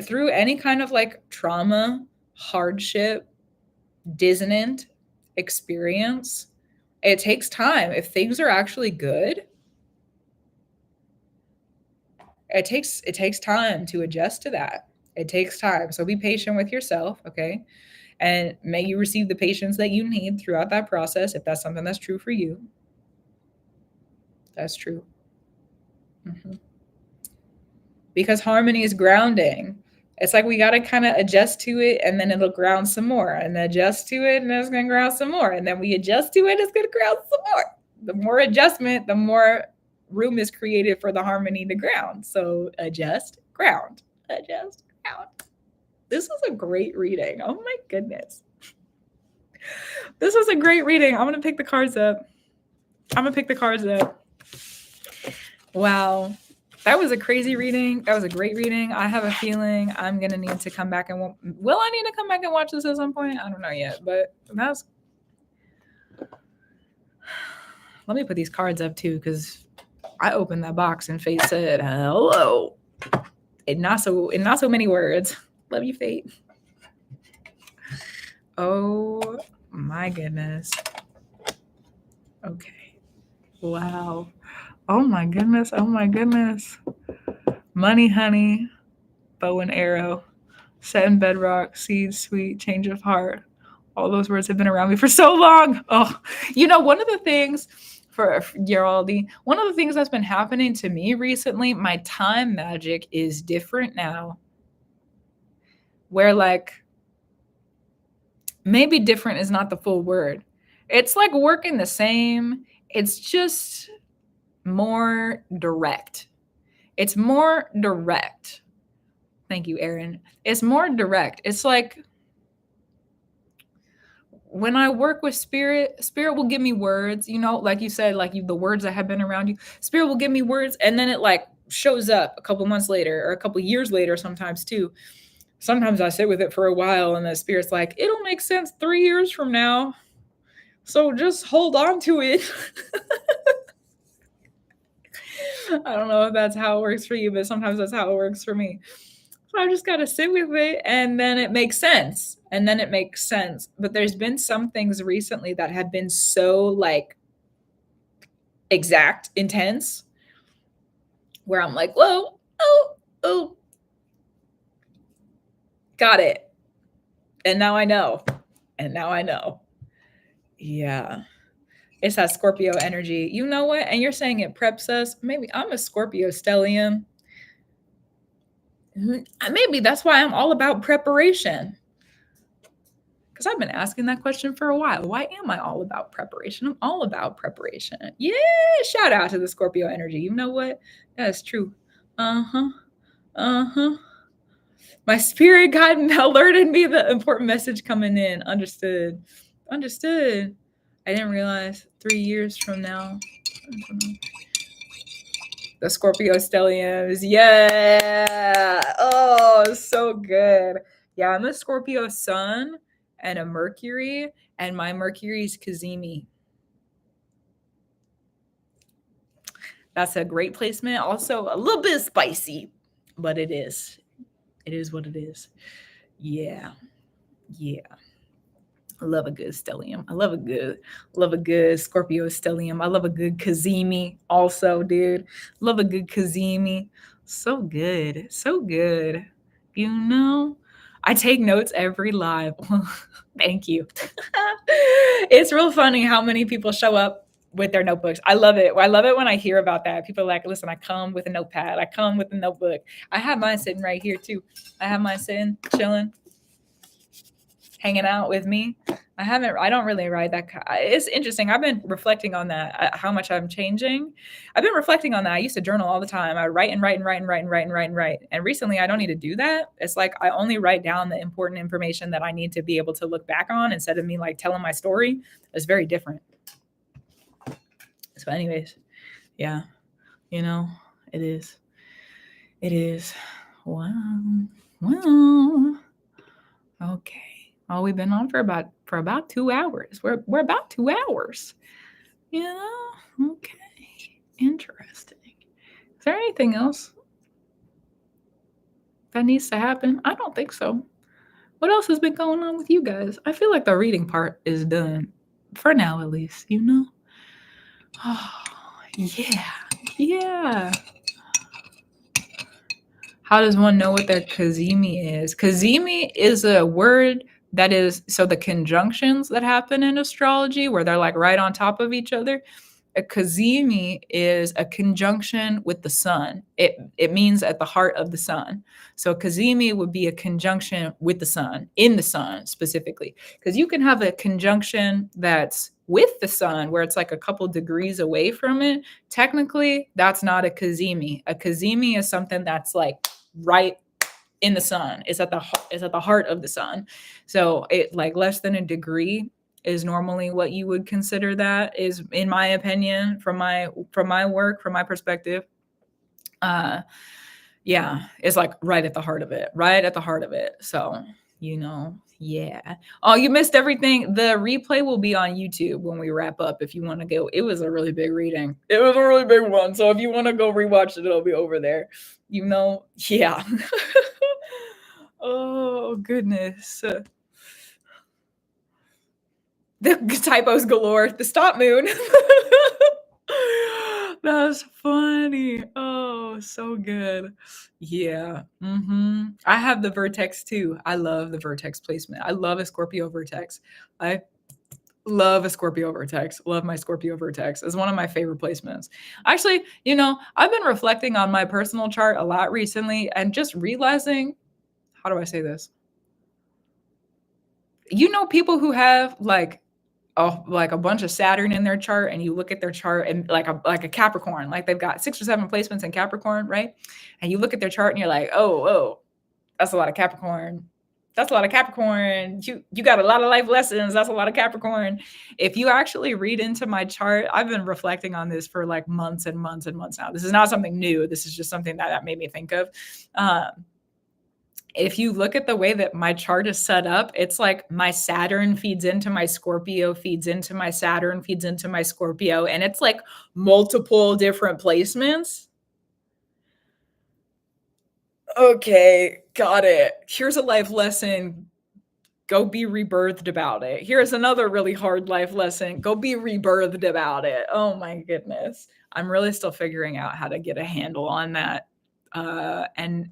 through any kind of like trauma, hardship, dissonant experience, it takes time. If things are actually good, it takes time to adjust to that. It takes time. So be patient with yourself, okay? And may you receive the patience that you need throughout that process, if that's something that's true for you. That's true. Mm-hmm. Because harmony is grounding. It's like we got to kind of adjust to it, and then it'll ground some more, and adjust to it, and it's going to ground some more. And then we adjust to it, it's going to ground some more. The more adjustment, the more room is created for the harmony to ground. So adjust, ground, adjust, ground. This was a great reading. Oh my goodness. This was a great reading. I'm going to pick the cards up. Wow. That was a crazy reading. That was a great reading. I have a feeling I'm going to need to come back and will I need to come back and watch this at some point? I don't know yet, but that's, let me put these cards up too, because I opened that box and Fate said, hello. In not so many words. Love you, Fate. Oh my goodness. Okay. Wow. Oh my goodness. Oh my goodness. Money, honey, bow and arrow, set in bedrock, seed, sweet, change of heart. All those words have been around me for so long. Oh, one of the things for Geraldi, one of the things that's been happening to me recently, my time magic is different now. Where like, maybe different is not the full word. It's like working the same. It's just more direct. It's more direct. Thank you, Aaron. It's more direct. It's like when I work with Spirit will give me words, like you said, like the words that have been around you. Spirit will give me words, and then it like shows up a couple months later or a couple years later sometimes too. Sometimes I sit with it for a while, and the Spirit's like, it'll make sense 3 years from now. So just hold on to it. I don't know if that's how it works for you, but sometimes that's how it works for me. So I just got to sit with it, and then it makes sense. And then it makes sense. But there's been some things recently that have been so like exact, intense, where I'm like, whoa, oh, got it. And now I know. And now I know. Yeah. It's that Scorpio energy. You know what? And you're saying it preps us. Maybe I'm a Scorpio stellium. Maybe that's why I'm all about preparation. Because I've been asking that question for a while. Why am I all about preparation? I'm all about preparation. Yeah, shout out to the Scorpio energy. You know what? That's true. Uh-huh. Uh-huh. My spirit guide alerted me the important message coming in. Understood. Understood. I didn't realize 3 years from now. The Scorpio stelliums. Yeah. Oh, so good. Yeah, I'm a Scorpio sun and a Mercury, and my Mercury's Kazemi. That's a great placement. Also, a little bit spicy, but it is. It is what it is. Yeah. Yeah. I love a good stellium. I love a good Scorpio stellium. I love a good Kazemi also, dude. Love a good Kazemi. So good. So good. You know, I take notes every live. Thank you. It's real funny how many people show up with their notebooks. I love it. I love it when I hear about that. People are like, listen, I come with a notepad. I come with a notebook. I have mine sitting right here too. I have mine sitting, chilling, hanging out with me. I don't really write that. It's interesting. I've been reflecting on that, how much I'm changing. I've been reflecting on that. I used to journal all the time. I write and write and write and write and write and write and write. And recently I don't need to do that. It's like I only write down the important information that I need to be able to look back on instead of me like telling my story. It's very different. So anyways, yeah, you know, it is. It is. Wow. Wow. Okay. Oh, we've been on for about 2 hours. We're about 2 hours. You know? Okay. Interesting. Is there anything else that needs to happen? I don't think so. What else has been going on with you guys? I feel like the reading part is done. For now, at least, you know? Oh, yeah. Yeah. How does one know what their Kazemi is? Kazemi is a word that is, so the conjunctions that happen in astrology where they're like right on top of each other. A Kazemi is a conjunction with the sun. It means at the heart of the sun. So Kazemi would be a conjunction with the sun, in the sun specifically. Because you can have a conjunction that's with the sun where it's like a couple degrees away from it. Technically, that's not a Kazemi. A Kazemi is something that's like right in the sun. It's at the heart of the sun. So it like less than a degree is normally what you would consider that, is in my opinion, from my work, from my perspective. Yeah, it's like right at the heart of it. So, you know, yeah. Oh, you missed everything. The replay will be on YouTube when we wrap up if you want to go. It was a really big reading. It was a really big one. So if you want to go rewatch it, it'll be over there. You know, yeah. Oh, goodness. The typos galore. The stop moon. That's funny. Oh, so good. Yeah. I have the vertex too. I love the vertex placement. I love a Scorpio vertex. I love a Scorpio vertex. Love my Scorpio vertex. It's one of my favorite placements. Actually, you know, I've been reflecting on my personal chart a lot recently and just realizing, how do I say this? You know, people who have like a bunch of Saturn in their chart, and you look at their chart and like a Capricorn, like they've got 6 or 7 placements in Capricorn, right? And you look at their chart and you're like, oh, that's a lot of Capricorn. That's a lot of Capricorn. You got a lot of life lessons. That's a lot of Capricorn. If you actually read into my chart, I've been reflecting on this for like months and months and months now. This is not something new. This is just something that made me think of. if you look at the way that my chart is set up, it's like my Saturn feeds into my Scorpio, feeds into my Saturn, feeds into my Scorpio, and it's like multiple different placements. Okay, got it. Here's a life lesson. Go be rebirthed about it. Here's another really hard life lesson. Go be rebirthed about it. Oh my goodness. I'm really still figuring out how to get a handle on that. And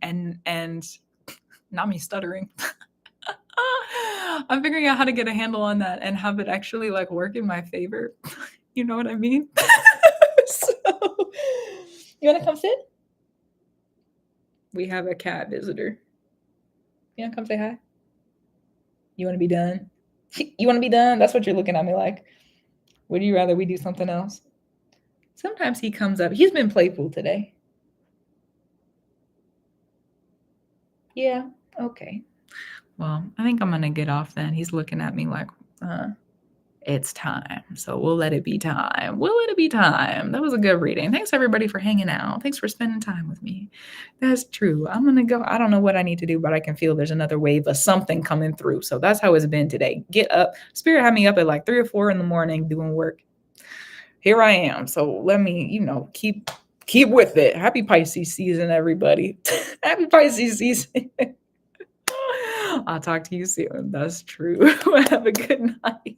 not me stuttering. I'm figuring out how to get a handle on that and have it actually like work in my favor. You know what I mean? So, you want to come sit? We have a cat visitor. You want to come say hi? You want to be done? You want to be done? That's what you're looking at me like. Would you rather we do something else? Sometimes he comes up. He's been playful today. Yeah. Okay. Well, I think I'm going to get off then. He's looking at me like, it's time. So we'll let it be time. We'll let it be time. That was a good reading. Thanks everybody for hanging out. Thanks for spending time with me. That's true. I'm going to go. I don't know what I need to do, but I can feel there's another wave of something coming through. So that's how it's been today. Get up. Spirit had me up at like 3 or 4 in the morning doing work. Here I am. So let me, keep with it. Happy Pisces season, everybody. Happy Pisces season. I'll talk to you soon. That's true. Have a good night.